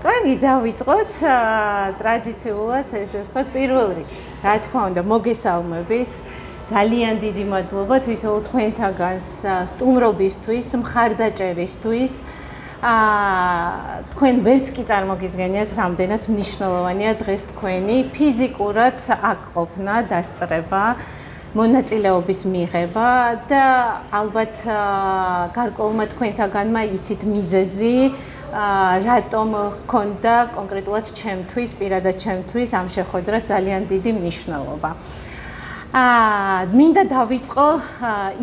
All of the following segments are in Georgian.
კარგი, დავიწყოთ ტრადიციულად ესე ვთქვათ, პირველ რიგში, რა თქმა უნდა, მოგესალმებით. ძალიან დიდი მადლობა თვითონ თქვენთაგანს სტუმრობისთვის, მხარდაჭერისთვის. თქვენ ვერც კი წარმოგიდგენიათ, რამდენად მნიშვნელოვანია დღეს თქვენი ფიზიკურად აქ ყოფნა, დასწრება. მონაწილეობის მიღება და ალბათ გარკვეულმა თქვენთაგანმა იცით მიზეზი რატომ ჰქონდა კონკრეტულად ჩემთვის, პირადად ჩემთვის ამ შეხვედრას ძალიან დიდი მნიშვნელობა. მინდა დავიწყო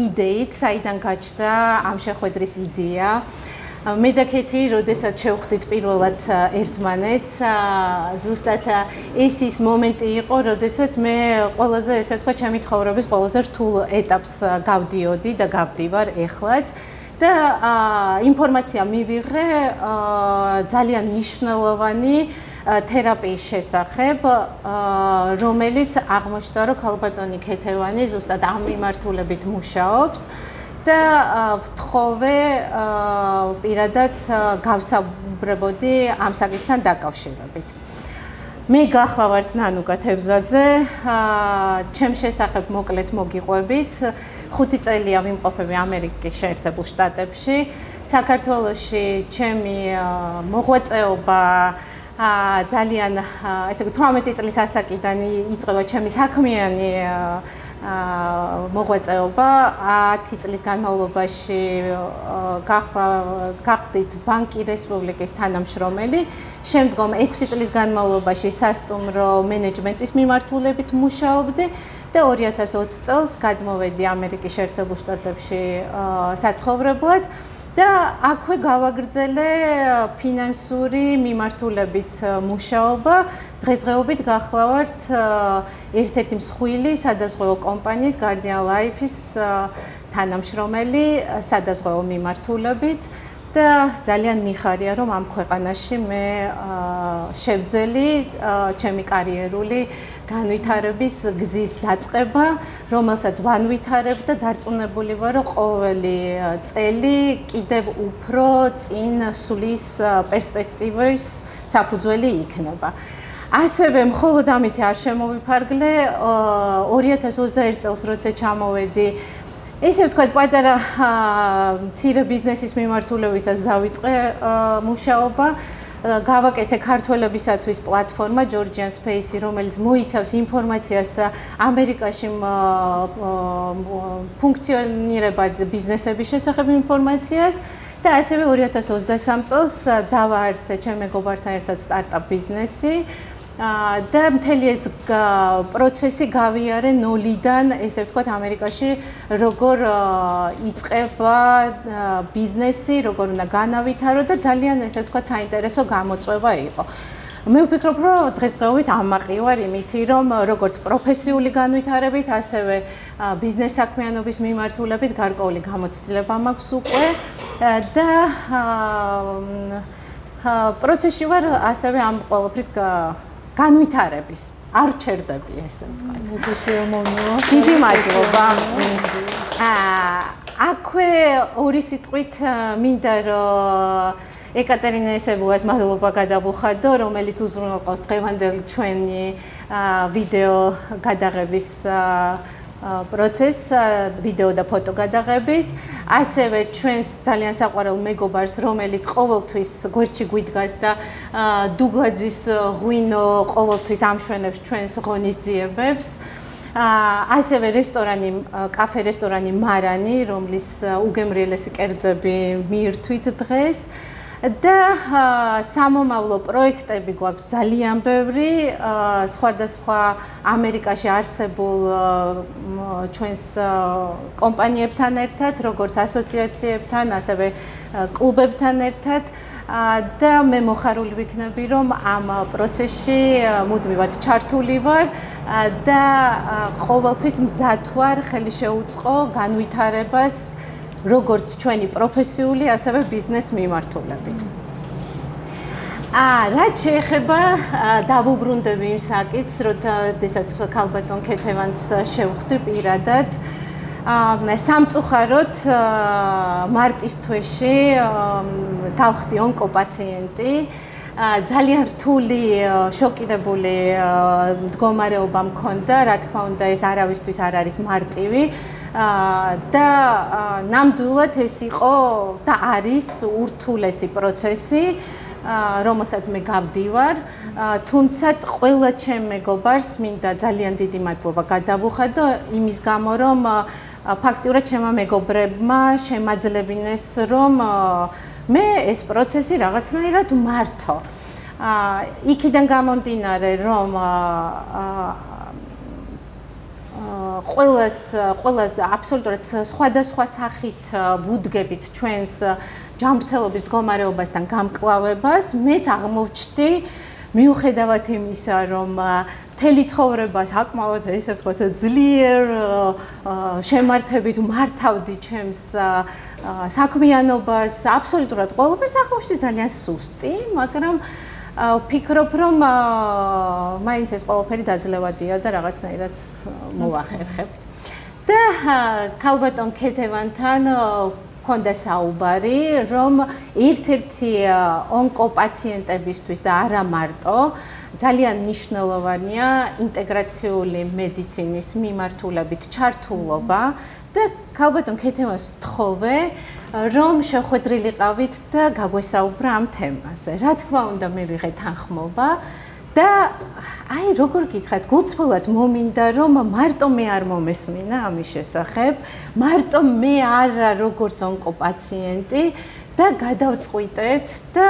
იდეით, საიდან გაჩნდა ამ შეხვედრის იდეა. მე და კეთი, როდესაც შევხვდით პირველად ერთმანეთს, ზუსტად ეს ის მომენტი იყო, როდესაც მე ყველაზე, ესე ვთქვათ, ჩემი ცხოვრების ყველაზე რთულ ეტაპს გავდიოდი და გავდივარ ეხლაც და ინფორმაცია მივიღე ძალიან მნიშვნელოვანი თერაპიის შესახებ, რომელიც აღმოჩნდა, რომ ქალბატონი ქეთევანი ზუსტად ამ მიმართულებით მუშაობს. და ვთხოვე პირადად გავსაუბრებოდი ამ საკითხთან დაკავშირებით. მე გახლავართ ნანუკა თევზაძე, ჩემ შესახებ მოკლედ მოგიყვებით. 5 წელია ვიმყოფები ამერიკის შეერთებულ შტატებში. საქართველოში ჩემი მოღვაწეობა ძალიან ესე ვთქვათ 18 წლის ასაკიდან იწყება ჩემი საქმიანი მოღვაწეობა. 10 წლის განმავლობაში გახდით ბანკი რესპუბლიკის თანამშრომელი. შემდგომ 6 წლის განმავლობაში სასტუმრო მენეჯმენტის მიმართულებით მუშაობდი და 2020 წელს გადმოვედი ამერიკის შეერთებულ შტატებში საცხოვრებლად. და აქვე გავაგრძელე ფინანსური მიმართულებით მუშაობა. დღესდღეობით გახლავართ ერთ-ერთი მსხვილი სადაზღვევო კომპანიის Guardian Life-ის თანამშრომელი სადაზღვევო მიმართულებით და ძალიან მიხარია, რომ ამ ქვეყანაში მე შევძელი ჩემი კარიერული განვითარების გზის დაწყება, რომელსაც ვანვითარებ და დარწმუნებული ვარ, რომ ყოველი წელი კიდევ უფრო წინ სulis პერსპექტივის საფუძველი იქნება. ასევე მხოლოდ ამით არ შემოვიფარგლე, 2021 წელს როცა ჩამოვედი, ესე ვთქვათ, პატარა მცირე ბიზნესის მიმართულებითაც დავიწყე მუშაობა. გავაკეთე ქართველებისათვის პლატფორმა Georgian Space, რომელიც მოიცავს ინფორმაციას ამერიკაში ფუნქციონირებად ბიზნესების შესახებ ინფორმაციას და ასევე 2023 წელს დავაარსე ჩემ მეგობართან ერთად სტარტაპ ბიზნესი. და მთელი ეს პროცესი გავიარე ნოლიდან, ესე ვთქვათ, ამერიკაში როგორ იწყება ბიზნესი, როგორ უნდა განავითარო და ძალიან, ესე ვთქვათ, საინტერესო გამოწვევა იყო. მე ვფიქრობ, რომ დღესდღეობით ამაყი ვარ იმითი, რომ როგორც პროფესიული განვითარებით, ასევე ბიზნეს საქმიანობის მიმართულებით გარკვეული გამოცდილება მაქვს უკვე და პროცესში ვარ ასევე ამ ყველაფრის განვითარების. არ ვჩერდები, ესე ვთქვათ. დიდი მადლობა. აქვე ორი სიტყვით მინდა რომ ეკატერინა ესებუას მადლობა გადავუხადო, რომელიც უზრუნველყოფს დღევანდელ ჩვენი ვიდეო გადაღების პროცესს, ვიდეო და ფოტო გადაღების, ასევე ჩვენს ძალიან საყვარელ მეგობარს, რომელიც ყოველთვის გვერდში გვიდგას და დუგლაძის ღვინო ყოველთვის ამშვენებს ჩვენს ღონისძიებებს. ასევე კაფე რესტორანი მარანი, რომლის უგემრიელესი კერძები მიირთვით დღეს. და სამომავლო პროექტები გვაქვს ძალიან ბევრი, სხვადასხვა ამერიკაში არსებულ ჩვენს კომპანიებთან ერთად, როგორც ასოციაციებთან, ასევე კლუბებთან ერთად და მე მოხარული ვიქნები, რომ ამ პროცესში მუდმივად ჩართული ვარ და ყოველთვის მზად ვარ ხელი შეუწყო განვითარებას როგორც ჩვენი პროფესიული, ასევე ბიზნეს მიმართულებით. რაც შეეხება დავუბრუნდები იმ საკითხს, როდესაც ქალბატონ ქეთევანს შევხვდი პირადად, სამწუხაროდ მარტის თვეში გავხდი ონკოპაციენტი ძალიან რთული შოკირებული მდგომარეობა მქონდა, რა თქმა უნდა ეს არავისთვის არ არის მარტივი და ნამდვილად ეს იყო და არის ურთულესი პროცესი რომელსაც მე გავდივარ, თუმცა ყველა ჩემ მეგობარს მინდა ძალიან დიდი მადლობა გადავუხადო იმის გამო, რომ ფაქტიურად ჩემმა მეგობრებმა შემაძლებინეს, რომ მე ეს პროცესი რაღაცნაირად მართო. იქიდან გამომდინარე, რომ ყველას აბსოლუტურად სხვადასხვა სახით ვუდგებით ჩვენს ჯანმრთელობის მდგომარეობასთან გამკლავებას, მეც აღმოვჩნდი მიუხედავად იმისა, რომ მთელი ცხოვრება საკმაოდ ესე ვთქვათ ძლიერ შემართებით მართავდი ჩემს საქმიანობას, აბსოლუტურად ყველაფერს აღმოვჩნდი ძალიან სუსტი, მაგრამ ვფიქრობ, რომ მაინც ეს ყველაფერი დაძლევადია და რაღაცნაირად მოვახერხებთ. და ქალბატონ ქეთევანთან მქონდა საუბარი, რომ ერთ-ერთი ონკოპაციენტებისთვის და არა მარტო ძალიან მნიშვნელოვანია ინტეგრაციული მედიცინის მიმართულებით ჩართულობა და ქალბატონ ქეთევანს ვთხოვე, რომ შეხვედრილიყავით და გაგვესაუბრა ამ თემაზე. რა თქმა უნდა, მე ვიღე თანხმობა და აი როგორ გითხრათ, გულწრფელად მომინდა, რომ მარტო მე არ მომესმინა ამის შესახებ, მარტო მე არა როგორც ონკოპაციენტი და გადავწყვიტეთ და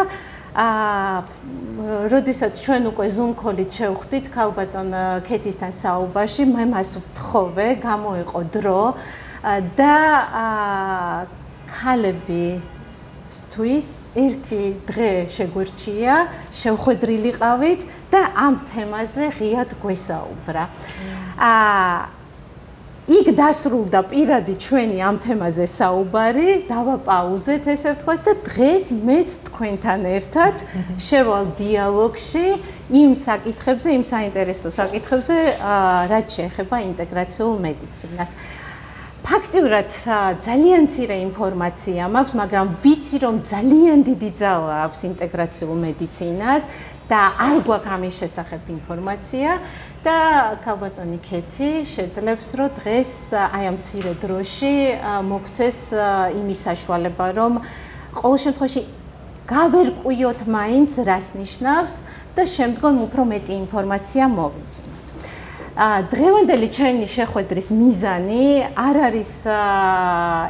როდესაც ჩვენ უკვე Zoom call-ით შევხვდით ქალბატონ ქეთისთან საუბარში, მე მას ვთხოვე, გამოიყო დრო და ქალებისთვის ერთი დღე შეგვერჩია, შევხვედრილიყავით და ამ თემაზე ღიად გვესაუბრა. იქ დასრულდა პირადი ჩვენი ამ თემაზე საუბარი, დავაპაუზეთ ესე ვთქვათ და დღეს მეც თქვენთან ერთად შევალ დიალოგში იმ საკითხებზე, იმ საინტერესო საკითხებზე, რაც შეეხება ინტეგრაციულ მედიცინას. ფაქტიურად ძალიან მცირე ინფორმაცია მაქვს, მაგრამ ვიცი, რომ ძალიან დიდი ძალა აქვს ინტეგრაციულ მედიცინას და არ გვაქვს ამის შესახებ ინფორმაცია და ქალბატონი ქეთი შეძლებს, რომ დღეს აი ამ მცირე დროში მოგცეს იმის საშუალება, რომ ყოველ შემთხვევაში გავერკვიოთ მაინც რას ნიშნავს და შემდგომ უფრო მეტი ინფორმაცია მოვიძინოთ. დღევანდელი ჩვენი შეხვედრის მიზანი არ არის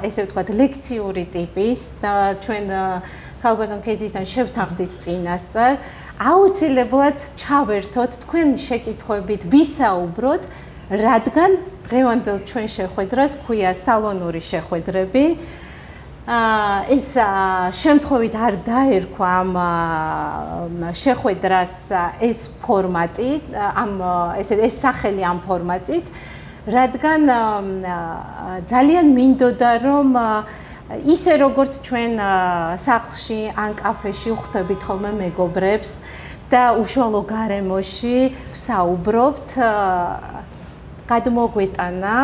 ესე ვთქვათ ლექციური ტიპის და ჩვენ ქალბატონ ქეთისთან შევთანხმდით წინასწარ, აუცილებლად ჩავერთოთ თქვენ შეკითხვებით, ვისაუბროთ, რადგან დღევანდელ ჩვენ შეხვედრას ქვია სალონური შეხვედრები. ეს შემთხვევით არ დაერქვა ამ შეხვედრას ეს ფორმატი, ეს სახელი ამ ფორმატით, რადგან ძალიან მინდოდა, რომ ისე როგორც ჩვენ სახლში ან კაფეში ვხვდებით ხოლმე მეგობრებს და უშუალო გარემოში ვსაუბრობთ, გადმოგვეტანა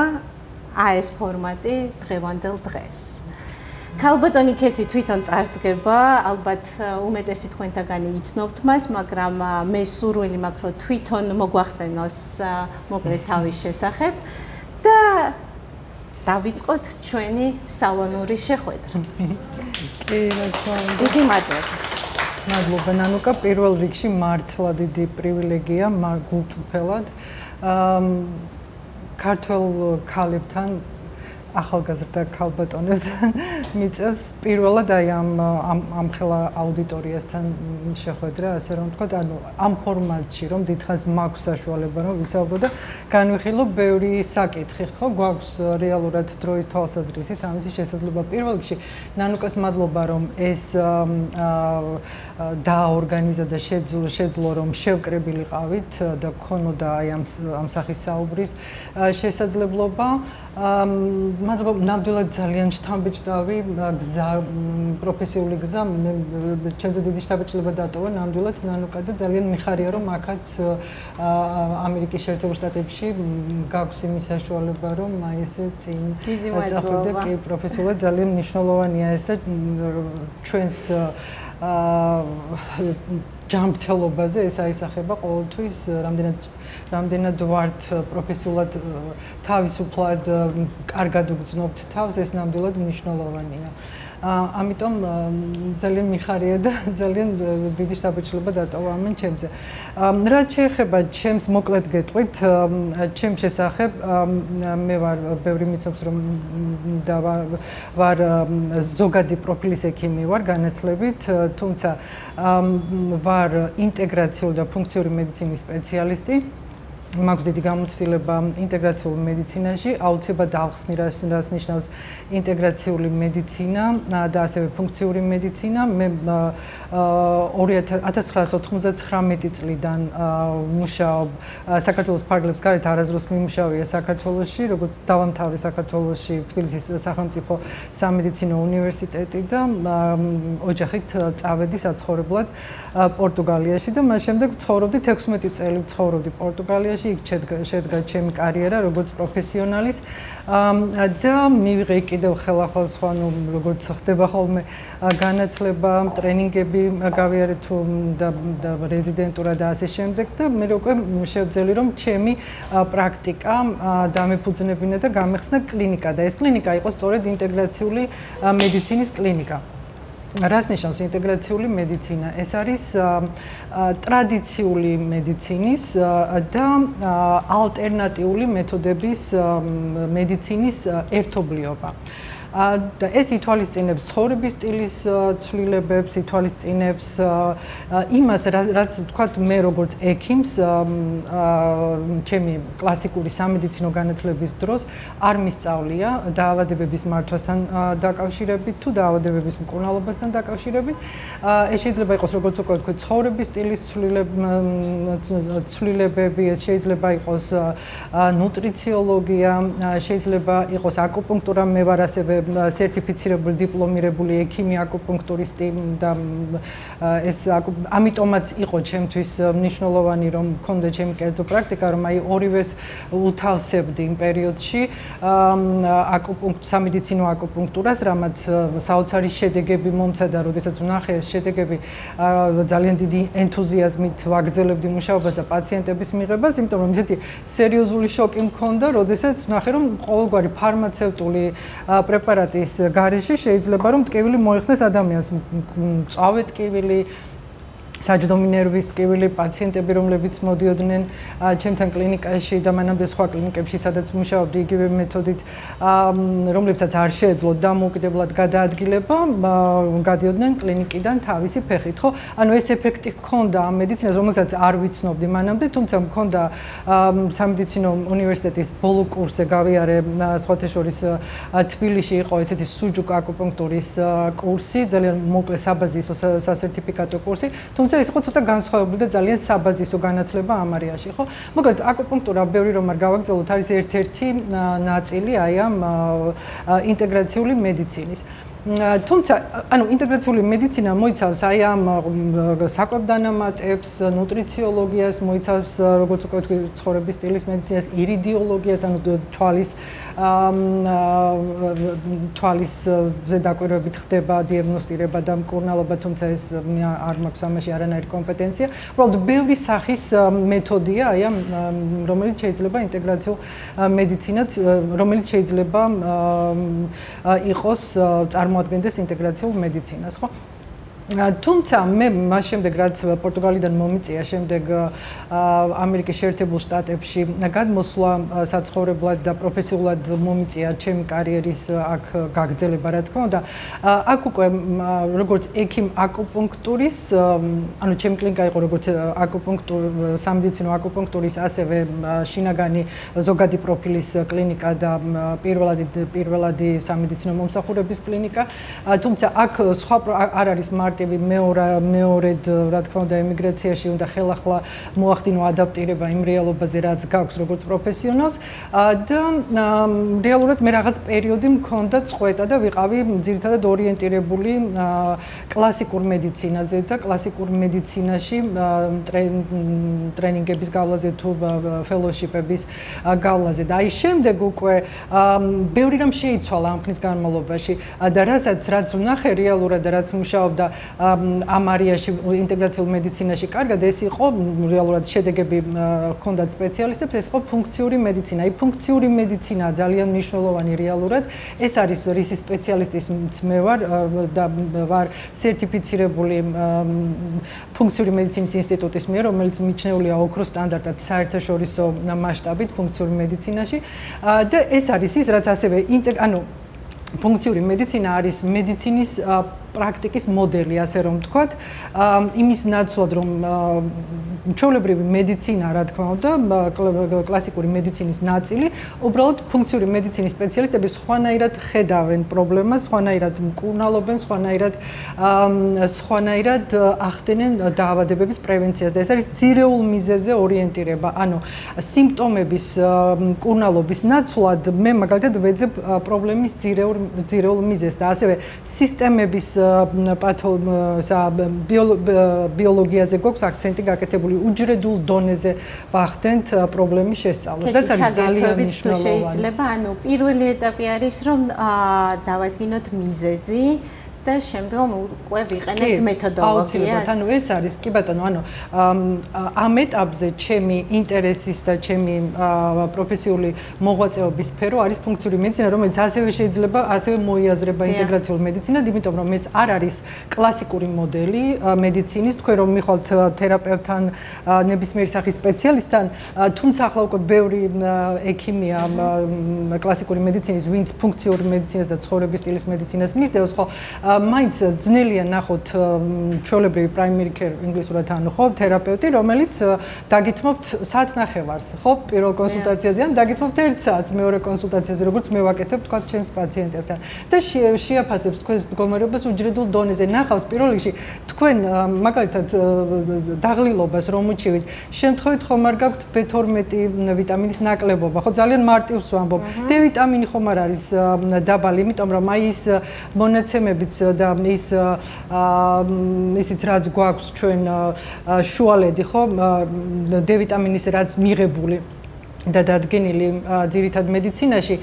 ეს ფორმატი დღევანდელ დღეს. ქალბატონი ქეთი თვითონ წარსდგება, ალბათ უმეტესი თქვენთაგანი იცნობთ მას, მაგრამ მე სურვილი მაქვს, რომ თვითონ მოგვახსენოს მოკლედ თავის შესახებ და დავიწყოთ ჩვენი სალონური შეხვედრა. კი, რა თქმა უნდა. დიდი მადლობა. მადლობა ნანუკა, პირველ რიგში მართლა დიდი პრივილეგია გულწრფელად ქართველ ქალებთან ახალგაზრდა ქალბატონებთან მიწევს პირველად აი ამ ხელა აუდიტორიასთან შეხვედრა, ასე რომ ვთქვათ, ანუ ამ ფორმატში რომ დიდხანს მაქვს საშუალება რომ ვისაუბრო და განვიხილო ბევრი საკითხი, ხო, გვაქვს რეალურად დროის თვალსაზრისით ამისი შესაძლებლობა. პირველ რიგში ნანუკას მადლობა რომ ეს დააორგანიზა და შეძლო რომ შევკრებილიყავით და გქონოდა აი ამ სახის საუბრის შესაძლებლობა. მადლობა, ნამდვილად ძალიან შთამბეჭდავი გზა, პროფესიული გზა, ჩემზე დიდი შთაბეჭდილება დატოვა ნამდვილად ნანუკა და ძალიან მიხარია რომ აქაც ამერიკის შეერთებულ შტატებში გაქვს იმის საშუალება რომ აი ესე წინ წახვიდე, კი პროფესიულად ძალიან მნიშვნელოვანია ეს და ჩვენს ჯანმრთელობაზე ეს აისახება ყოველთვის რამდენად ვართ პროფესიულად თავისუფლად კარგად ვგრძნობთ თავს ეს ნამდვილად მნიშვნელოვანია. ამიტომ ძალიან მიხარია და ძალიან დიდი შთაბეჭდილება დატოვა ამენ ჩემზე. რაც შეეხება ჩემს მოკლედ გეტყვით, ჩემს შესახებ მე ვარ ბევრი მიცნობს რომ და ვარ ზოგადი პროფილის ექიმი ვარ განათლებით, თუმცა ვარ ინტეგრაციული და ფუნქციური მედიცინის სპეციალისტი. მაქვს დიდი გამოცდილება ინტეგრაციული მედიცინაში, აუცილებლად დავხსნი რას ნიშნავს ინტეგრაციული მედიცინა და ასევე ფუნქციური მედიცინა. მე 1999 წლიდან მუშაობ საქართველოს ფარგლებს გარეთ, არასდროს მიმუშავია საქართველოში, როგორც დავამთავრე საქართველოში თბილისის სახელმწიფო სამედიცინო უნივერსიტეტი და ოჯახით წავედი საცხოვრებლად პორტუგალიაში და მას შემდეგ ცხოვრობდი 16 წელი ცხოვრობდი პორტუგალიაში. იქ შედგა ჩემი კარიერა როგორც პროფესიონალის და მივიღე კიდევ ხელახალ სხვა როგორც ხდება ხოლმე განათლება, ტრენინგები გავიარე თუ და რეზიდენტურა და ასე შემდეგ და მე უკვე შევძელი რომ ჩემი პრაქტიკა დამეფუძნებინა და გამეხსნა კლინიკა და ეს კლინიკა იყო სწორედ ინტეგრაციული მედიცინის კლინიკა. რას ნიშნავს ინტეგრაციული მედიცინა? ეს არის ტრადიციული მედიცინის და ალტერნატიული მეთოდების მედიცინის ერთობლიობა. და ეს ითვალისწინებს ცხოვრების სტილის ცვლილებებს, ითვალისწინებს იმას, რაც ვთქვათ, მე როგორც ექიმს ჩემი კლასიკური სამედიცინო განათლების დროს არ მისწავლია დაავადებების მართვასთან დაკავშირებით თუ დაავადებების მკურნალობასთან დაკავშირებით. ეს შეიძლება იყოს როგორც უკვე ვთქვით, ცხოვრების სტილის ცვლილებები, ეს შეიძლება იყოს ნუტრიციოლოგია, შეიძლება იყოს აკუპუნქტურა, მე ვარ ასევე სერტიფიცირებული დიპლომირებული ექიმი აკუპუნქტურისტი და ეს ამიტომაც იყო ჩემთვის მნიშვნელოვანი რომ მქონდა ჩემი კერძო პრაქტიკა რომ აი ორივეს უთავსებდი იმ პერიოდში სამედიცინო აკუპუნქტურას რამაც საოცარი შედეგები მომცა და როდესაც ვნახე ეს შედეგები ძალიან დიდი ენთუზიაზმით ვაგრძელებდი მუშაობას და პაციენტების მიღებას იმიტომ რომ ესეთი სერიოზული შოკი მქონდა როდესაც ვნახე რომ ყოველგვარი ფარმაცევტული პრეპარატის გარეშე შეიძლება რომ ტკივილი მოეხსნეს ადამიანს, მწვავე ტკივილი, საჯდომი ნერვის ტკივილი, პაციენტები რომლებიც მოდიოდნენ ჩემთან კლინიკაში და მანამდე სხვა კლინიკებში სადაც მუშაობდი იგივე მეთოდით, რომლებსაც არ შეეძლოთ დამოუკიდებლად გადაადგილება, გადიოდნენ კლინიკიდან თავისი ფეხით, ხო? ანუ ეს ეფექტი ჰქონდა ამ მედიცინას, რომელსაც არ ვიცნობდი მანამდე, თუმცა მქონდა სამედიცინო უნივერსიტეტის ბოლო კურსზე გავიარე სხვათა შორის თბილისში იყო ესეთი სუჯუკ აკუპუნქტურის კურსი, ძალიან მოკლე საბაზისო სასერტიფიკატო კურსი. თუმცა ეს იყო ცოტა განსხვავებული და ძალიან საბაზისო განათლება ამ არეაში, ხო? მოკლედ აკუპუნქტურა ბევრი რომ არ გავაგრძელოთ, არის ერთ-ერთი ნაწილი აი ამ ინტეგრაციული მედიცინის. თუმცა, ანუ ინტეგრაციული მედიცინა მოიცავს აი ამ საკვებდანამატებს, ნუტრიციოლოგიას, მოიცავს როგორც უკვე ვთქვი, ცხოვრების სტილის მედიცინას, ირიდიოლოგიას, ანუ თვალისზე დაკვირვებით ხდება დიაგნოსტირება და მკურნალობა, თუმცა ეს არ მაქვს ამაში არანაირი კომპეტენცია. უბრალოდ ბევრი სახის მეთოდია აი ამ რომელიც შეიძლება ინტეგრაციულ მედიცინად, რომელიც შეიძლება იყოს წარმოადგენდეს ინტეგრაციულ მედიცინას, ხო? თუმცა მე მას შემდეგ რაც პორტუგალიდან მომიწია, შემდეგ ამერიკის შეერთებულ შტატებში გადმოსვლა საცხოვრებლად და პროფესიულად მომიწია ჩემი კარიერის აქ გაგრძელება, რა თქმა უნდა. აქ უკვე როგორც ექიმ აკუპუნქტურის, ანუ ჩემი კლინიკა იყო როგორც სამედიცინო აკუპუნქტურის, ასევე შინაგანი ზოგადი პროფილის კლინიკა და პირველადი სამედიცინო მომსახურების კლინიკა. თუმცა აქ სხვა არ არის მეორედ, რა თქმა უნდა, ემიგრაციაში უნდა ხელახლა მოახდინო ადაპტირება იმ რეალობაზე, რაც გაქვს როგორც პროფესიონალს და რეალურად მე რაღაც პერიოდი მქონდა წყვეტა და ვიყავი ძირითადად ორიენტირებული კლასიკურ მედიცინაზე და კლასიკურ მედიცინაში ტრენინგების გავლაზე თუ ფელოშიპების გავლაზე და აი შემდეგ უკვე ბევრი რამ შეიცვალა ამ ხნის განმავლობაში და რაც ვნახე რეალურად და რაც მუშაობდა ამ არეაში ინტეგრაციულ მედიცინაში კარგად, ეს იყო რეალურად შედეგები ჰქონდათ სპეციალისტებს, ეს იყო ფუნქციური მედიცინა. აი ფუნქციური მედიცინა ძალიან მნიშვნელოვანი რეალურად. ეს არის რისის სპეციალისტის მე ვარ და ვარ სერტიფიცირებული ფუნქციური მედიცინის ინსტიტუტის მიერ, რომელიც მიჩნეულია ოქროს სტანდარტად საერთაშორისო მასშტაბით ფუნქციური მედიცინაში. და ეს არის ის, რაც ასევე ფუნქციური მედიცინა არის მედიცინის პრაქტიკის მოდელი, ასე რომ ვთქვათ, იმის ნაცვლად, რომ ჩვეულებრივი მედიცინა, რა თქმა უნდა, კლასიკური მედიცინის ნაწილი, უბრალოდ ფუნქციური მედიცინის სპეციალისტები სხვანაირად ხედავენ პრობლემას, სხვანაირად მკურნალობენ, სხვანაირად ახდენენ დაავადებების პრევენციას და ეს არის ძირეულ მიზეზზე ორიენტირება. ანუ სიმპტომების მკურნალობის ნაცვლად მე მაგალითად ვეძებ პრობლემის ძირეულ მიზეზს და ასევე სისტემების ბიოლოგიაზე გვაქვს აქცენტი გაკეთებული, უჯრედულ დონეზე ვახდენთ პრობლემის შესწავლას. რაც არის ძალიან მნიშვნელოვანი. შეიძლება, პირველი ეტაპი არის, რომ დავადგინოთ მიზეზი და შემდგომ უკვე ვიყენებთ მეთოდოლოგიას. ანუ ეს არის, კი ბატონო, ამ ეტაპზე ჩემი ინტერესის და ჩემი პროფესიული მოღვაწეობის სფერო არის ფუნქციური მედიცინა, რომელიც ასევე შეიძლება ასევე მოიაზრება ინტეგრაციულ მედიცინად, იმიტომ რომ ეს არ არის კლასიკური მოდელი მედიცინის, თქვენ რომ მიხვალთ თერაპევტთან, ნებისმიერი სახის სპეციალისტთან, თუმცა ახლა უკვე ბევრი ექიმია კლასიკური მედიცინის, ვინც ფუნქციური მედიცინას და ცხოვრების სტილის მედიცინას მისდევს, ხო? მაინც ძნელია ნახოთ ჩვეულებრივი primary care ინგლისურად ხო თერაპევტი, რომელიც დაგითმობთ საათნახევარს, ხო, პირველ კონსულტაციაზე ან დაგითმობთ 1 საათს მეორე კონსულტაციაზე, როგორც მე ვაკეთებ თქვა ჩემს პაციენტებთან. და შეაფასებს თქვენს მდგომარეობას უჯრედულ დონეზე. ნახავს პირველ რიგში თქვენ მაგალითად დაღლილობას რომ უჩივით, შემთხვევით ხომ არ გაქვთ B12 ვიტამინის ნაკლებობა, ხო, ძალიან მარტივს ვამბობ. D ვიტამინი ხომ არ არის დაბალი, იმიტომ რომ აი ის მონაცემებიც და ისიც რაც გვაქვს ჩვენ შუალედი ხო D ვიტამინის რაც მიღებული და დადგენილი ძირითად მედიცინაში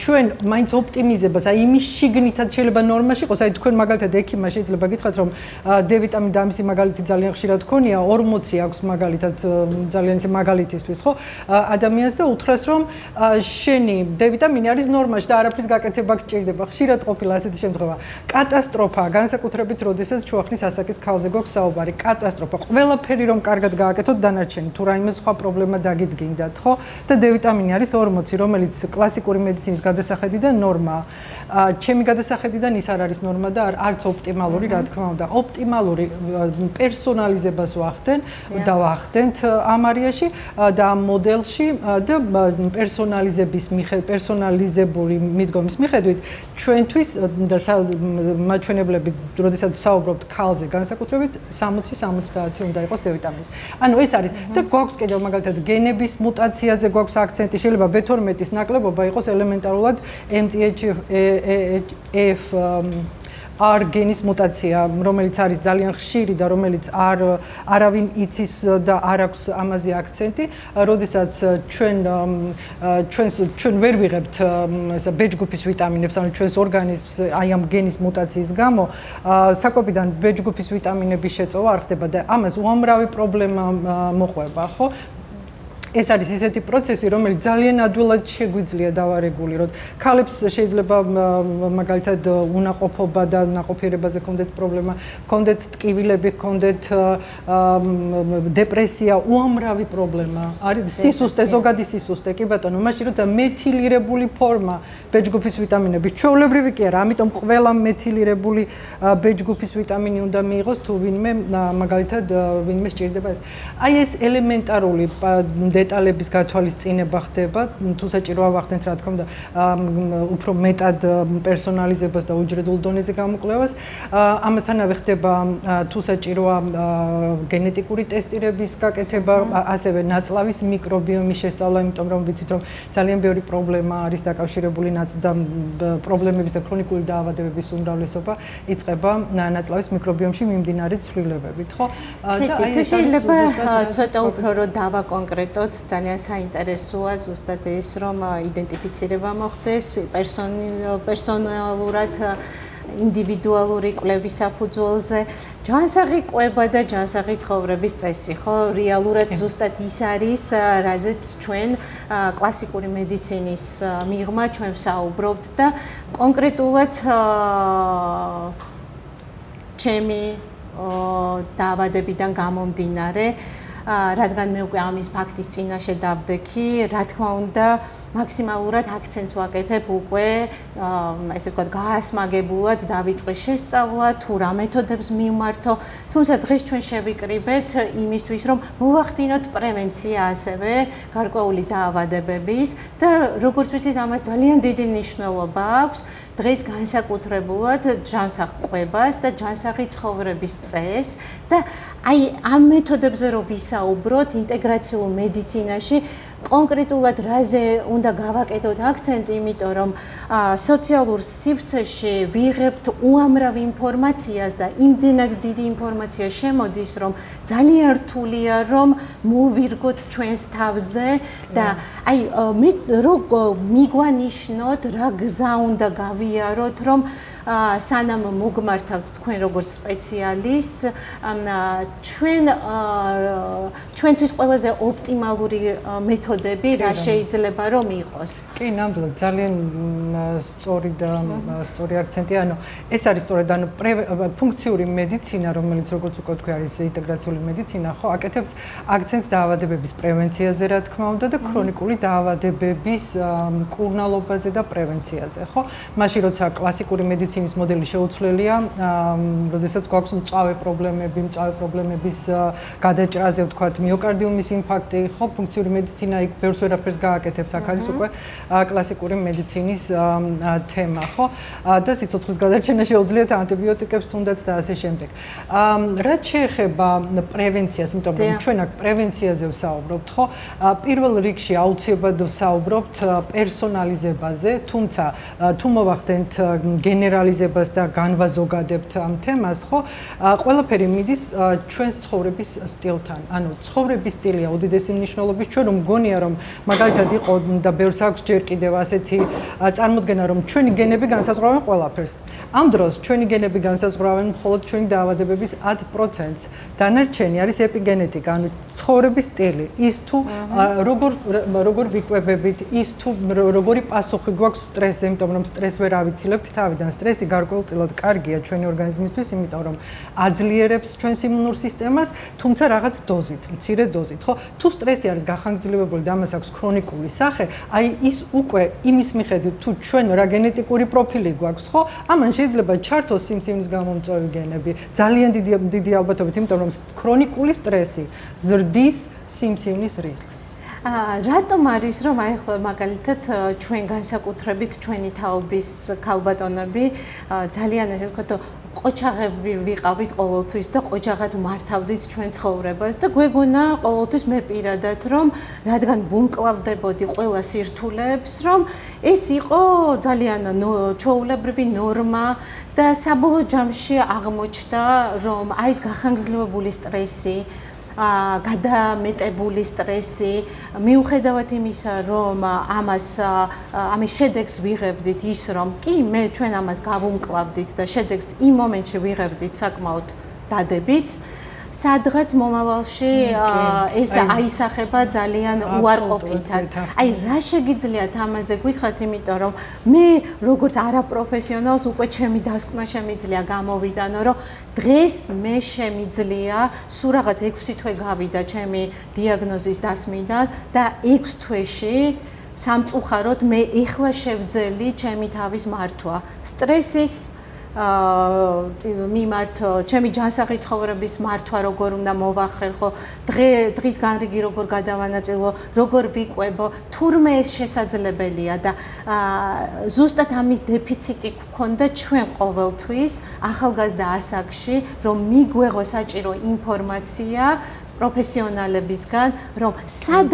ჩვენ მაინც ოპტიმიზებას აი იმის შიგნითად შეიძლება ნორმაში იყოს აი თქვენ მაგალითად ექიმმა შეიძლება გითხრათ რომ D ვიტამინი და ამისი მაგალითი ძალიან ხშირად ქონია 40 აქვს მაგალითად ძალიან ისე მაგალითისთვის ხო ადამიანს და უთხრას რომ შენი D ვიტამინი არის ნორმაში და არაფრის გაკეთება გჭირდება ხშირად ყოფილა ასეთი შემთხვევა კატასტროფაა განსაკუთრებით როდესაც ჩვახნის ასაკის ქალზე გვაქვს საუბარი კატასტროფა ყველაფერი რომ კარგად გააკეთოთ დანარჩენი თუ რაიმე სხვა პრობლემა დაგიდგინდათ ხო და D ვიტამინი არის 40, რომელიც კლასიკური მედიცინის გადასახედიდან ნორმაა. ჩემი გადასახედიდან ის არ არის ნორმა და არც ოპტიმალური, რა თქმა უნდა. ოპტიმალური პერსონალიზებას ვახდენთ ამ არიაში და ამ მოდელში და პერსონალიზებული მიდგომის მიხედვით ჩვენთვის და მაჩვენებლები, როდესაც საუბრობთ ქალზე განსაკუთრებით 60-70 უნდა იყოს D ვიტამინის. ანუ ეს არის და გვაქვს კიდევ მაგალითად გენების მუტაციაზე გვაქვს აქცენტი, შეიძლება B12-ის ნაკლებობა იყოს ელემენტარულად MTHFR გენის მუტაცია, რომელიც არის ძალიან ხშირი და რომელიც არავინ იცის და არ აქვს ამაზე აქცენტი, როდესაც ჩვენ ვერ ვიღებთ ესა B-ჯგუფის ვიტამინებს, ანუ ჩვენს ორგანიზმს აი ამ გენის მუტაციის გამო საკვებიდან B-ჯგუფის ვიტამინების შეწოვა არ ხდება და ამას უამრავი პრობლემა მოყვება, ხო? ეს არის ისეთი პროცესი, რომელიც ძალიან ადვილად შეგვიძლია დავარეგულიროთ. ქალებს შეიძლება მაგალითად უნაყოფობა და ნაყოფიერებაზე კონდეთ პრობლემა, კონდეთ ტკივილები, კონდეთ დეპრესია, უამრავი პრობლემა. არის სისუსტე, ზოგადი სისუსტე, კი ბატონო, მაშინ როცა მეთილირებული ფორმა B-ჯგუფის ვიტამინების, ჩვეულებრივი კი არა, ამიტომ ყველა მეთილირებული B-ჯგუფის ვიტამინი უნდა მიიღოს, თუ ვინმე მაგალითად ვინმე სჭირდება ეს. აი ეს ელემენტარული დეტალების გათვალისწინება ხდება, თუ საჭიროა ვახდენთ, რა თქმა უნდა, უფრო მეტად პერსონალიზებას და უჯრედულ დონეზე გამოკვლევას. ამასთანავე ხდება თუ საჭიროა გენეტიკური ტესტირების გაკეთება, ასევე ნაწლავის მიკრობიომის შესწავლა, იმიტომ რომ ვიცით, რომ ძალიან ბევრი პრობლემა არის დაკავშირებული პრობლემების და ქრონიკული დაავადებების უმრავლესობა იწყება ნაწლავის მიკრობიომში მიმდინარე ცვლილებებით, ხო? და აი ეს შეიძლება ცოტა უფრო რომ დავაკონკრეტოთ ძალიან საინტერესოა ზუსტად ეს რომ იდენტიფიცირება მოხდეს პერსონალურად ინდივიდუალური კვლევის საფუძველზე, ჯანსაღი კვება და ჯანსაღი ცხოვრების წესი, ხო, რეალურად ზუსტად ის არის, რაზეც ჩვენ კლასიკური მედიცინის მიღმა ჩვენ ვსაუბრობთ და კონკრეტულად ჩემი დაავადებიდან გამომდინარე, რადგან მე უკვე ამის ფაქტის წინაშე დავდექი, რა თქმა უნდა, მაქსიმალურად აქცენტს ვაკეთებ უკვე, ესე ვთქვათ, გაასმაგებულად დავიწყე შესწავლა, თუ რა მეთოდებს მივმართო, თუმცა დღეს ჩვენ შევიკრიბეთ იმისთვის, რომ მოვახდინოთ პრევენცია ასევე გარკვეული დაავადებების და როგორც ვიცით, ამას ძალიან დიდი მნიშვნელობა აქვს. დღეს განსაკუთრებულად ჯანსაღ კვებას და ჯანსაღი ცხოვრების წესს და აი ამ მეთოდებზე რომ ვისაუბროთ ინტეგრაციულ მედიცინაში კონკრეტულად რაზე უნდა გავაკეთოთ აქცენტი, იმიტომ რომ სოციალურ სივრცეში ვიღებთ უამრავ ინფორმაციას და იმდენად დიდი ინფორმაცია შემოდის, რომ ძალიან რთულია რომ მოვირგოთ ჩვენს თავზე და აი მე მიგვანიშნოთ რა გზა უნდა გავიაროთ, რომ სანამ მოგმართავთ თქვენ როგორც სპეციალისტს, ჩვენთვის ყველაზე ოპტიმალური მეთოდები რა შეიძლება რომ იყოს. კი, ნამდვილად, ძალიან სწორი და სწორი აქცენტია. ანუ ეს არის სწორედ ანუ ფუნქციური მედიცინა, რომელიც როგორც უკვე თქვი არის ინტეგრაციული მედიცინა, ხო, აკეთებს აქცენტს დაავადებების პრევენციაზე, რა თქმა უნდა, და ქრონიკული დაავადებების მკურნალობაზე და პრევენციაზე, ხო? მაშინ როცა კლასიკური მედიცინის მოდელი შეუცვლელია, როდესაც გვაქვს მწვავე პრობლემების გადაჭრაზე, ვთქვათ, მიოკარდიუმის ინფარქტი, ხო, ფუნქციური მედიცინა იქ ბევრს ვერაფერს გააკეთებს, აქ არის უკვე კლასიკური მედიცინის თემა, ხო? და სიცოცხლის გადარჩენა შეუძლიათ ანტიბიოტიკებს თუნდაც და ასე შემდეგ. რაც შეეხება პრევენციას, იმიტომ რომ ჩვენ აქ პრევენციაზე ვსაუბრობთ, ხო? პირველ რიგში აუცილებლად ვსაუბრობთ პერსონალიზებაზე, თუმცა თუ მოვახდენთ გენერალიზებას და განვაზოგადებთ ამ თემას, ხო? ყველაფერი მიდის ჩვენს ცხოვრების სტილთან. ანუ ცხოვრების სტილია უდიდესი მნიშვნელობის, ჩვენ რომ მგონია რომ მაგალითად იყო და ბევრს აქვს ჯერ კიდევ ასეთი წარმოდგენა, რომ ჩვენი გენები განსაზღვრავენ ყველაფერს. ამ დროს ჩვენი გენები განსაზღვრავენ მხოლოდ ჩვენი დაავადებების 10%-ს. დანარჩენი არის ეპიგენეტიკა, ანუ ცხოვრების სტილი, ის თუ როგორ ვიკვებებით, ის თუ როგორი პასუხი გვაქვს სტრესზე, იმიტომ რომ სტრესს ვერ ავიცილებთ თავიდან. სტრესი გარკვეულწილად კარგია ჩვენი ორგანიზმისთვის, იმიტომ რომ აძლიერებს ჩვენს იმუნურ სისტემას, თუმცა რაღაც დოზით, მცირე დოზით, ხო? თუ სტრესი არის გახანგრძლივებული და ამას აქვს ქრონიკული სახე, აი ის უკვე იმის მიხედვით, თუ ჩვენ რა გენეტიკური პროფილი გვაქვს, ხო? ამან შეიძლება ჩართოს სიმსივნის გამომწვევი გენები. ძალიან დიდი ალბათობით, იმიტომ რომ ქრონიკული სტრესი ზრდის სიმსივნის რისკს. რატომ არის რომ აი ხო მაგალითად ჩვენ განსაკუთრებით ჩვენი თაობის ქალბატონები ძალიან ესე ვთქვათ ყოჩაღები ვიყავით ყოველთვის და ყოჩაღად მართავდით ჩვენ ცხოვრებას და გვეგონა ყოველთვის მე პირადად რომ რადგან ვუმკლავდებოდი ყველა სირთულეებს რომ ეს იყო ძალიან ჩვეულებრივი ნორმა და საბოლოო ჯამში აღმოჩნდა რომ აი ეს გახანგრძლივებული სტრესი გადამეტებული სტრესი მიუხედავად იმისა რომ ამის შედეგს ვიღებდით ის რომ კი მე ჩვენ ამას გავუმკლავდით და შედეგს იმ მომენტში ვიღებდით საკმაოდ დადებით სადღაც მომავალში ეს აისახება ძალიან უარყოფითად. აი რა შეგიძლიათ ამაზე გითხრათ, იმიტომ რომ მე როგორც არაპროფესიონალს უკვე ჩემი დასკვნა შემიძლია გამოვიდანო, რომ დღეს მე შემიძლია სულ რაღაც 6 თვე გავიდა ჩემი დიაგნოზის დასმიდან და 6 თვეში სამწუხაროდ მე ეხლა შევძელი ჩემი თავის მართვა. სტრესის მიმართ ჩემი ჯანსაღი ცხოვრების მართვა როგორ უნდა მოვახერხო, დღის განრიგი როგორ გადავანაწილო, როგორ ვიკვებო, თურმე ეს შესაძლებელია და ზუსტად ამის დეფიციტი გქონდა ჩვენ ყოველთვის ახალგაზრდა ასაკში, რომ მიგვეღო საჭირო ინფორმაცია პროფესიონალებისგან, რომ სად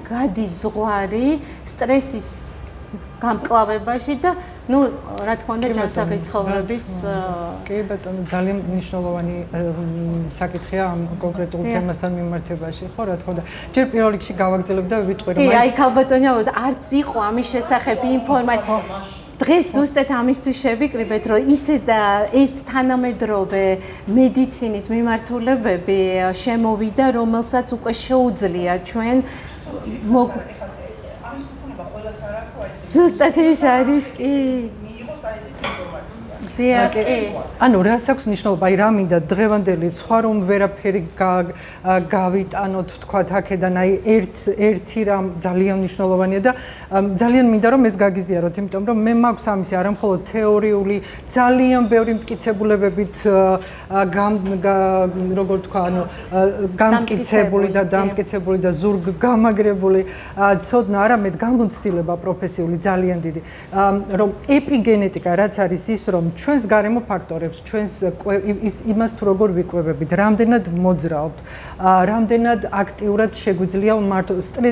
გადის ზღვარი სტრესის გამკლავებაში და ნუ რა თქმა უნდა ჯანსაღი ცხოვრების კი ბატონო ძალიან მნიშვნელოვანი საკითხია ამ კონკრეტულ თემასთან მიმართებაში ხო რა თქმა უნდა ჯერ პირველ რიგში გავაგრძელებ და ვიტყვი რომ აი ქალბატონო არც იყო ამის შესახებ ინფორმაცია დღეს ზუსტად ამისთვის შევიკრიბეთ, რომ ეს თანამედროვე მედიცინის მიმართულებები შემოვიდა, რომელსაც უკვე შეუძლია ჩვენ ამის კუთვნება ყველას არ აქვს ზუსტად ეს არის კი მიიღოს აი ესეთი ინფორმაცია. ანუ რას აქვს მნიშვნელობა? აი რა მინდა დღევანდელი სხვა რომ ვერაფერი გავიტანოთ თქვათ აქედან აი ერთი რამ ძალიან მნიშვნელოვანია და ძალიან მინდა რომ ეს გაგიზიაროთ, იმიტომ რომ მე მაქვს ამისი არა მხოლოდ თეორიული ძალიან ბევრი მტკიცებულებებით როგორ თქვა ანუ გამტკიცებული და დამტკიცებული და ზურგ გამაგრებული ცოდნა, არამედ გამოცდილება პროფესიული ძალიან დიდი რომ ეპიგენეტიკა რაც არის ის რომ ჩვენს გარემო ფაქტორებს, ჩვენს იმას თუ როგორ ვიკვებებით, რამდენად მოძრაობთ, რამდენად აქტიურად შეგვიძლია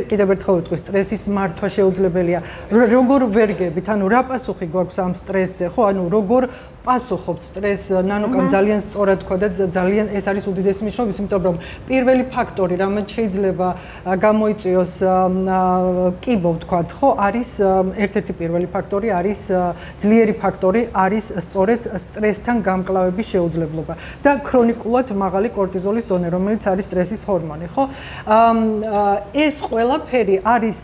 კიდევ ერთხელ ვიტყვი, სტრესის მართვა შეუძლებელია, როგორ ვერგებით, ანუ რა პასუხი გვაქვს ამ სტრესზე, ხო, ანუ როგორ პასუხობთ სტრესს, ნანუკამ ძალიან სწორად თქვა და ძალიან ეს არის უდიდესი მნიშვნელობის, იმიტომ რომ პირველი ფაქტორი, რამაც შეიძლება გამოიწვიოს კიბო ვთქვათ, ხო, არის ერთ-ერთი პირველი ფაქტორი არის ძლიერი ფაქტორი არის სწორედ სტრესთან გამკლავების შეუძლებლობა და ქრონიკულად მაღალი კორტიზოლის დონე, რომელიც არის სტრესის ჰორმონი, ხო? ეს ყველაფერი არის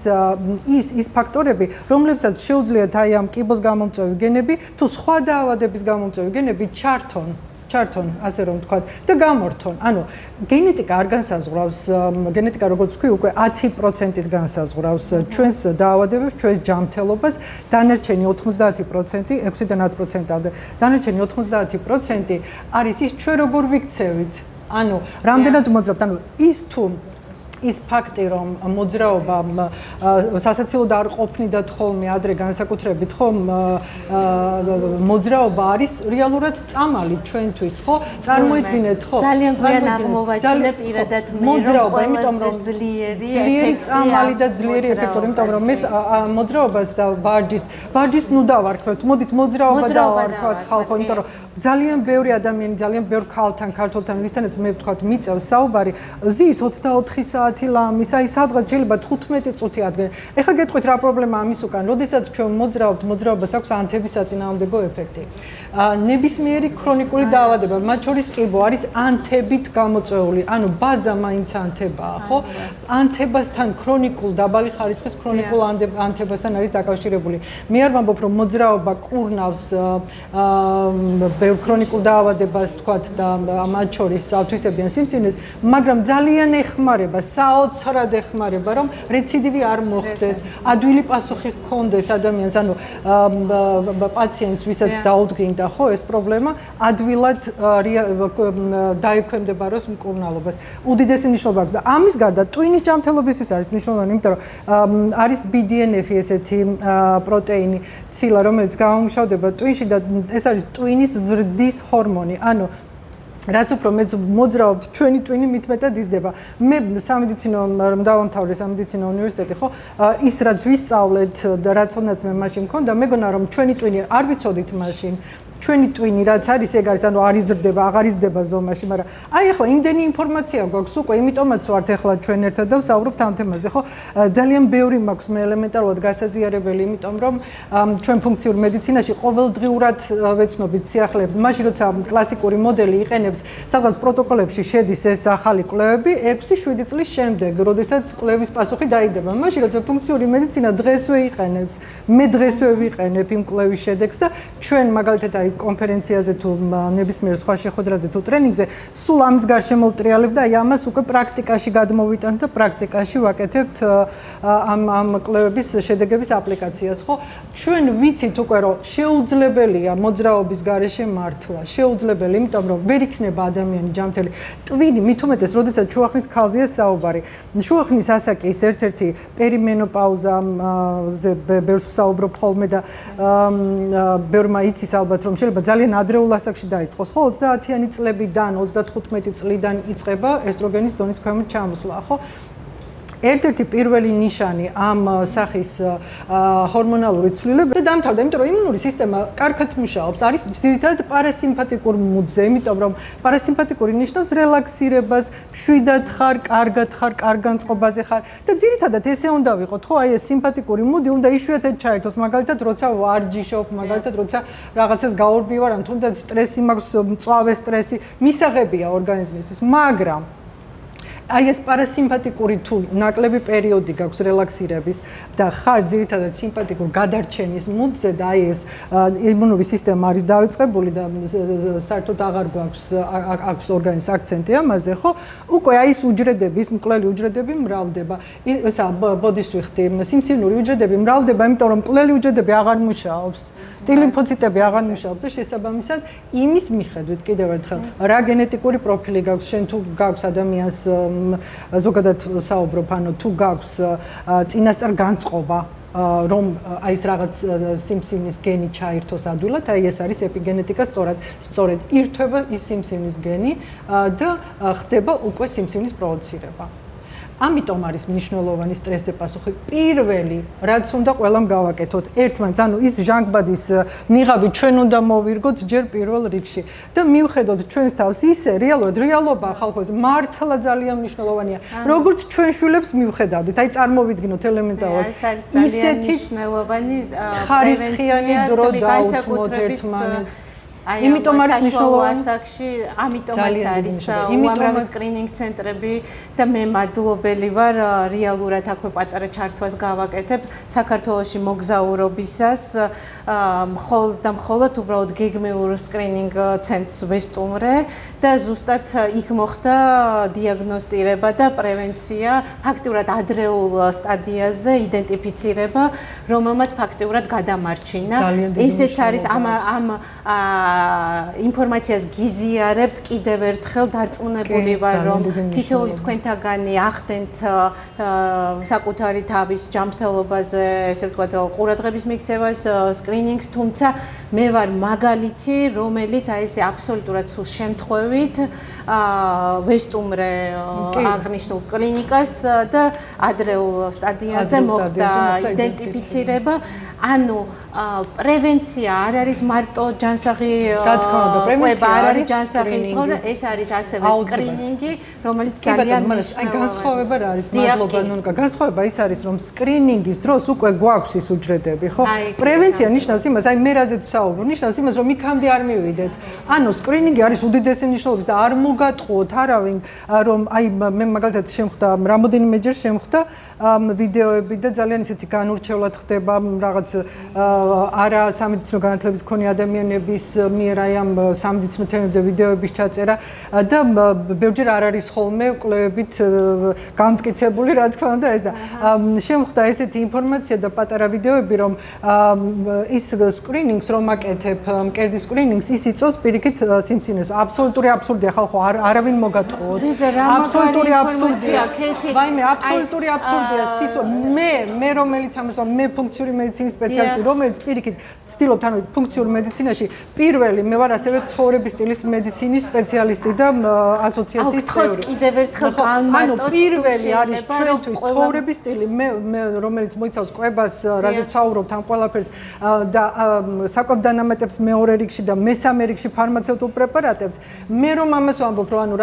ის ფაქტორები, რომლებსაც შეუძლიათ აი ამ კიბოს გამომწვევი გენები თუ სხვა დაავადების გამომწვევი გენები ჩართონ, ასე რომ ვთქვათ, და გამორთონ. ანუ გენეტიკა არ განსაზღვრავს, გენეტიკა როგორც ვთქვი, უკვე 10%-ით განსაზღვრავს ჩვენს დაავადებებს, ჩვენს ჯანმრთელობას, დანარჩენი 90%, 6-დან 10%-მდე. დანარჩენი 90% არის ის ჩვენ როგორ ვიქცევით. ანუ რამდენად მოძრაობთ, ანუ ის ფაქტი, რომ მოძრაობა სასაცილოდ არ ყოფნიდათ ხოლმე ადრე განსაკუთრებით, ხო, მოძრაობა არის რეალურად წამალი ჩვენთვის, ხო? წარმოიდგინეთ, ხო? ძალიან გვიან აღმოვაჩინე პირადად მე, რომ ძლიერი წამალი და ძლიერი ეფექტური, იმიტომ რომ ეს მოძრაობას და ვარჯიშს ნუ დავარქვათ. მოდით მოძრაობა დავარქვათ ხალხო, იმიტომ რომ ძალიან ბევრი ადამიანი, ძალიან ბევრ ქალთან, ვისთანაც მე ვთქვათ, მიწევს საუბარი, ზის 24 საათი ლამის, აი სადღაც შეიძლება 15 წუთი ადგენ. ეხლა გეტყვით რა პრობლემა ამის უკან, როდესაც ჩვენ მოძრაობთ, მოძრაობას აქვს ანთების საწინააღმდეგო ეფექტი. ნებისმიერი ქრონიკული დაავადება, მათ შორის კიბო არის ანთებით გამოწვეული, ანუ ბაზა მაინც ანთებაა, ხო? ანთებასთან ქრონიკულ დაბალი ხარისხის ქრონიკულ ანთებასთან არის დაკავშირებული. მე არ ვამბობ, რომ მოძრაობა კურნავს ბევრ ქრონიკულ დაავადებას, თქვათ და მათ შორის ავთვისებიან სიმსივნეს, მაგრამ ძალიან ეხმარება, საოცრად ეხმარება, რომ რეციდივი არ მოხდეს, ადვილი პასუხი ჰქონდეს ადამიანს, ანუ პაციენტს, ვისაც დაუდგინდა, ხო, ეს პრობლემა, ადვილად დაექვემდებაროს მკურნალობას. უდიდესი მნიშვნელობა აქვს და ამის გარდა ტვინის ჯანმრთელობისთვის არის მნიშვნელოვანი, იმიტომ რომ არის BDNF-ი ესეთი პროტეინი, ცილა, რომელიც გამომუშავდება ტვინში და ეს არის ტვინის ზრდის ჰორმონი, ანუ რაც უფრო მეც მოძრაობთ, ჩვენი ტვინი მით მეტად იზრდება. მე სამედიცინო რომ დავამთავრე სამედიცინო უნივერსიტეტი, ხო, ის რაც ვისწავლეთ და რაცაც მე მაშინ მქონდა, მეგონა რომ ჩვენი ტვინი არ ვიცოდით მაშინ ჩვენი ტვინი რაც არის ეგ არის, ანუ არ იზრდება, აღარ იზრდება ზომაში, მაგრამ აი ახლა იმდენი ინფორმაცია გვაქვს უკვე, იმიტომაც ვართ ახლა ჩვენ ერთად და ვსაუბრობთ ამ თემაზე, ხო? ძალიან ბევრი მაქვს მე ელემენტარულად გასაზიარებელი, იმიტომ რომ ჩვენ ფუნქციურ მედიცინაში ყოველდღიურად ვეცნობით სიახლეებს, მაშინ როცა კლასიკური მოდელი იყენებს, სადღაც პროტოკოლებში შედის ეს ახალი კვლევები 6-7 წლის შემდეგ, როდესაც კვლევის პასუხი დაიდება. მაშინ როცა ფუნქციური მედიცინა დღესვე იყენებს, მე დღესვე ვიყენებ იმ კვლევის შედეგს და ჩვენ მაგალითად აი კონფერენციაზე თუ ნებისმიერ სხვა შეხვედრაზე თუ ტრენინგზე სულ ამის გარშემო ვტრიალებ და აი ამას უკვე პრაქტიკაში გადმოვიტანთ და პრაქტიკაში ვაკეთებთ ამ კვლევების შედეგების აპლიკაციას, ხო? ჩვენ ვიცით უკვე რომ შეუძლებელია მოძრაობის გარეშე მართლა, შეუძლებელი, იმიტომ რომ ვერ იქნება ადამიანი ჯანმრთელი. ტვინი მით უმეტეს, როდესაც შუახნის ქალზეა საუბარი. შუახნის ასაკის ერთ-ერთი პერიმენოპაუზაზე ბევრს ვსაუბრობ ხოლმე და ბევრმა იცის ალბათ რომ შეიძლება ძალიან ადრეულ ასაკში დაიწყოს, ხო? 30-იანი წლებიდან, 35 წლიდან იწყება ესტროგენის დონის ქვემოთ ჩამოსვლა, ხო? ერთ-ერთი პირველი ნიშანი ამ სახის ჰორმონალური ცვლილება და დამთავრდა, იმიტომ რომ იმუნური სისტემა კარგად მუშაობს, არის ძირითადად პარასიმპათიკურ მუდზე, იმიტომ რომ პარასიმპათიკური ნიშნავს რელაქსირებას, მშვიდად ხარ, კარგად ხარ, კარგ განწყობაზე ხარ და ძირითადად ესე უნდა ვიყოთ, ხო, აი ეს სიმპათიკური მუდი უნდა იშვიათად ჩაერთოს, მაგალითად, როცა ვარჯიშობ, მაგალითად, როცა რაღაცას გაურბივარ, ან თუნდაც სტრესი მაქვს, მწვავე სტრესი, მისაღებია ორგანიზმისთვის, მაგრამ აი ეს პარასიმპათიკური თუ ნაკლები პერიოდი გაქვს რელაქსირების და ხარ ძირითადად სიმპათიკურ გადარჩენის მუდზე და აი ეს იმუნური სისტემა არის დავიწყებული და საერთოდ აღარ გვაქვს ორგანიზმის აქცენტი ამაზე, ხო? უკვე აი ეს უჯრედების, მკვლელი უჯრედები მრავლდება. ესა ბოდიშს ვიხდი, სიმსივნური უჯრედები მრავლდება, იმიტომ რომ მკვლელი უჯრედები აღარ მუშაობს. ლიმფოციტები აღარ მუშაობს და შესაბამისად იმის მიხედვით კიდევ ერთხელ რა გენეტიკური პროფილი გაქვს, შენ თუ გაქვს ადამიანს ზოგადად საუბრობ, ანუ თუ გაქვს წინასწარ განწყობა რომ აი ეს რაღაც სიმსივნის გენი ჩაირთოს ადვილად, აი ეს არის ეპიგენეტიკა, სწორედ ირთვება ის სიმსივნის გენი და ხდება უკვე სიმსივნის პროვოცირება. ამიტომ არის მნიშვნელოვანი სტრესზე პასუხი. პირველი, რაც უნდა ყველამ გავაკეთოთ, ერთმანეთს, ანუ ის ჟანგბადის ნიღაბი ჩვენ უნდა მოვირგოთ ჯერ პირველ რიგში და მივხედოთ ჩვენს თავს ისე რეალობა ხალხოს მართლა ძალიან მნიშვნელოვანია. როგორც ჩვენ შვილებს მივხედავდით, აი წარმოვიდგინოთ ელემენტარულად. ეს არის ძალიან მნიშვნელოვანი ხარისხიანი დრო დაუთმოთ ერთმანეთს. იმიტომ არის მნიშვნელოვანი ასაკში, ამიტომაც არის უამრავი სკრინინგ ცენტრები და მე მადლობელი ვარ რეალურად აქვე პატარა ჩართვას გავაკეთებ საქართველოში მოგზაურობისას მხოლოდ უბრალოდ გეგმიურ სკრინინგ ცენტრს ვესტუმრე და ზუსტად იქ მოხდა დიაგნოსტირება და პრევენცია ფაქტიურად ადრეულ სტადიაზე იდენტიფიცირება, რომელმაც ფაქტიურად გადამარჩინა. ესეც არის ამ ინფორმაციას გიზიარებთ კიდევ ერთხელ დარწმუნებული ვარ რომ თითოეული თქვენთაგანი ახდენთ საკუთარი თავის ჯანმრთელობაზე ესე ვთქვათ ყურადღების მიქცევას სკრინინგს თუმცა მე ვარ მაგალითი რომელიც აი ესე აბსოლუტურად სულ შემთხვევით ვესტუმრე აღნიშნულ კლინიკას და ადრეულ სტადიაზე მოხდა იდენტიფიცირება ანუ პრევენცია არ არის მარტო ჯანსაღი პრევენცია არ არის ჯანსაღი წყობა ეს არის ასევე სკრინინგი რომელიც ძალიან მნიშვნელოვანია განსხვავება რა არის მადლობა ნონკა განსხვავება ის არის რომ სკრინინგის დროს უკვე გვაქვს ის უჯრედები ხო პრევენცია ნიშნავს იმას აი მე რაზეც ვსაუბრობ ნიშნავს იმას რომ იქამდე არ მივიდეთ ანუ სკრინინგი არის უდიდესი მნიშვნელობის და არ მოგატყუოთ არავინ რომ აი მე მაგალითად შემხვდა რამოდენიმეჯერ შემხვდა ვიდეოები და ძალიან ისეთი განურჩევლად ხდება რაღაც არა სამედიცინო განათლების მქონე ადამიანების მიერ აი ამ სამედიცინო თემებზე ვიდეოების ჩაწერა და ბევრჯერ არ არის ხოლმე კვლევებით გამტკიცებული რა თქმა უნდა ეს და შემხვდა ესეთი ინფორმაცია და პატარა ვიდეოები რომ ის სკრინინგს რომ აკეთებ მკერდის სკრინინგს ის იწვევს პირიქით სიმსივნეს აბსოლუტური აბსურდია ხალხო არავინ მოგატყუოთ აბსოლუტური აბსურდია ვაიმე აბსოლუტური აბსურდია სისო მე რომელიც ამას მე ფუნქციური მედიცინის სპეციალისტი რომელიც პირიქით ვცდილობთ ანუ ფუნქციურ მედიცინაში პირველი მე ვარ ასევე ცხოვრების სტილის მედიცინის სპეციალისტი და ასოციაციის წევრი კიდევ ერთხელ განმარტოთ პირველი არის ჩვენთვის ცხოვრების სტილი მე რომელიც მოიცავს კვებას რაზეც ვსაუბრობთ ამ ყველაფერს და საკვებდანამატებს მეორე რიგში და მესამე რიგში ფარმაცევტულ პრეპარატებს მე რომ ამას ვამბობ რომ ანუ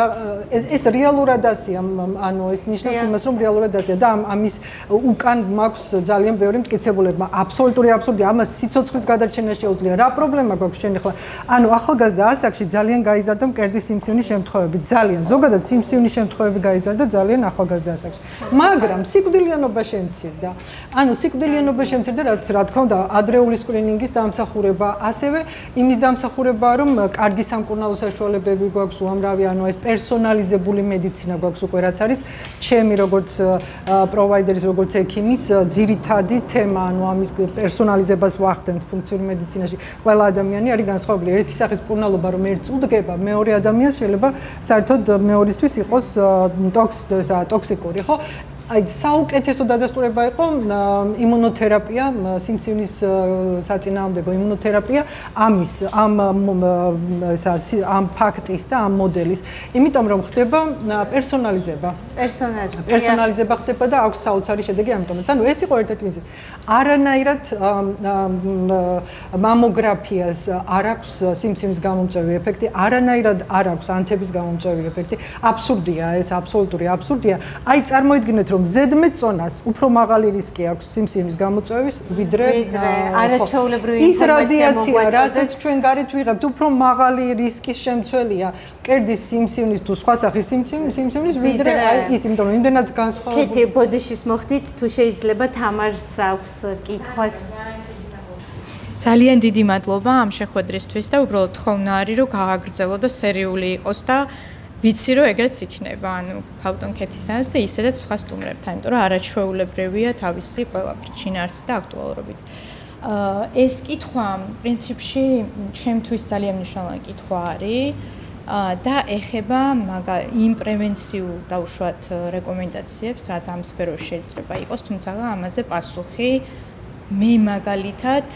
ეს რეალურად ასია ანუ ეს ნიშნავს იმას რომ რეალურად ასია და ამის უკან მაქვს ძალიან ბევრი მტკიცებულება აბსოლუტური აბსურდია ამას სიცოცხლის გადარჩენა შეუძლია რა პრობლემა გვაქვს ჩვენ ახლა ანუ ახალგაზრდა ასაკში ძალიან გაიზარდა მკერდის სიმსივნის შემთხვევები ძალიან ზოგადად სიმსივნის შემთხვევები გაიზარდა ძალიან ახალგაზრდა ასაკში მაგრამ სიკვდილიანობა შემცირდა ანუ სიკვდილიანობა შემცირდა რაც რა თქმა უნდა ადრეული სკრინინგის დამსახურება ასევე იმის დამსახურება რომ კარგი სამკურნალო საშუალებები გვაქვს უამრავი ანუ ეს პერსონალიზებული მედიცინა გვაქვს უკვე რაც არის ჩემი როგორც პროვაიდერის როგორც ექიმის ძირითადი თემა ანუ ამის პერსონალიზებას ვახდენთ ფუნქციური მედიცინაში ყველა ადამიანი არის განსხვავებული ერთი სახის მკურნალობა რომ ერთს უდგება მეორე ადამიანს შეიძლება საერთოდ მეორისთვის იყოს ტოქსიკური ხო აი საუკეთესო დადასტურება იყო იმუნოთერაპია, სიმსივნის საწინააღმდეგო იმუნოთერაპია ამ ფაქტის და ამ მოდელის. იმიტომ რომ ხდება პერსონალიზება. პერსონალიზება ხდება და აქვს საოცარი შედეგი ამიტომაც. ანუ ეს იყო ერთ-ერთი მიზეზი. არანაირად მამოგრაფიას არ აქვს სიმსივნის გამომწვევი ეფექტი, არანაირად არ აქვს ანთების გამომწვევი ეფექტი. აბსურდია ეს, აბსოლუტური აბსურდია. აი წარმოიდგინეთ რომ ზედმეტწონას უფრო მაღალი რისკი აქვს სიმსივნის გამოწვევის ვიდრე არაჩვეულებრივი ის რადიაცია, რასაც ჩვენ გარეთ ვიღებთ, უფრო მაღალი რისკის შემცველია მკერდის სიმსივნის თუ სხვა სახის სიმსივნის ვიდრე აი ის, იმიტომ რომ იმდენად განსხვავებული. კეთი, ბოდიშის მოხდით, თუ შეიძლება თამარს აქვს კითხვა. ძალიან დიდი მადლობა ამ შეხვედრისთვის და უბრალოდ თხოვნა არის რომ გააგრძელო და სერიული იყოს და ვიცი რომ ეგრეც იქნება, ანუ ფავტონ კეთისთანაც და ისედაც სხვა სტუმრებთან, იმიტომ რომ არაჩვეულებრივია თავისი ყველაფერი შინაარსით და აქტუალურობით. ეს კითხვა პრინციპში ჩემთვის ძალიან მნიშვნელოვანი კითხვა არის და ეხება იმ პრევენციულ დაუშვათ რეკომენდაციებს, რაც ამ სფეროში შეიძლება იყოს, თუმცა ამაზე პასუხი მე მაგალითად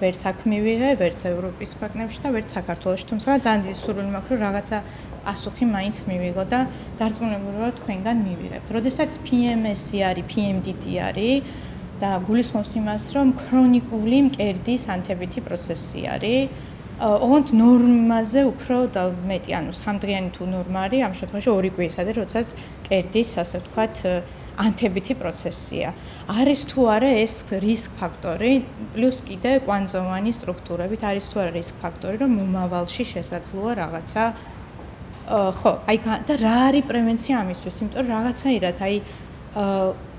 ვერც აქ მივიღე, ვერც ევროპის ქვეყნებში და ვერც საქართველოში, თუმცა ძალიან დიდი სურვილი მაქვს, რომ რაღაცა პასუხი მაინც მივიღო და დარწმუნებული ვარ თქვენგან მივიღებთ. როდესაც PMS-ი არის, PMDD არის და გულისხმობს იმას, რომ ქრონიკული მკერდის ანთებითი პროცესი არის. ოღონდ ნორმაზე უფრო და მეტი, ანუ 3 დღიანი თუ ნორმა არის, ამ შემთხვევაში 2 კვირადი, როდესაც მკერდის, ასე ვთქვათ, ანთებითი პროცესია. არის თუ არა ეს რისკ ფაქტორი, პლუს კიდე კვანძოვანი სტრუქტურებით არის თუ არა რისკ ფაქტორი, რომ მომავალში შესაძლოა რაღაცა ხო, აი და რა არის პრევენცია ამისთვის? იმიტომ რომ რაღაცაირად აი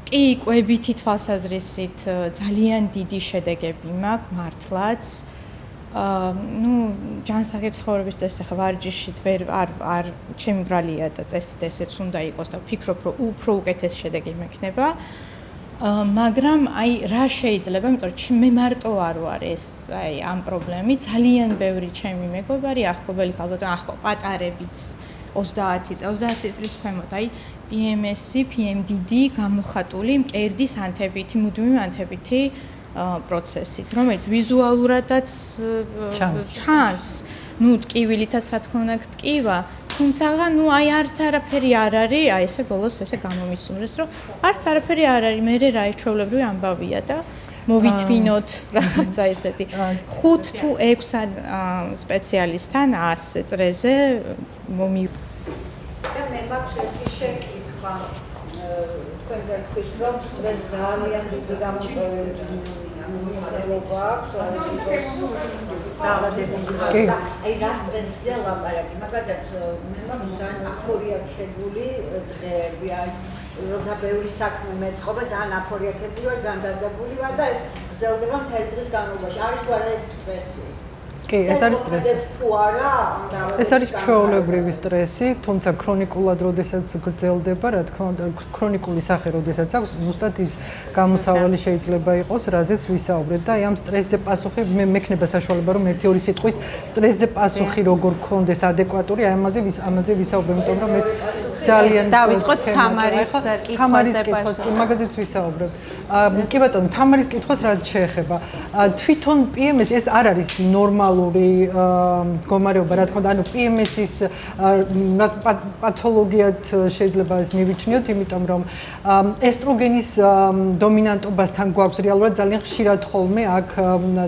კი კვებითი თვალსაზრისით ძალიან დიდი შედეგები მაქვს მართლაც. ну, ჯანსაღი ცხოვრების წესი ხა ვარჯიშით არ ჩემი ბრალია და წესით ესეც უნდა იყოს და ვფიქრობ, რომ უფრო უკეთეს შედეგი მექნება. მაგრამ აი რა შეიძლება, იმიტომ რომ მე მარტო არ ვარ ეს აი ამ პრობლემი, ძალიან ბევრი ჩემი მეგობარი, ახლობელი ალბათ პატარებიც 30 წლის ქვემოთ, აი PMS-ი, PMDD გამოხატული მკერდის ანთებითი, მუდმივი ანთებითი პროცესით, რომელიც ვიზუალურადაც ჩანს, ну, ტკივილითაც რა თქმა უნდა ტკივა, თუმცა, ну, აი არც არაფერი არ არის, აი ესე ბოლოს ესე გამომისურვეს, რომ არც არაფერი არ არის, მე რა ჩვეულებრივი ამბავია და მოვითმინოთ რაღაცა ესეთი 5 თუ 6 სპეციალისტთან 100 წრეზე მომი და მე მაქვს ერთი შეკითხვა თქვენ გეტყვით რომ სტრეს ძალიან დიდი გამოწვევა აქვს დაავადების და აი რა სტრესია ლაპარაკი მაგალითად მე მაქვს ძალიან აფორიაქებული დღეები აი როცა ბევრი საქმე მეწყობა ძალიან აფორიაქებული ვარ ძალიან დაძაბული ვარ და ეს გრძელდება მთელი დღის განმავლობაში არის თუ არა ეს სტრესი კი, ეს არის სტრესი. ეს არის ჩვეულებრივი სტრესი, თუმცა ქრონიკულად როდესაც გრძელდება, რა თქმა უნდა, ქრონიკული სახე როდესაც აქვს, ზუსტად ის გამოსავალი შეიძლება იყოს, რაზეც ვისაუბრეთ და აი ამ სტრესზე პასუხი მე მექნება საშუალება, რომ 1-2 სიტყვით სტრესზე პასუხი როგორ გქონდეს ადეკვატური, აი ამაზე ვისაუბრებ, იმიტომ რომ ეს ძალიან დავიწყოთ თამარის კითხვაზე, მაგაზეც ვისაუბრებ. კი ბატონო, თამარის კითხვას რაც შეეხება, თვითონ PMS ეს არ არის ნორმალური მდგომარეობა, რა თქმა უნდა, ანუ PMS-ის პათოლოგიად შეიძლება ეს მივიჩნიოთ, იმიტომ რომ ესტროგენის დომინანტობასთან გვაქვს რეალურად ძალიან ხშირად ხოლმე აქ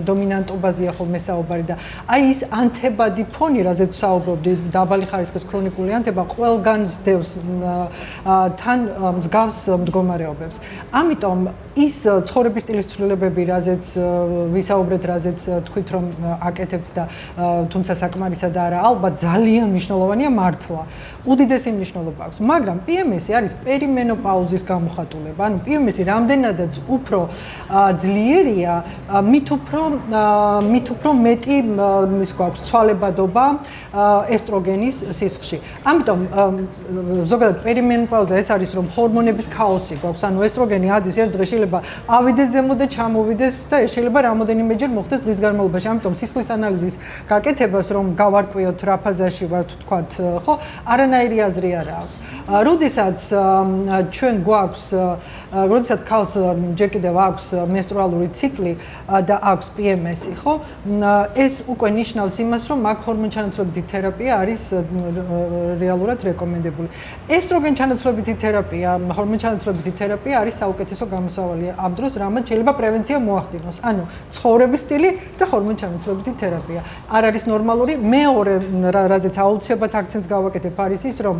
დომინანტობაზეა ხოლმე საუბარი და აი ის ანთებადი ფონი, რაზეც ვსაუბრობდი, დაბალი ხარისხის ქრონიკული ანთება ყველგან ზდევს თან მსგავს მდგომარეობებს. ამიტომ ის ცხოვრების სტილის ცვლილებები, რაზეც ვისაუბრეთ, რაზეც თქვით რომ აკეთებთ და თუმცა საკმარისად არა, ალბათ ძალიან მნიშვნელოვანია მართლა. უდიდესი მნიშვნელობა აქვს, მაგრამ PMS-ი არის პერიმენოპაუზის გამოხატულება. ანუ PMS-ი რამდენადაც უფრო ძლიერია, მით უფრო მეტი ის გვაქვს ცვალებადობა ესტროგენის სისხლში. ამიტომ ზოგადად პერიმენოპაუზა ეს არის რომ ჰორმონების ქაოსი გვაქვს, ანუ ესტროგენი ადის ერთ დღეში შეიძლება ავიდეს ზემო და ჩამოვიდეს და ეს შეიძლება რამოდენიმეჯერ მოხდეს დღის განმავლობაში. ამიტომ სისხლის ანალიზის გაკეთებას რომ გავარკვიოთ რა ფაზაში ვართ თქვათ, ხო, არანაირი აზრი არ აქვს. როდესაც ჩვენ გვაქვს, როდესაც ქალს ჯერ კიდევ აქვს მენსტრუალური ციკლი და აქვს PMS-ი, ხო? ეს უკვე ნიშნავს იმას, რომ აქ ჰორმონჩანაცვლებითი თერაპია არის რეალურად რეკომენდებული. ესტროგენ ჩანაცვლებითი თერაპია, ჰორმონჩანაცვლებითი თერაპია არის საუკეთესო გამოსავალი ამ დროს, რამაც შეიძლება პრევენცია მოახდინოს. ანუ ცხოვრების სტილი და ჰორმონჩანაცვლებითი თერაპია. არ არის ნორმალური. მეორე, რაზეც აუცილებლად აქცენტს გავაკეთებ, არის ის, რომ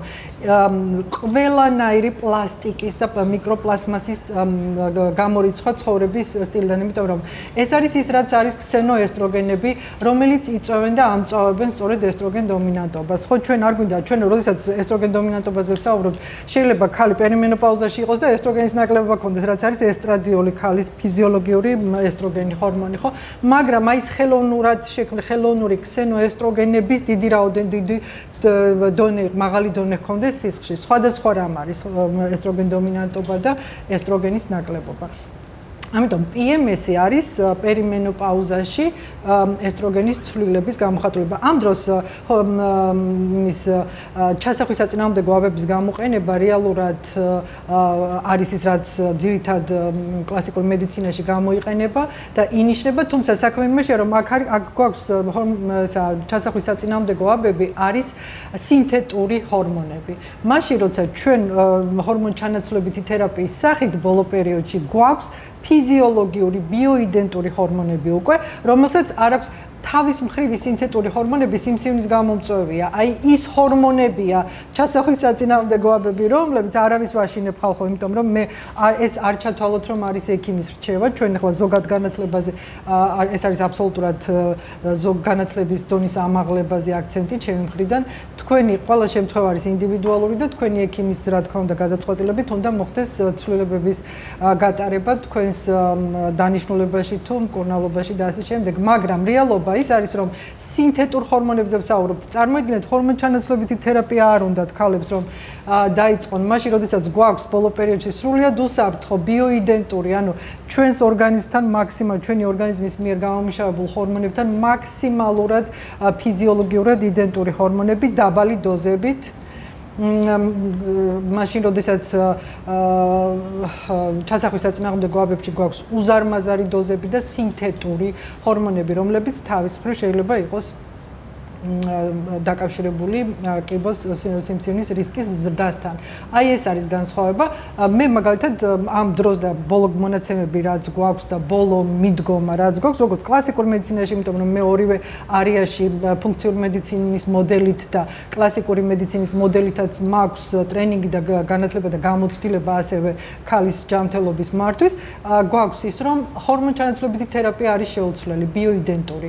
ყველანაირი პლასტიკის და მიკროპლასმასის გამორიცხვა ცხოვრების სტილიდან, იმიტომ რომ ეს არის ის, რაც არის ქსენოესტროგენები, რომელიც იწვევენ და ამწვავებენ სწორედ ესტროგენ დომინანტობას. ხო, ჩვენ არ გვინდა, ჩვენ როდესაც ესტროგენ დომინანტობაზე ვსაუბრობთ, შეიძლება ქალი პერიმენოპაუზაში იყოს და ესტროგენის ნაკლებობა ქონდეს, რაც არის ესტრადიული ქალის ფიზიოლოგიური ესტროგენი ჰორმონი, ხო? მაგრამ აი ეს ხელოვნური ქსენოესტროგენების დიდი დონე, მაღალი დონე ჰქონდეს სისხლში. სხვადასხვა რამ არის ესტროგენ დომინანტობა და ესტროგენის ნაკლებობა. ამიტომ PMS-ი არის პერიმენოპაუზაში ესტროგენის ცვლილების გამოხატულება. ამ დროს ის ჩასახვის საწინააღმდეგო ავების გამოყენება რეალურად არის ის, რაც ძირითად კლასიკურ მედიცინაში გამოიყენება და ინიშნება, თუმცა საქმე იმაშია, რომ აქ გვაქვს ჩასახვის საწინააღმდეგო ავები არის სინთეტური ჰორმონები. მაშინ როცა ჩვენ ჰორმონჩანაცვლებითი თერაპიის სახით ბოლო პერიოდში გვაქვს ფიზიოლოგიური ბიოიდენტური ჰორმონები უკვე, რომელსაც არ აქვს თავის მხრივი სინთეტური ჰორმონები სიმსივნის გამომწვევია. აი ის ჰორმონებია ჩასახვის საწინააღმდეგო ავები, რომლებიც არავის ვაშინებ ხალხო, იმიტომ რომ მე ეს არ ჩათვალოთ, რომ არის ექიმის რჩევა. ჩვენ ახლა ზოგად განათლებაზე ეს არის აბსოლუტურად ზოგ განათლების დონის ამაღლებაზე აქცენტი ჩემი მხრიდან. თქვენი ყველა შემთხვევა არის ინდივიდუალური და თქვენი ექიმის რა თქმა უნდა გადაწყვეტილებით უნდა მოხდეს ცვლილებების გატარება თქვენს დანიშნულებაში თუ მკურნალობაში და ასე შემდეგ, მაგრამ რეალობა ის არის, რომ სინთეტურ ჰორმონებზე ვსაუბრობთ. წარმოიდგინეთ, ჰორმონჩანაცვლებითი თერაპია არ უნდათ ქალებს, რომ დაიწყონ მაშინ, როდესაც გვაქვს ბოლო პერიოდში სრულიად უსაფრთხო ბიოიდენტური, ანუ ჩვენს ორგანიზმთან ჩვენი ორგანიზმის მიერ გამომუშავებულ ჰორმონებთან მაქსიმალურად ფიზიოლოგიურად იდენტური ჰორმონები დაბალი დოზებით. მაშინ როდესაც ჩასახვის საწინააღმდეგო ავებში გვაქვს უზარმაზარი დოზები და სინთეტური ჰორმონები, რომლებიც თავის მხრივ შეიძლება იყოს დაკავშირებული კიბოს სიმსივნის რისკის ზრდასთან. აი ეს არის განსხვავება. მე მაგალითად ამ დროს და ბოლო მონაცემები რაც გვაქვს და ბოლო მიდგომა რაც გვაქვს, როგორც კლასიკურ მედიცინაში, იმიტომ რომ მე ორივე არეაში ფუნქციური მედიცინის მოდელით და კლასიკური მედიცინის მოდელითაც მაქვს ტრენინგი და განათლება და გამოცდილება ასევე ქალის ჯანმრთელობის მართვის, გვაქვს ის, რომ ჰორმონჩანაცვლებითი თერაპია არის შეუცვლელი, ბიოიდენტური,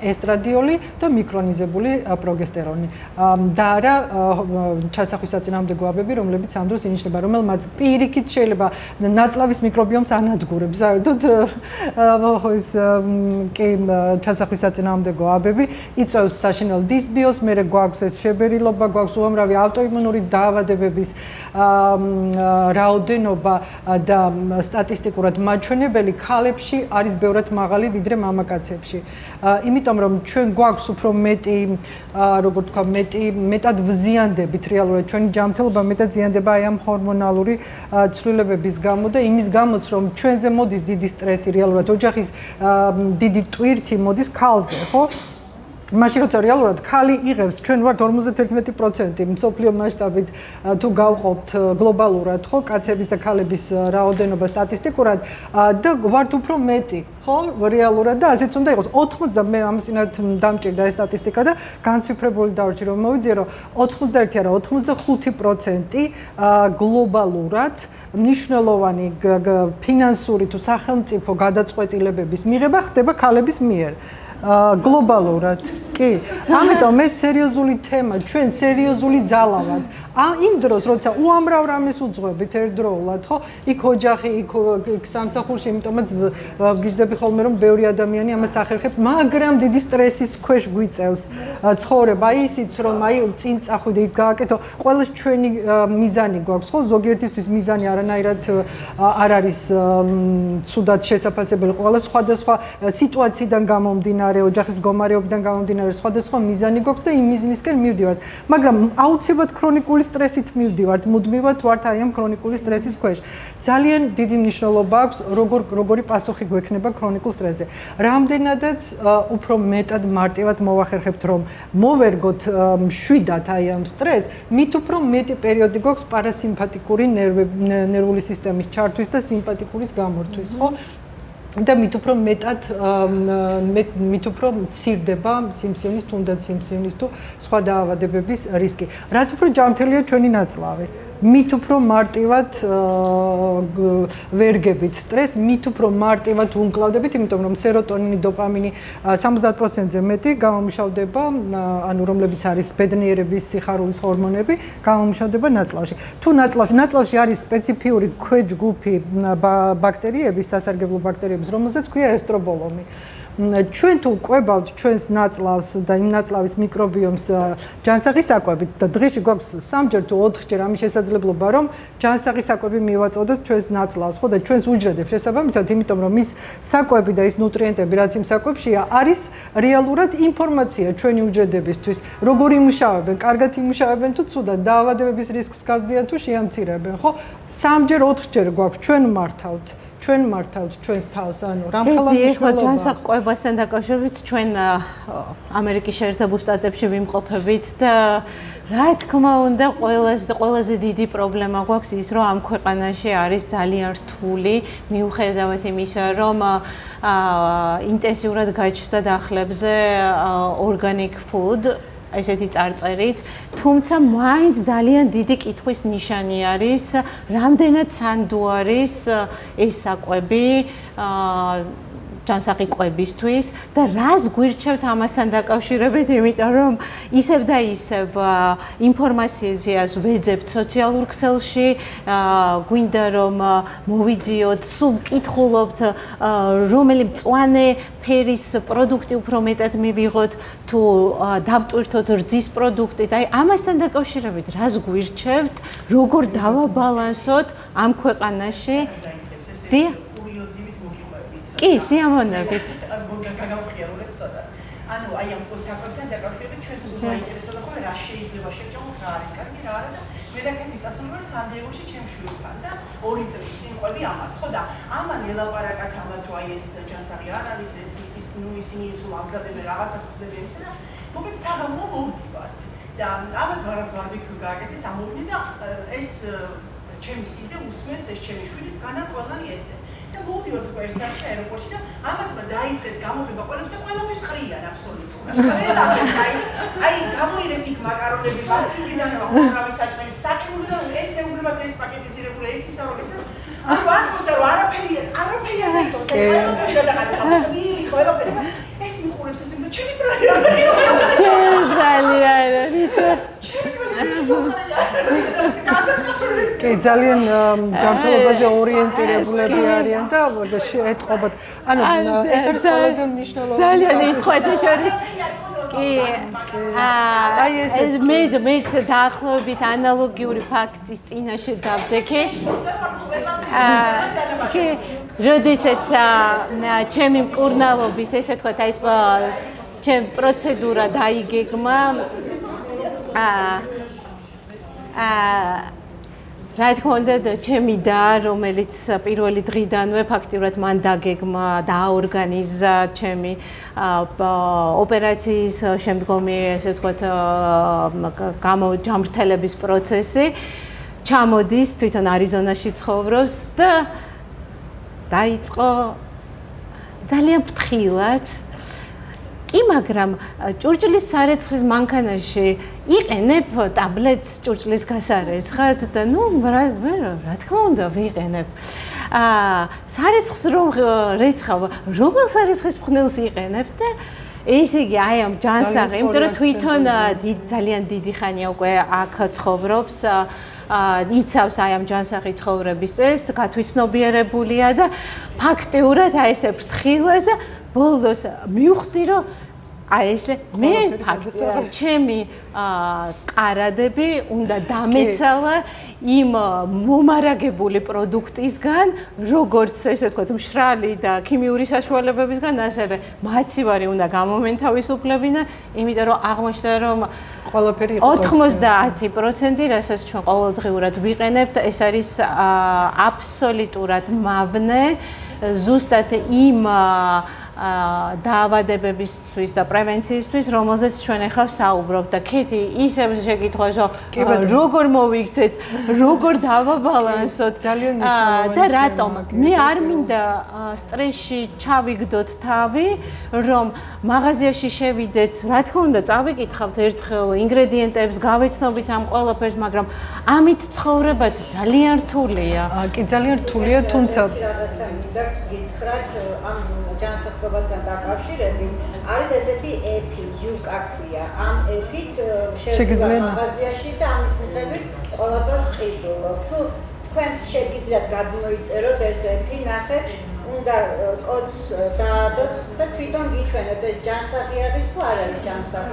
ესტრადიოლი და მიკრონიზებული პროგესტერონი და არა ჩასახვის საწინააღმდეგო ავები, რომლებიც ამ დროს ინიშნება, რომელმაც პირიქით შეიძლება ნაწლავის მიკრობიომს ანადგურებს. საერთოდ ეს კი ჩასახვის საწინააღმდეგო ავები იწვევს საშინელ დისბიოს, მერე გვაქვს ეს შებერილობა, გვაქვს უამრავი ავტოიმუნური დაავადებების რაოდენობა და სტატისტიკურად მაჩვენებელი ქალებში არის ბევრად მაღალი ვიდრე მამაკაცებში. იმიტომ რომ ჩვენ გვაქვს უფრო მეტი, როგორ თქვა, მეტად ვზიანდებით რეალურად ჩვენი ჯანმრთელობა მეტად ზიანდება აი ამ ჰორმონალური ცვლილებების გამო და იმის გამოც რომ ჩვენზე მოდის დიდი სტრესი რეალურად ოჯახის დიდი ტვირთი მოდის ქალზე, ხო? მაშინ როცა რეალურად ქალი იღებს, ჩვენ ვართ 51% მსოფლიო მასშტაბით თუ გავყობთ გლობალურად, ხო, კაცების და ქალების რაოდენობა სტატისტიკურად და ვართ უფრო მეტი, ხო, რეალურად და ასეც უნდა იყოს 80 მე ამასინად დამჭირდა ეს სტატისტიკა და განცვიფრებული დავჭი რომ მოვიძიე რომ 81 არა 85% გლობალურად მნიშვნელოვანი ფინანსური თუ სახელმწიფო გადაწყვეტილებების მიღება ხდება ქალების მიერ. გლობალურად. კი. ამიტომ ეს სერიოზული თემა, ჩვენ სერიოზული ძალა ვართ. იმ დროს როცა უამრავ რამეს უძღვებით ერთდროულად, ხო? იქ ოჯახი, იქ სამსახურში, იმიტომაც გიждები ხოლმე რომ ბევრი ადამიანი ამას ახერხებს, მაგრამ დიდი სტრესის ქვეშ გვიწევს ცხოვრება. აი ისიც რომ აი წინ წახვიდე, იქ გააკეთო, ყველას ჩვენი მიზანი გვაქვს, ხო? ზოგიერთისთვის მიზანი არანაირად არ არის ცუდად შესაძლებელი, ყველა სხვადასხვა სიტუაციიდან გამომდინარე, ოჯახის მდგომარეობიდან გამომდინარე, სხვადასხვა მიზანი გვაქვს და იმ მიზნისკენ მივდივართ. მაგრამ აუცილებლად ქრონიკული სტრესით მივდივართ, მუდმივად ვართ აი ამ ქრონიკული სტრესის ქვეშ. ძალიან დიდი მნიშვნელობა აქვს, როგორი პასუხი გვექნება ქრონიკულ სტრესზე. რამდენადაც უფრო მეტად მარტივად მოვახერხებთ, რომ მოვერგოთ მშვიდად აი ამ სტრესს, მით უფრო მეტი პერიოდი გვაქვს პარასიმპათიკური ნერვული სისტემის ჩართვის და სიმპათიკურის გამორთვის, ხო? და მით უფრო მეტად მით უფრო მცირდება სიმსივნის, თუნდაც სიმსივნის თუ სხვა დაავადებების რისკი. რაც უფრო ჯანმრთელია ჩვენი ნაწლავი. მით უფრო მარტივად ვერგებით სტრესს, მით უფრო მარტივად უნკლავდებით, იმიტომ რომ სეროტონინი, დოპამინი 70%-ზე მეტი გამომუშავდება, ანუ რომლებიც არის ბედნიერების, სიხარულის ჰორმონები, გამომუშავდება ნაწლავში. თუ ნაწლავში არის სპეციფიური ქვეჯგუფი ბაქტერიების, სასარგებლო ბაქტერიების, რომელსაც ქვია ესტრობოლომი. ჩვენ თუ ყვებავთ ჩვენს ნაწლავს და იმ ნაწლავის მიკრობიომს ჯანსაღისაკვებით და დღეში გვაქვს 3-ჯერ თუ 4-ჯერ ამის შესაძლებლობა რომ ჯანსაღისაკვები მივაწოდოთ ჩვენს ნაწლავს, ხო და ჩვენს უჯრედებს შესაბამისად, იმიტომ რომ ის საკვები და ის ნუტრიენტები, რაც იმ საკვებშია, არის რეალურად ინფორმაცია ჩვენი უჯრედებისთვის, როგორ იმუშავებენ, კარგად იმუშავებენ თუ ცუდად, დაავადებების რისკს გაზრდიან თუ შეამცირებენ, ხო? 3-ჯერ 4-ჯერ გვაქვს ჩვენ მართავთ. ჩვენ მართავთ ჩვენს თავს, ანუ რამხელა მნიშვნელობა. ჯანსაღყვებასთან დაკავშირებით ჩვენ ამერიკის შეერთებულ შტატებში ვიმყოფებით და რა თქმა უნდა ყველაზე დიდი პრობლემა გვაქვს ის, რომ ამ ქვეყანაში არის ძალიან რთული, მიუხედავად იმისა, რომ ინტენსიურად გაჩნდა დახლებზე organic food, ესეთი წარწერით, თუმცა მაინც ძალიან დიდი კითხვის ნიშანი არის, რამდენად სანდო არის ეს საკვები ჯანსაღი კვებისთვის და რას გვირჩევთ ამასთან დაკავშირებით, იმიტომ რომ ისევ და ისევ ინფორმაციას ვეძებთ სოციალურ ქსელში, გვინდა რომ მოვიძიოთ, სულ ვკითხულობთ, რომელი მწვანე ფერის პროდუქტი უფრო მეტად მივიღოთ, თუ დავტვირთოთ რძის პროდუქტით, აი ამასთან დაკავშირებით რას გვირჩევთ, როგორ დავაბალანსოთ ამ ქვეყანაში? კი, სიამოვნებით. გაგავხიარულებ ცოტას. ანუ აი ამ საკვებთან დაკავშირებით ჩვენ სულ მაინტერესებდა ხოლმე რა შეიძლება შევჭამოთ, რა არის კარგი, რა არა და მე დაკეთე წასულობ სანდეულში ჩემს შვილთან და 2 წლის წინ ყვები ამას, ხო და ამან ელაპარაკათ ამათ რომ აი ეს ჯანსაღი არ არის, ის ნუ ისინი სულ ამზადებენ რაღაცას ხდებიან ისე და მოგეთ საღამო მოვდივართ და ამათ რაღაც ბარბეკიუ გააკეთეს ამოვნი და ეს ჩემი სიძე უსმენს ეს ჩემი შვილის განაც ყველანი ესე და მოვდივართ უკვე ერთ საათში აეროპორტში და ამათმა დაიწყეს გამოღება ყველაფერს და ყველაფერს ყრიან აბსოლუტურად. აი გამოიღეს იქ მაკარონები, მაცილიდან უამრავი საჭმელი საქმე და ესეულებად ეს პაკეტიზირებული ეს ისა რომ ესე ანუ აღნიშნა რომ არაფერი არ იტოვს ყველაფერი გადაყარეს ამბობილი ყველაფერი ეს მიყურებს ეს იმდა ჩემი ბრალი ძალიან ისე კი ძალიან ჯანმრთელობაზე ორიენტირებულები არიან და ეთყობათ. ანუ ეს არის ყველაზე მნიშვნელოვანი. ძალიან ის ხვეთა შორის კი. ეს მე დაახლოებით ანალოგიური ფაქტის წინაშე დავდექე. კი, როდესაც ჩემი მკურნალობის ესე თქვათ აი ეს ჩემ პროცედურა დაიგეგმა რა თქმა უნდა, ჩემი და, რომელიც პირველი დღიდანვე ფაქტიურად მან დაგეგმა, დააორგანიზა ჩემი ოპერაციის შემდგომი, ესე ვთქვათ, გამოჯამრთელების პროცესი, ჩამოდის, თვითონ არიზონაში ცხოვრობს და დაიწყო ძალიან ფრთხილად. კი, მაგრამ ჭურჭლის სარეცხვის მანქანაში იყენებ ტაბლეტს ჭურჭლის გასარეცხად და ნუ რა თქმა უნდა ვიყენებ. სარეცხს რომ რეცხავ, რომელ სარეცხის ფხნელს იყენებ და ესე იგი, აი ამ ჯანსაღი, იმიტომ რომ თვითონ ძალიან დიდი ხანია უკვე აქ ცხოვრობს, იცავს აი ამ ჯანსაღი ცხოვრების წესს, გათვითცნობიერებულია და ფაქტიურად აი ესე ფრთხილად ბოლოს მივხვდი, რომ აი ესე მე ფაქტიურად ჩემი ყარადები უნდა დამეცალა იმ მომარაგებული პროდუქტისგან, როგორც ესე ვთქვათ, მშრალი და ქიმიური საშუალებებისგან, ასევე მაცივარი უნდა გამომენთავისუფლებინა, იმიტომ რომ აღმოჩნდა, რომ ყველაფერი 90%, რასაც ჩვენ ყოველდღიურად ვიყენებთ, ეს არის აბსოლუტურად მავნე, ზუსტად იმ დაავადებებისთვის და პრევენციისთვის, რომელზეც ჩვენ ახლა ვსაუბრობთ და ქეთი ისევ შეკითხვას, როგორ მოვიქცეთ, როგორ დავაბალანსოთ ძალიან მნიშვნელოვანი და რატომ მე არ მინდა სტრესში ჩავიგდოთ თავი, რომ მაღაზიაში შევიდეთ, რა თქმა უნდა, წავიკითხავთ ერთხელ ინგრედიენტებს, გავეცნობით ამ ყველაფერს, მაგრამ ამით ცხოვრებაც ძალიან რთულია. კი, ძალიან რთულია, თუმცა რაღაცა მინდა გითხრათ ამ ჯანსაღობასთან დაკავშირებით, არის ესეთი ეფი, იუკა ქვია. ამ ეფით შეგიძლიათ მაღაზიაში და ამის მიხედვით ყველაფერს ყიდულობ. თუ თქვენს შეგიძლიათ გადმოიწეროთ ეს ეფი, ნახეთ, უნდა კოდს დაადოთ და თვითონ გიჩვენებთ ეს ჯანსაღი არის თუ არ არის ჯანსაღი.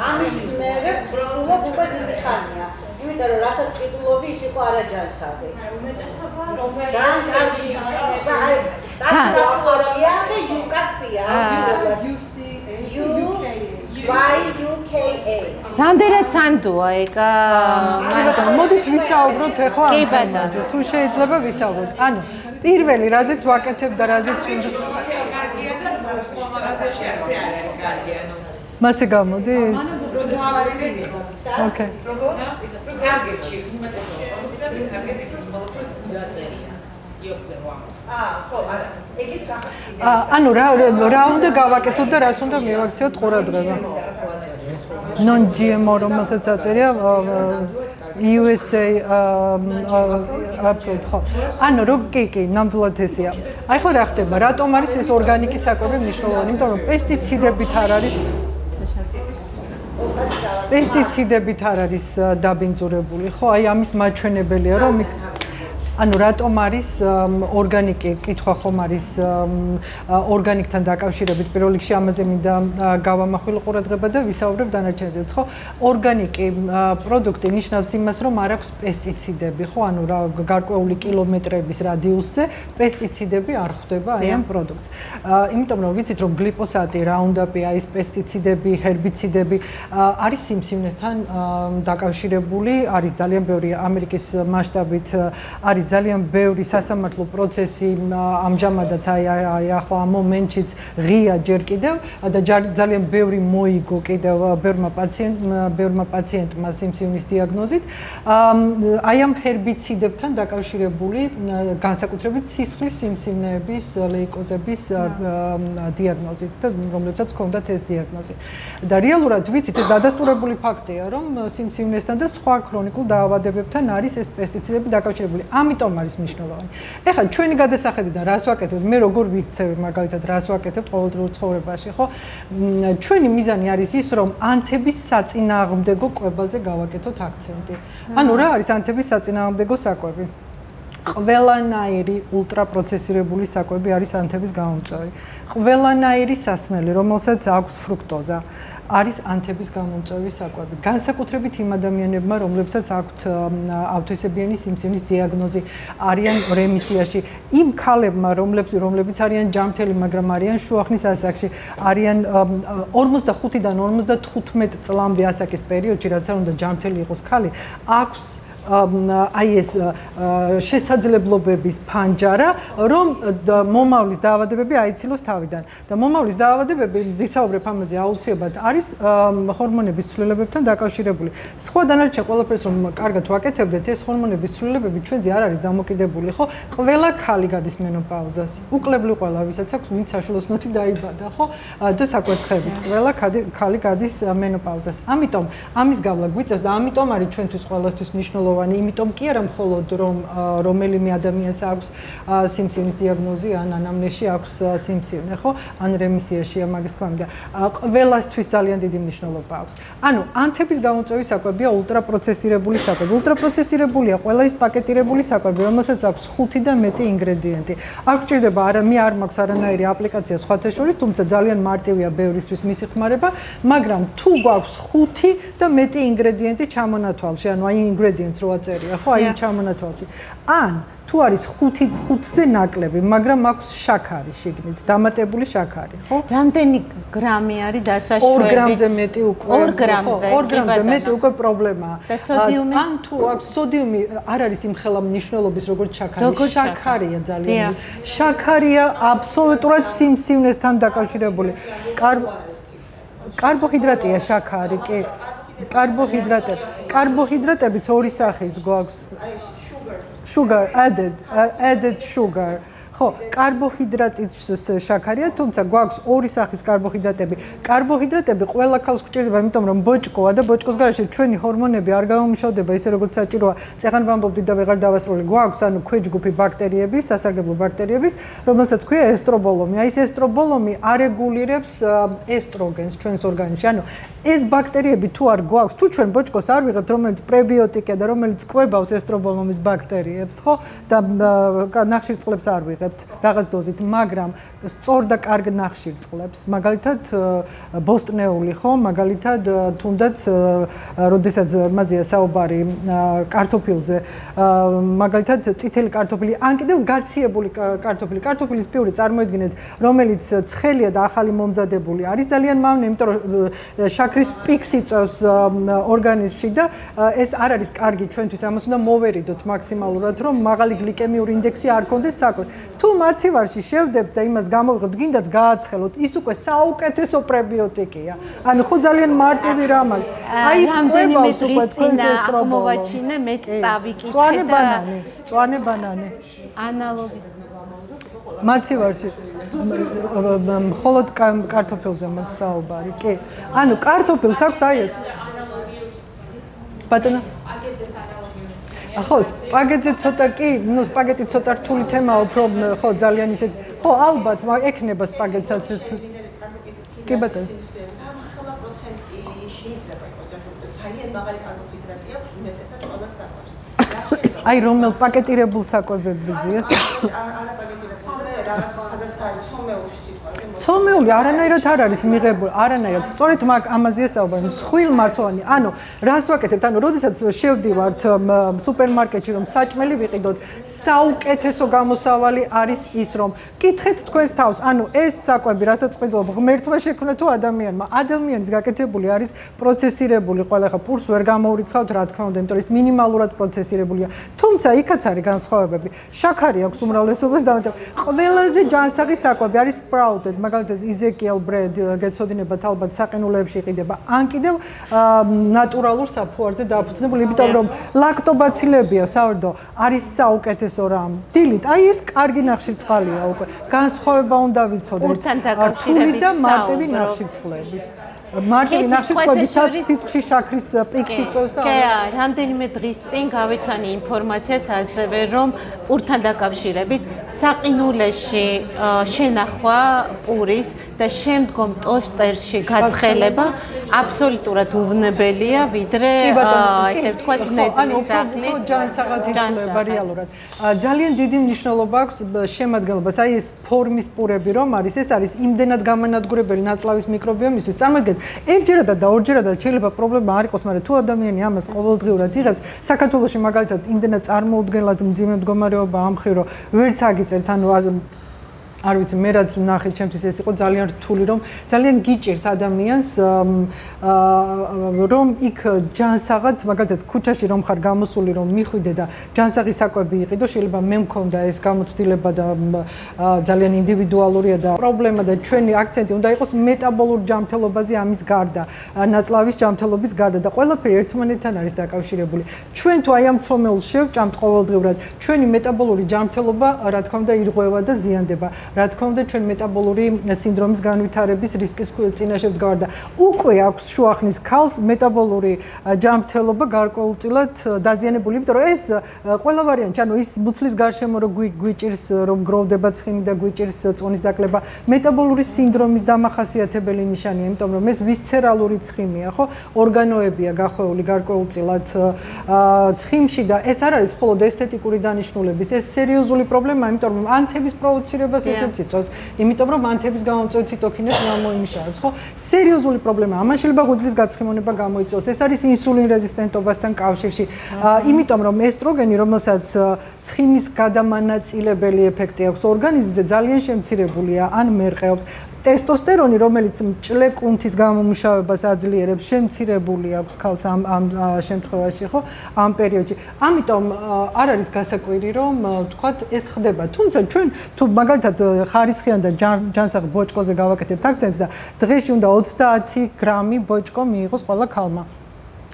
ამის მერე ყიდულობ უკვე დიდი ხანია. იმიტომ რომ რასაც ყიდულობდი, ის იყო არაჯანსაღი. უმეტესობა ძალიან კარგი იქნება, აი სტარტაპია და იუკა ქვია. UKA. რამდენად სანდოა ეგ? მოდით ვისაუბროთ ახლა ამ თემაზე. თუ შეიძლება ვისაუბროთ. ანუ პირველი რაზეც ვაკეთებ და რაზეც მასე გამოდის? ოკეი. კარგეთში უმეტესობა პროდუქტები კარგეთის ყველაფერი დაწერია. იოქზე ვამბობ. ხო, არა. ეგეც რაღაც კიდე. ანუ რა უნდა გავაკეთოთ და რას უნდა მივაქციოთ ყურადღება? Non-GMO რომელსაც აწერია USDA approved ხო. ანუ კი, ნამდვილად ესეა. აი ხო რა ხდება? რატომ არის ეს ორგანიკის საკვები მნიშვნელოვანი? იმიტომ რომ პესტიციდებით არ არის პესტიციდებით არ არის დაბინძურებული, ხო? აი ამის მაჩვენებელია, რომ ანუ რატომ არის ორგანიკი, კითხვა ხომ არის ორგანიკთან დაკავშირებით, პირველ რიგში ამაზე მინდა გავამახვილო ყურადღება და ვისაუბრებ დანარჩენზეც, ხო? ორგანიკი პროდუქტი ნიშნავს იმას, რომ არ აქვს პესტიციდები, ხო? ანუ გარკვეული კილომეტრების რადიუსზე პესტიციდები არ ხვდება აი ამ პროდუქტს. იმიტომ რომ ვიცით, რომ გლიფოსატი, რაუნდაპი, აი ეს პესტიციდები, ჰერბიციდები არის სიმსივნესთან დაკავშირებული, არის ძალიან ბევრი ამერიკის მასშტაბით არის ძალიან ბევრი სასამართლო პროცესი ამჟამადაც აი ახლა ამ მომენტშიც ღია ჯერ კიდევ და ძალიან ბევრი მოიგო კიდევ ბევრმა პაციენტმა სიმსივნის დიაგნოზით აი ამ ჰერბიციდებთან დაკავშირებული განსაკუთრებით სისხლის სიმსივნეების ლეიკოზების დიაგნოზით და რომლებსაც ჰქონდათ ეს დიაგნოზი და რეალურად ვიცით ეს დადასტურებული ფაქტია რომ სიმსივნესთან და სხვა ქრონიკულ დაავადებებთან არის ეს პესტიციდები დაკავშირებული ამიტომ არის მნიშვნელოვანი. ეხლა ჩვენი გადასახედიდან რას ვაკეთებთ? მე როგორ ვიქცევი მაგალითად რას ვაკეთებთ ყოველდღიურ ცხოვრებაში, ხო? ჩვენი მიზანი არის ის, რომ ანთების საწინააღმდეგო კვებაზე გავაკეთოთ აქცენტი. ანუ რა არის ანთების საწინააღმდეგო საკვები? ყველანაირი ულტრაპროცესირებული საკვები არის ანთების გამომწვევი. ყველანაირი სასმელი, რომელსაც აქვს ფრუქტოზა, არის ანთების გამომწვევი საკვები. განსაკუთრებით იმ ადამიანებმა, რომლებსაც აქვთ ავტოისებიანი სიმსივნის დიაგნოზი, არიან რემისიაში, იმ ქალებმა, რომლებიც არიან ჯანმრთელი, მაგრამ არიან შუახნის ასაკში, არიან 45-დან 55 წლამდე ასაკის პერიოდში, რაც არ უნდა ჯანმრთელი იყოს ქალი, აქვს აი ეს შესაძლებლობების ფანჯარა, რომ მომავლის დაავადებები აიცილოს თავიდან. და მომავლის დაავადებები, ვისაუბრებ ამაზე აუცილებლად, არის ჰორმონების ცვლილებებთან დაკავშირებული. სხვა დანარჩენ ყველაფერს რომ კარგად ვაკეთებდეთ, ეს ჰორმონების ცვლილებები ჩვენზე არ არის დამოკიდებული, ხო? ყველა ქალი გადის მენოპაუზას. უკლებლი ყველა, ვისაც აქვს ვინც საშვილოსნოთი დაიბადა, ხო? და საკვერცხებით. ყველა ქალი გადის მენოპაუზას. ამიტომ ამის გავლა გვიწევს და ამიტომ არის ჩვენთვის ყველასთვის მნიშვნელოვანი მნიშვნელოვანი, იმიტომ კი არა მხოლოდ რომ რომელიმე ადამიანს აქვს სიმსივნის დიაგნოზი ან ანამნეზში აქვს სიმსივნე, ხო? ან რემისიაშია მაგის თქმა უნდა. ყველასთვის ძალიან დიდი მნიშვნელობა აქვს. ანუ ანთების გამოწვევის საკვებია ულტრაპროცესირებული საკვები. ულტრაპროცესირებულია ყველა ის პაკეტირებული საკვები, რომელსაც აქვს 5 და მეტი ინგრედიენტი. არ გჭირდება მე არ მაქვს არანაირი აპლიკაცია სხვათა შორის, თუმცა ძალიან მარტივია ბევრისთვის მისი ხმარება, მაგრამ თუ გვაქვს 5 და მეტი ინგრედიენტი ჩამონათვალში, ანუ აი ინგრედიენტს რო აწერია, ხო, აი ჩამონათვალში. ან თუ არის 5-ზე ნაკლები, მაგრამ აქვს შაქარი შიგნით, დამატებული შაქარი, ხო? რამდენი გრამი არის დასაშვები? 2 გრამზე მეტი უკვე. 2 გრამზე. 2 გრამზე მეტი უკვე პრობლემაა. და სოდიუმი? ან თუ აქვს სოდიუმი, არ არის იმხელა მნიშვნელობის როგორც შაქარი. შაქარია ძალიან. შაქარია აბსოლუტურად სიმსივნესთან დაკავშირებული. კარბოჰიდრატია შაქარი, კი. კარბოჰიდრატებიც ორი სახის გვაქვს. Sugar added sugar. ხო, კარბოჰიდრატიც შაქარია, თუმცა გვაქვს ორი სახის კარბოჰიდრატები. კარბოჰიდრატები ყველა ქალს გვჭირდება, იმიტომ რომ ბოჭკოა და ბოჭკოს გარეშე ჩვენი ჰორმონები არ გამომუშავდება ისე როგორც საჭიროა. წეღან ვამბობდი და ვეღარ დავასრულე. გვაქვს ანუ ქვეჯგუფი ბაქტერიების, სასარგებლო ბაქტერიების, რომელსაც ქვია ესტრობოლომი. აი ეს ესტრობოლომი არეგულირებს ესტროგენს ჩვენს ორგანიზმში. ანუ ეს ბაქტერიები თუ არ გვაქვს, თუ ჩვენ ბოჭკოს არ ვიღებთ, რომელიც პრებიოტიკია და რომელიც კვებავს ესტრობოლომის ბაქტერიებს, ხო? და ნახშირწყლებს არ ვიღებთ რაღაც დოზით, მაგრამ სწორ და კარგ ნახშირწყლებს, მაგალითად ბოსტნეული, ხო, მაგალითად თუნდაც როდესაც მაზია საუბარი კარტოფილზე, მაგალითად წითელი კარტოფილი, ან კიდევ გაციებული კარტოფილი, კარტოფილის პიურე წარმოიდგინეთ, რომელიც ცხელია და ახალი მომზადებული არის, ძალიან მავნე, იმიტომ რომ შაქრის პიკს იწევს ორგანიზმში და ეს არ არის კარგი ჩვენთვის, ამას უნდა მოვერიდოთ მაქსიმალურად, რომ მაღალი გლიკემიური ინდექსი არ გქონდეს საკვებს. თუ მაცივარში შევდებთ და იმას გამოვიღებთ, გინდაც გააცხელოთ, ის უკვე საუკეთესო პრებიოტიკია. ანუ ხო ძალიან მარტივი რამ არის. აი ეს რამდენიმე დღის წინ აღმოვაჩინე, მეც წავიკითხე და მწვანე ბანანი. ანალოგი მაცივარში მხოლოდ კარტოფილზე მაქვს საუბარი, კი. ანუ კარტოფილს აქვს აი ეს. ბატონო ხო, სპაგეტზე ცოტა კი, სპაგეტი ცოტა რთული თემაა, უფრო ხო ძალიან ისეთ. ხო, ალბათ, ექნება სპაგეტსაც ეს. კი ბატონო. ხელა პროცენტი შეიძლება იყოს დაშვებულება. ძალიან მაღალი კარბოჰიდრატი აქვს, უმეტესად ყველა საკვებს. აი რომელ პაკეტირებულ საკვებებზეა? არა პაკეტირებულზე, რაღაც სადაც არის ცომეულში სიტყვაზე. ცომეული არანაირად არ არის მიღებული, არანაირად. სწორედ ამაზეა საუბარი, მსხვილმარცვლოვანი. ანუ რას ვაკეთებთ? ანუ როდესაც შევდივართ სუპერმარკეტში რომ საჭმელი ვიყიდოთ, საუკეთესო გამოსავალი არის ის რომ კითხეთ თქვენს თავს, ანუ ეს საკვები, რასაც ყიდულობ, ღმერთმა შექმნა თუ ადამიანმა? ადამიანის გაკეთებული არის პროცესირებული, ყველა ხა პურს ვერ გამოურიცხავთ, რა თქმა უნდა, იმიტომ რომ ის მინიმალურად პროცესირებულია. თუმცა იქაც არის განსხვავებები. შაქარი აქვს უმრავლესობას დამატებული. ყველაზე ჯანსაღი საკვები არის sprouted, მაგალითად Ezekiel bread გეცოდინებათ ალბათ საყინულეებში იყიდება. ან კიდევ ნატურალურ საფუარზე დაფუძნებული, იმიტომ რომ ლაქტობაცილებია საერთო არის საუკეთესო რამ. დილით, აი ეს კარგი ნახშირწყალია უკვე. განსხვავება უნდა ვიცოდეთ. პურთან დაკავშირებით და მარტივი ნახშირწყლების. მარტივი ნახშირწყლების სისხლში შაქრის პიკს იწვევს და კი, რამდენიმე დღის წინ გავიცანი ინფორმაციას ასევე რომ პურთან დაკავშირებით საყინულეში შენახვა პურის და შემდგომ ტოსტერში გაცხელება აბსოლუტურად უვნებელია, ვიდრე ესე ვთქვათ ნედლი საქმე. ანუ ჯანსაღად ითვლება რეალურად. ძალიან დიდი მნიშვნელობა აქვს შემადგენლობას. აი ეს ფორმის პურები რომ არის, ეს არის იმდენად გამანადგურებელი ნაწლავის მიკრობიომისთვის. წარმოიდგინეთ, ერთჯერადად და ორჯერადად შეიძლება პრობლემა არ იყოს, მაგრამ თუ ადამიანი ამას ყოველდღიურად იღებს, საქართველოში მაგალითად იმდენად წარმოუდგენლად მძიმე მდგომარეობა ამხირო, ვერც აგიწერთ, ანუ არ ვიცი, მე რაც ვნახე, ჩემთვის ეს იყო ძალიან რთული, რომ ძალიან გიჭირს ადამიანს რომ იქ ჯანსაღად, მაგალითად, ქუჩაში რომ ხარ გამოსული, რომ მიხვიდე და ჯანსაღი საკვები იყიდო, შეიძლება მე მქონდა ეს გამოცდილება და ძალიან ინდივიდუალურია და პრობლემა და ჩვენი აქცენტი უნდა იყოს მეტაბოლურ ჯანმრთელობაზე ამის გარდა, ნაწლავის ჯანმრთელობის გარდა და ყველაფერი ერთმანეთთან არის დაკავშირებული. ჩვენ თუ აი ამ ცომეულს შევჭამთ ყოველდღიურად, ჩვენი მეტაბოლური ჯანმრთელობა, რა თქმა უნდა, ირღვევა და ზიანდება. რა თქმა უნდა ჩვენ მეტაბოლური სინდრომის განვითარების რისკის წინაშე ვდგავართ და უკვე აქვს შუახნის ქალს მეტაბოლური ჯანმრთელობა გარკვეულწილად დაზიანებული, იმიტომ რომ ეს ყველა ვარიანტი, ანუ ის მუცლის გარშემო რომ გვიჭირს რომ გროვდება ცხიმი და გვიჭირს წონის დაკლება, მეტაბოლური სინდრომის დამახასიათებელი ნიშანია, იმიტომ რომ ეს ვისცერალური ცხიმია, ხო, ორგანოებია გახვეული გარკვეულწილად ცხიმში და ეს არ არის მხოლოდ ესთეტიკური დანიშნულების, ეს სერიოზული პრობლემაა, იმიტომ რომ ანთების პროვოცირებას ესეც იწვევს, იმიტომ რომ ანთების გამომწვევი ციტოქინებს გამოიმუშავებს, ხო? სერიოზული პრობლემაა. ამან შეიძლება ღვიძლის გაცხიმონება გამოიწვევს. ეს არის ინსულინ რეზისტენტობასთან კავშირში. იმიტომ რომ ესტროგენი, რომელსაც ცხიმის გადამანაწილებელი ეფექტი აქვს ორგანიზმზე, ძალიან შემცირებულია ან მერყეობს. ტესტოსტერონი, რომელიც მჭლე კუნთის გამომუშავებას აძლიერებს, შემცირებული აქვს ქალს ამ შემთხვევაში, ხო, ამ პერიოდში. ამიტომ არ არის გასაკვირი, რომ თქვათ ეს ხდება. თუმცა ჩვენ თუ მაგალითად ხარისხიან და ჯანსაღ ბოჭკოზე გავაკეთებთ აქცენტს და დღეში უნდა 30 გრამი ბოჭკო მიიღოს ყველა ქალმა.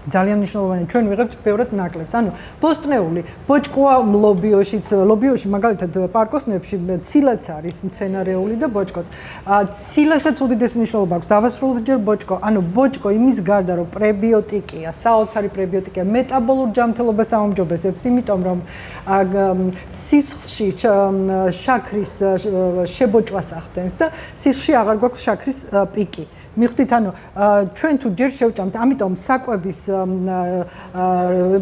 ძალიან მნიშვნელოვანია, ჩვენ ვიღებთ ბევრად ნაკლებს. ანუ ბოსტნეული ბოჭკოა ლობიოშიც, ლობიოში მაგალითად პარკოსნებში ცილაც არის მცენარეული და ბოჭკოც. ცილასაც უდიდესი მნიშვნელობა აქვს. დავასრულოთ ჯერ ბოჭკო. ანუ ბოჭკო იმის გარდა რომ პრებიოტიკია, საოცარი პრებიოტიკია, მეტაბოლურ ჯანმრთელობას აუმჯობესებს, იმიტომ რომ სისხლში შაქრის შებოჭვას ახდენს და სისხლში აღარ გვაქვს შაქრის პიკი. მიხვდით, ანუ ჩვენ თუ ჯერ შევჭამთ, ამიტომ საკვების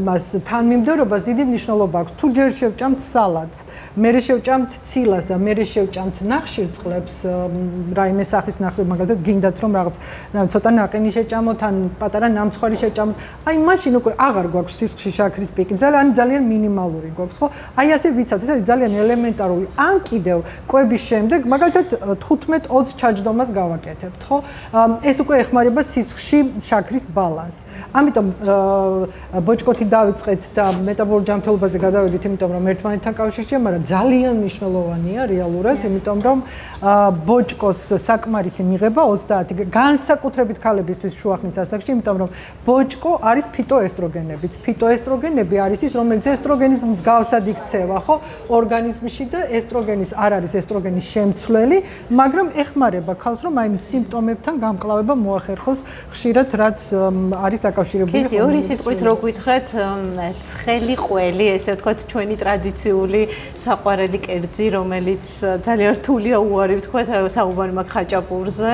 მას თანმიმდევრობას დიდი მნიშვნელობა აქვს. თუ ჯერ შევჭამთ სალატს, მერე შევჭამთ ცილას და მერე შევჭამთ ნახშირწყლებს, რაიმე სახის ნახშირ, მაგალითად გინდათ რომ რაღაც ცოტა ნაყინი შეჭამოთ, ან პატარა ნამცხვარი შეჭამოთ, აი მაშინ უკვე აღარ გვაქვს სისხლში შაქრის პიკი, ძალიან მინიმალური გვაქვს, ხო? აი ასე ვიცათ, ეს არის ძალიან ელემენტარული. ან კიდევ კვების შემდეგ, მაგალითად 15-20 ჩაჯდომას გავაკეთებთ, ხო? ეს უკვე ეხმარება სისხლში შაქრის ბალანსს. ამიტომ ბოჭკოთი დავიწყეთ და მეტაბოლურ ჯანმრთელობაზე გადავედით, იმიტომ რომ ერთმანეთთან კავშირშია, მაგრამ ძალიან მნიშვნელოვანია რეალურად, იმიტომ რომ ბოჭკოს საკმარისი მიღება 30 განსაკუთრებით ქალებისთვის შუახნის ასაკში, იმიტომ რომ ბოჭკო არის ფიტოესტროგენებიც. ფიტოესტროგენები არის ის, რომელიც ესტროგენის მსგავსად იქცევა, ხო, ორგანიზმში და ესტროგენის არ არის ესტროგენის შემცვლელი, მაგრამ ეხმარება ქალს, რომ აი სიმპტომებთან გამკლავება მოახერხოს ხშირად, რაც არის დაკავშირებული. კი, ორი სიტყვით რო გითხრათ, ცხელი ყველი, ესე ვთქვათ, ჩვენი ტრადიციული საყვარელი კერძი, რომელიც ძალიან რთულია უარი ვთქვათ, საუბარი მაქვს ხაჭაპურზე.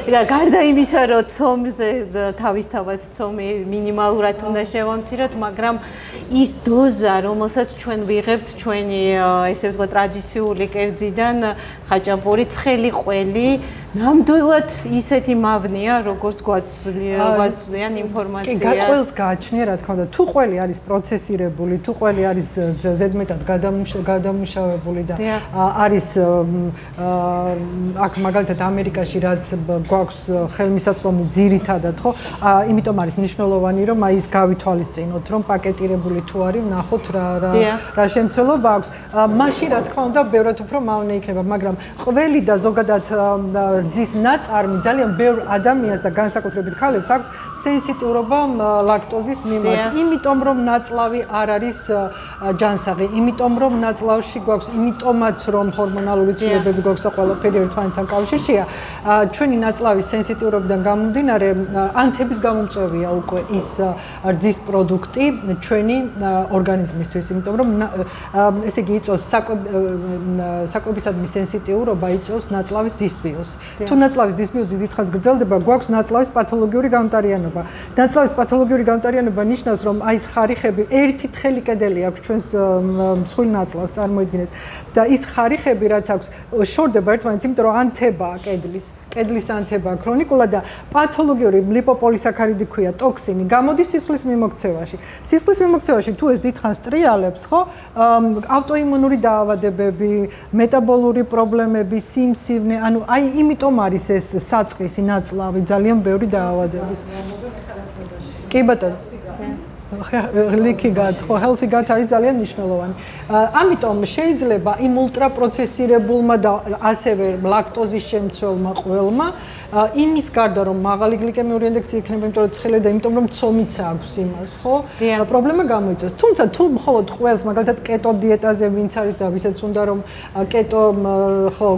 გარდა იმისა, რომ ცომზე თავისთავად ცომი მინიმალურად უნდა შევამციროთ, მაგრამ ის დოზა, რომელსაც ჩვენ ვიღებთ ჩვენი, ესე ვთქვათ, ტრადიციული კერძიდან, ხაჭაპური, ცხელი ყველი, ნამდვილად ისეთი მავნია, როგორც გვაცვლიან ინფორმაცია. კი, ყველს გააჩნია, რა თქმა უნდა, თუ ყველი არის პროცესირებული, თუ ყველი არის ზედმეტად გადამუშავებული და არის აქ მაგალითად ამერიკაში რაც გვაქვს ხელმისაწვდომი ძირითადად, ხო? იმიტომ არის მნიშვნელოვანი, რომ აი ის გავითვალისწინოთ, რომ პაკეტირებული თუ არის, ვნახოთ რა შემცველობა აქვს. მაშინ რა თქმა უნდა, ბევრად უფრო მავნე იქნება, მაგრამ ყველი და ზოგადად რძის ნაწარმი ძალიან ბევრ ადამიანს და განსაკუთრებით ქალებს აქვს სენსიტიურობა ლაქტოზის მიმართ. იმიტომ რომ ნაწლავი არ არის ჯანსაღი, იმიტომ რომ ნაწლავში გვაქვს, იმიტომაც რომ ჰორმონალური ცვლილებები გვაქვს და ყველაფერი ერთმანეთთან კავშირშია, ჩვენი ნაწლავის სენსიტიურობიდან გამომდინარე, ანთების გამომწვევია უკვე ის რძის პროდუქტი ჩვენი ორგანიზმისთვის, იმიტომ რომ ესე იგი იწვევს საკვებისადმი სენსიტიურობა იწვევს ნაწლავის დისბიოზს. თუ ნაწლავის დისბიოზი დიდხანს გრძელდება, გვაქვს ნაწლავის პათოლოგიური გამტარიანობა. ნაწლავის პათოლოგიური გამტარიანობა ნიშნავს, რომ აი ეს ხარიხები ერთი თხელი კედელი აქვს ჩვენს მსხვილ ნაწლავს, წარმოიდგინეთ. და ის ხარიხები, რაც აქვს, შორდება ერთმანეთს, იმიტომ რომ ანთებაა კედლის ანთებაა ქრონიკულად და პათოლოგიური ლიპოპოლისაქარიდი ქვია ტოქსინი გამოდის სისხლის მიმოქცევაში. სისხლის მიმოქცევაში თუ ეს დიდხანს ტრიალებს, ხო, ავტოიმუნური დაავადებები, მეტაბოლური პრობლემები, სიმსივნე, ანუ აი იმიტომ არის ეს საწყისი ნაწლავი ძალიან ბევრი დაავადების. კი ბატონო. ლიკი გათ, ხო, healthy gut არის ძალიან მნიშვნელოვანი. ამიტომ შეიძლება იმ ულტრაპროცესირებულმა და ასევე ლაქტოზის შემცველმა ყველმა იმის გარდა რომ მაღალი გლიკემიური ინდექსი იქნება, იმიტომ რომ ცხელი და იმიტომ რომ ცომიც აქვს იმას, ხო? პრობლემა გამოიწვევს. თუმცა თუ მხოლოდ ყველს, მაგალითად კეტო დიეტაზე ვინც არის და ვისაც უნდა რომ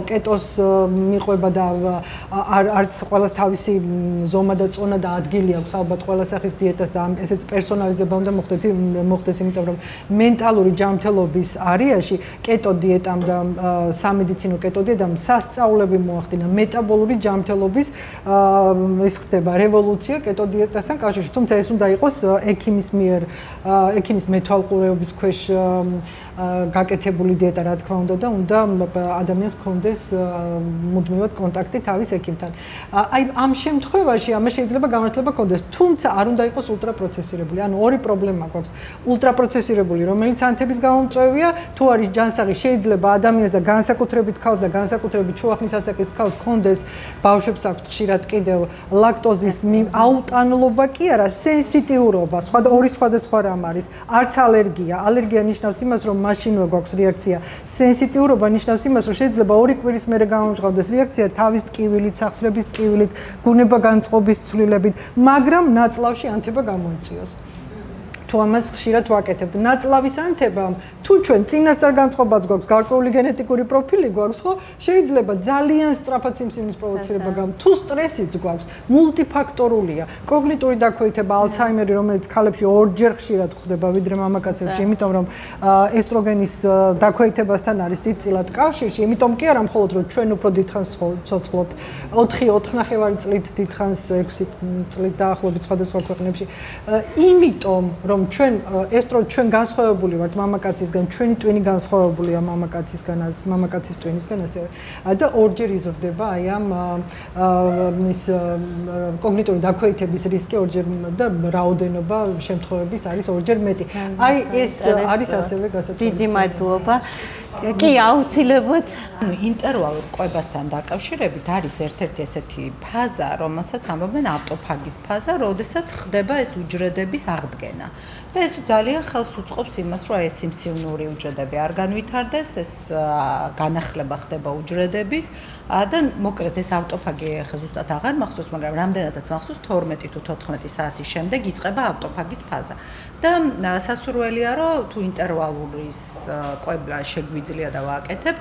კეტოს მიყვება და არც ყველას თავისი ზომა და წონა და ადგილი აქვს ალბათ ყველა სახის დიეტას და ესეც პერსონალიზება უნდა მოხდეს, იმიტომ რომ მენტალური ჯანმრთელობის არეაში კეტო დიეტამ და სამედიცინო კეტო დიეტამ სასწაულები მოახდინა მეტაბოლური ჯანმრთელობის ის ხდება რევოლუცია კეტო დიეტასთან კავშირში. თუმცა ეს უნდა იყოს ექიმის მეთვალყურეობის ქვეშ გაკეთებული დიეტა, რა თქმა უნდა, და უნდა ადამიანს ჰქონდეს მუდმივად კონტაქტი თავის ექიმთან. აი ამ შემთხვევაში ამას შეიძლება გამართლება ჰქონდეს, თუმცა არ უნდა იყოს ულტრაპროცესირებული. ანუ ორი პრობლემა გვაქვს. ულტრაპროცესირებული, რომელიც ანთების გამომწვევია, თუ არის ჯანსაღი, შეიძლება ადამიანს და განსაკუთრებით ქალს და განსაკუთრებით შუახნის ასაკის ქალს ჰქონდეს, ბავშვებს აქვთ ხშირად კიდევ ლაქტოზის აუტანლობა კი არა, სენსიტიურობა. ორი სხვადასხვა რამ არის. არც ალერგია. ალერგია ნიშნავს იმას, რომ მაშინვე გვაქვს რეაქცია. სენსიტიურობა ნიშნავს იმას, რომ შეიძლება 2 კვირის მერე გამომჟღავდეს რეაქცია თავის ტკივილით, სახსრების ტკივილით, გუნება-განწყობის ცვლილებით, მაგრამ ნაწლავში ანთება გამოიწვიოს. თუ ამას ხშირად ვაკეთებთ. ნაწლავის ანთებამ, თუ ჩვენ წინასწარ განწყობაც გვაქვს, გარკვეული გენეტიკური პროფილი გვაქვს, ხო, შეიძლება ძალიან სწრაფად სიმსივნის პროვოცირება გამო. თუ სტრესიც გვაქვს, მულტიფაქტორულია. კოგნიტური დაქვეითება, ალცჰაიმერი, რომელიც ქალებში ორჯერ ხშირად ხდება, ვიდრე მამაკაცებში, იმიტომ რომ ესტროგენის დაქვეითებასთან არის დიდწილად კავშირში, იმიტომ კი არა მხოლოდ რომ ჩვენ უფრო დიდხანს ცოცხლობთ, 4-4.5 წლით დიდხანს 6 წლით დაახლოებით სხვადასხვა ქვეყნებში. იმიტომ რომ ჩვენ განსხვავებული ვართ მამაკაცისგან, ჩვენი ტვინი განსხვავებულია მამაკაცის ტვინისგან ასევე და ორჯერ იზრდება აი ამ კოგნიტური დაქვეითების რისკი ორჯერ და რაოდენობა შემთხვევების არის ორჯერ მეტი. აი ეს არის ასევე გასათვალისწინებელი. დიდი მადლობა. კი, აუცილებლად. ინტერვალურ კვებასთან დაკავშირებით არის ერთ-ერთი ესეთი ფაზა, რომელსაც ამბობენ ავტოფაგის ფაზა, როდესაც ხდება ეს უჯრედების აღდგენა. და ეს ძალიან ხელს უწყობს იმას, რომ ეს სიმსივნური უჯრედები არ განვითარდეს, ეს განახლება ხდება უჯრედების და მოკლედ ეს ავტოფაგი ხა ზუსტად აღარ მახსოვს, მაგრამ რამდენადაც მახსოვს 12 თუ 14 საათის შემდეგ იწყება ავტოფაგის ფაზა. და სასურველია, რომ თუ ინტერვალურის კვება შეგვიძლია და ვაკეთებთ,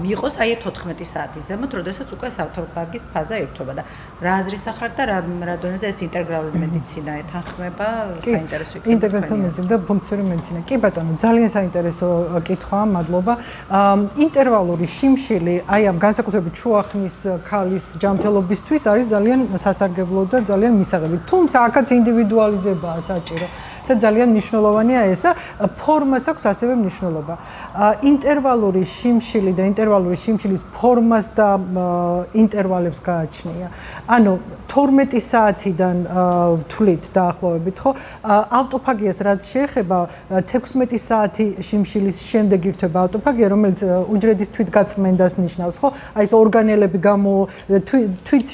მიიღოს აი 14 საათის ზემოთ, როდესაც უკვე ავტოფაგის ფაზა ირთვება და რა აზრის ახართ და რა დონეზე ეს ინტეგრალური მედიცინა ეთანხმება საინტერესო იქნება. ინტეგრაციული მედიცინა და ფუნქციური მედიცინა. კი ბატონო, ძალიან საინტერესო კითხვაა, მადლობა. ინტერვალური შიმშილი, აი ამ განსაკუთრებით შუახნის ქალის ჯანმრთელობისთვის არის ძალიან სასარგებლო და ძალიან მისაღები. თუმცა აქაც ინდივიდუალიზებაა საჭირო. და ძალიან მნიშვნელოვანია ეს და ფორმას აქვს ასევე მნიშვნელობა. ინტერვალური შიმშილი და ინტერვალური შიმშილის ფორმას და ინტერვალებს გააჩნია. ანუ 12 საათიდან ვთვლით დაახლოებით, ხო? ავტოფაგიას რაც შეეხება 16 საათი შიმშილის შემდეგ ირთვება ავტოფაგია, რომელიც უჯრედის თვითგაწმენდას ნიშნავს, ხო? აი ეს ორგანელები თვით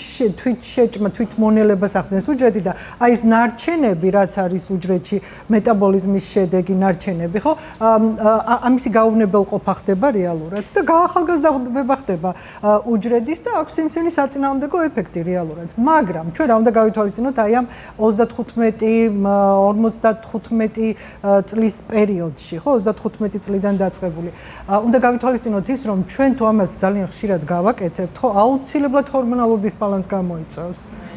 შეჭმა, თვით მონელებას ახდენს უჯრედი და აი ეს ნარჩენები, რაც არის უჯრედში მეტაბოლიზმის შედეგი ნარჩენები, ხო? ამისი გაუვნებელყოფა ხდება რეალურად და გაახალგაზრდა ხდება უჯრედის და აქვს სიმსივნის საწინააღმდეგო ეფექტი რეალურად. მაგრამ ჩვენ რა უნდა გავითვალისწინოთ აი ამ 35-55 წლის პერიოდში, ხო? 35 წლიდან დაწყებული. უნდა გავითვალისწინოთ ის, რომ ჩვენ თუ ამას ძალიან ხშირად გავაკეთებთ, ხო, აუცილებლად ჰორმონალურ დისბალანსს გამოიწვევს.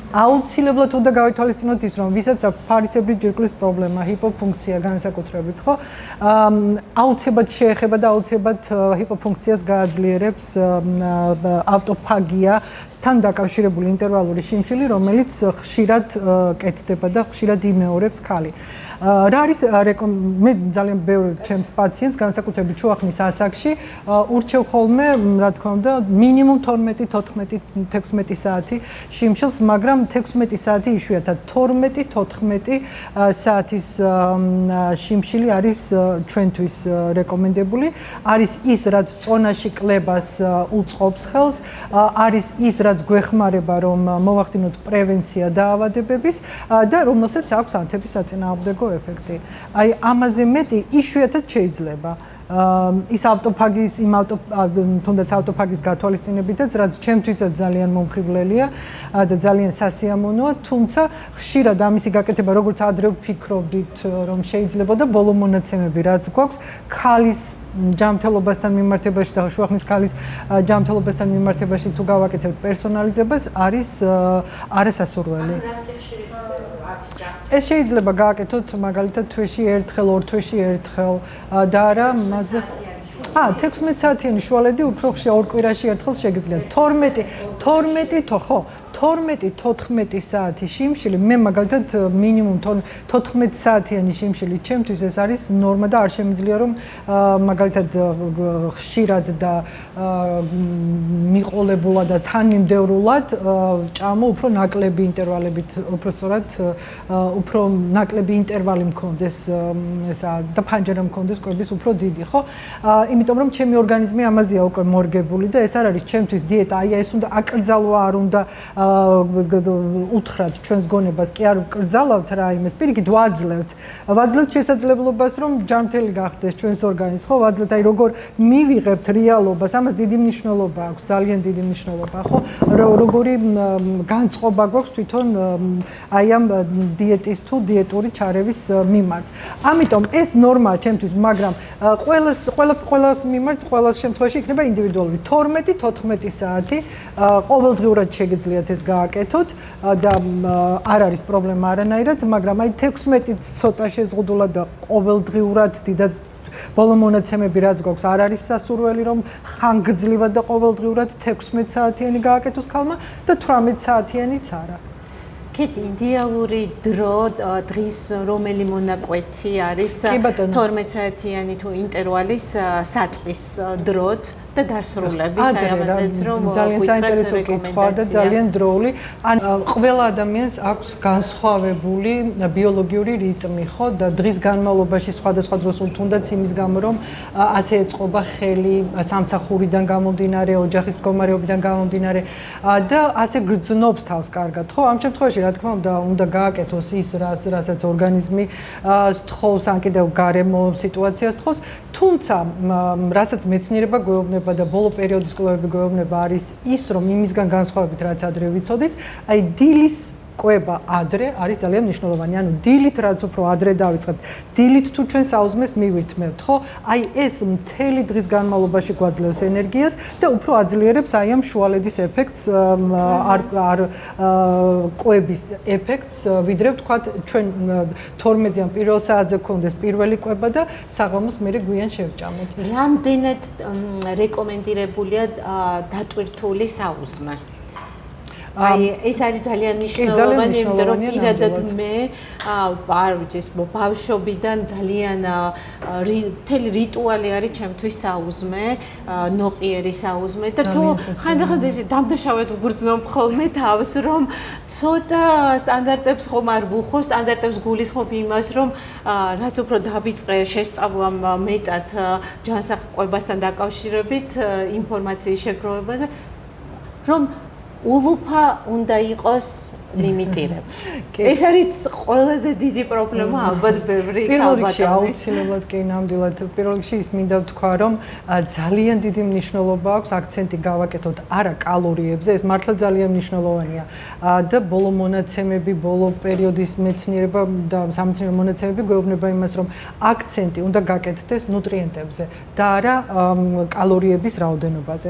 აუცილებლად უნდა გავითვალისწინოთ ის, რომ ვისაც აქვს ფარისებრი ჯირკვლის პრობლემა, ჰიპოფუნქცია განსაკუთრებით, ხო? აუცილებლად შეეხება და აუცილებლად ჰიპოფუნქციას გააძლიერებს ავტოფაგიასთან დაკავშირებული ინტერვალური შიმშილი, რომელიც ხშირად კეთდება და ხშირად იმეორებს ქალი. რა არის მე ძალიან ბევრ ჩემს პაციენტს განსაკუთრებით შუახნის ასაკში ურჩევ ხოლმე, რა თქმა უნდა, მინიმუმ 12-14-16 საათი შიმშილს, მაგრამ 16 საათი იშვიათად 12-14 საათის შიმშილი არის ჩვენთვის რეკომენდებული. არის ის, რაც წონაში კლებას უწყობს ხელს, არის ის, რაც გვეხმარება, რომ მოვახდინოთ პრევენცია დაავადებების და რომელსაც აქვს ანთების საწინააღმდეგო ეფექტი. აი ამაზე მეტი იშვიათად შეიძლება. ის ავტოფაგის თუნდაც ავტოფაგის გათვალისწინებითაც რაც ჩემთვისაც ძალიან მომხიბლელია და ძალიან სასიამოვნოა, თუმცა ხშირად ამისი გაკეთება როგორც ადრე ვფიქრობდით რომ შეიძლება და ბოლო მონაცემები რაც გვაქვს ქალის ჯანმრთელობასთან მიმართებაში და შუახნის ქალის ჯანმრთელობასთან მიმართებაში თუ გავაკეთებთ პერსონალიზებას არის არასასურველი. ეს შეიძლება გააკეთოთ მაგალითად თვეში ერთხელ, ორ თვეში ერთხელ და არა მასზე 16 საათიანი შუალედი უფრო ხშირ ორ კვირაში ერთხელ შეგიძლიათ. 12-14 საათი შიმშილი, მე მაგალითად მინიმუმ 14 საათიანი შიმშილი ჩემთვის ეს არის ნორმა და არ შემიძლია რომ მაგალითად ხშირად და მიყოლებულად და თანმიმდევრულად ჭამო უფრო ნაკლები ინტერვალებით, უფრო სწორად უფრო ნაკლები ინტერვალი მქონდეს ესა და ფანჯარა მქონდეს კვების უფრო დიდი, ხო? იმიტომ რომ ჩემი ორგანიზმი ამაზეა უკვე მორგებული და ეს არ არის ჩემთვის დიეტა, აი ეს უნდა აკრძალვა, არ უნდა უთხრათ ჩვენს გონებას, კი არ ვკრძალავთ რა იმეს, პირიქით ვაძლევთ შესაძლებლობას რომ ჯანმრთელი გახდეს ჩვენს ორგანიზმს, ხო? ვაძლევთ, აი როგორ მივიღებთ რეალობას, ამას დიდი მნიშვნელობა აქვს, ძალიან დიდი მნიშვნელობა, ხო? როგორი განწყობა გვაქვს თვითონ აი ამ დიეტის თუ დიეტური ჩარევის მიმართ. ამიტომ ეს ნორმაა ჩემთვის, მაგრამ ყველას მიმართ, ყველას შემთხვევაში იქნება ინდივიდუალური. 12-14 საათი ყოველდღიურად შეგიძლიათ ეს გააკეთოთ და არ არის პრობლემა არანაირად, მაგრამ აი 16-ით ცოტა შეზღუდულად და ყოველდღიურად დიდად ბოლო მონაცემები რაც გვაქვს არ არის სასურველი რომ ხანგრძლივად და ყოველდღიურად 16 საათიანი გააკეთოს ქალმა და 18 საათიანიც არა. კეთი იდეალური დრო დღის რომელი მონაკვეთი არის 12 საათიანი თუ ინტერვალის საწყის დროთ და დასრულების აი ამაზეც რომ ძალიან საინტერესო კითხვა და ძალიან დროული. ან ყველა ადამიანს აქვს განსხვავებული ბიოლოგიური რიტმი, ხო? და დღის განმავლობაში სხვადასხვა დროს თუნდაც იმის გამო რომ ასე ეწყობა ხელი სამსახურიდან გამომდინარე, ოჯახის მდგომარეობიდან გამომდინარე და ასე გრძნობს თავს კარგად, ხო? ამ შემთხვევაში რა თქმა უნდა გააკეთოს ის რასაც ორგანიზმი სთხოვს, ან კიდევ გარემო სიტუაციას სთხოვს, თუმცა რასაც მეცნიერება გვეუბნება და ბოლო პერიოდის კვლევები გვეუბნება არის ის, რომ იმისგან განსხვავებით რაც ადრე ვიცოდით, აი დილის კვება ადრე არის ძალიან მნიშვნელოვანი. ანუ დილით რაც უფრო ადრე დავიწყებთ, დილით თუ ჩვენ საუზმეს მივირთმევთ, ხო? აი ეს მთელი დღის განმავლობაში გვაძლევს ენერგიას და უფრო აძლიერებს აი ამ შუალედის ეფექტს, კვების ეფექტს, ვიდრე ვთქვათ ჩვენ 12-იან პირველ საათზე გქონდეს პირველი კვება და საღამოს მერე გვიან შევჭამოთ. რამდენად რეკომენდირებულია დატვირთული საუზმე? აი ეს არის ძალიან მნიშვნელოვანი, იმიტომ რომ პირადად მე არ ვიცი, ბავშვობიდან ძალიან მთელი რიტუალი არის ჩემთვის საუზმე, ნოყიერი საუზმე და თუ ხანდახან ეს დამდაშავედ ვგრძნობ ხოლმე თავს, რომ ცოტა სტანდარტებს ხომ არ ვუხო, სტანდარტებს გულისხმობ იმას, რომ რაც უფრო დავიწყე შესწავლა მეტად ჯანსაღყვებასთან დაკავშირებით ინფორმაციის შეგროვებაზე, რომ ულუფა უნდა იყოს ლიმიტირება. ეს არის ყველაზე დიდი პრობლემა ალბათ ბევრი ქალბატონი. აუცილებლად კი ნამდვილად პირველ რიგში ის მინდა ვთქვა, რომ ძალიან დიდი მნიშვნელობა აქვს აქცენტი გავაკეთოთ არა კალორიებზე, ეს მართლა ძალიან მნიშვნელოვანია. და ბოლო მონაცემები, ბოლო პერიოდის მეცნიერება და სამეცნიერო მონაცემები გვეუბნება იმას, რომ აქცენტი უნდა გაკეთდეს ნუტრიენტებზე და არა კალორიების რაოდენობაზე.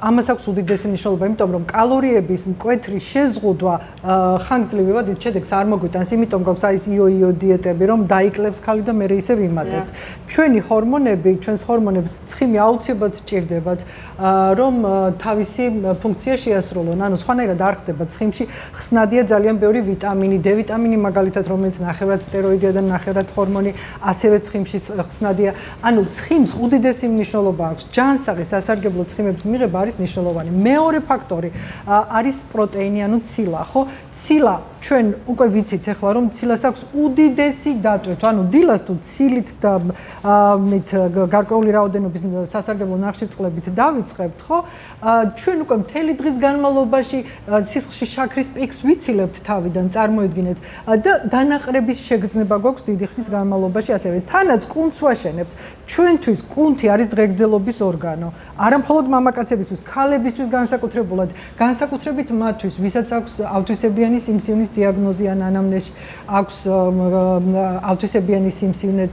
ამას აქვს უდიდესი მნიშვნელობა, იმიტომ რომ კალორიების მკვეთრი შეზღუდვა ხანგრძლივად დიდ შედეგს არ მოგვიტანს, იმიტომ გვაქვს აი ეს იო-იო დიეტები, რომ დაიკლებს ქალი და მერე ისევ იმატებს. ჩვენი ჰორმონები, ჩვენს ჰორმონებს ცხიმი აუცილებლად სჭირდებათ, რომ თავისი ფუნქცია შეასრულონ. ანუ სხვანაირად არ ხდება ცხიმში, ხსნადია ძალიან ბევრი ვიტამინი, D ვიტამინი მაგალითად, რომელიც ნახევრად სტეროიდია და ნახევრად ჰორმონი, ასევე ცხიმში ხსნადია. ანუ ცხიმს უდიდესი მნიშვნელობა აქვს. ჯანსაღი სასარგებლო ცხიმების მიღება არის მნიშვნელოვანი. მეორე ფაქტორი არის პროტეინი, ანუ ცილა, ხო? ცილა ჩვენ უკვე ვიცით ახლა რომ ცილას აქვს უდიდესი დატვირთვა, ანუ დილას თუ ცილით და მით გარკვეული რაოდენობის სასარგებლო ნახშირწყლებით დავიწყებთ, ხო? ჩვენ უკვე მთელი დღის განმავლობაში სისხლში შაქრის პიკს ვიცილებთ თავიდან, წარმოიდგინეთ და დანაყრების შეგრძნება გვაქვს დიდი ხნის განმავლობაში ასევე. თანაც კუნთს ვაშენებთ. ჩვენთვის კუნთი არის დღეგრძელობის ორგანო. არა მხოლოდ მამაკაცებისთვის, ქალებისთვის განსაკუთრებულად, განსაკუთრებით მათთვის, ვისაც აქვს ავტვისებიანი სიმსივნის დიაგნოზი ან ანამნეზი, აქვს ავტვისებიანი სიმსივნე,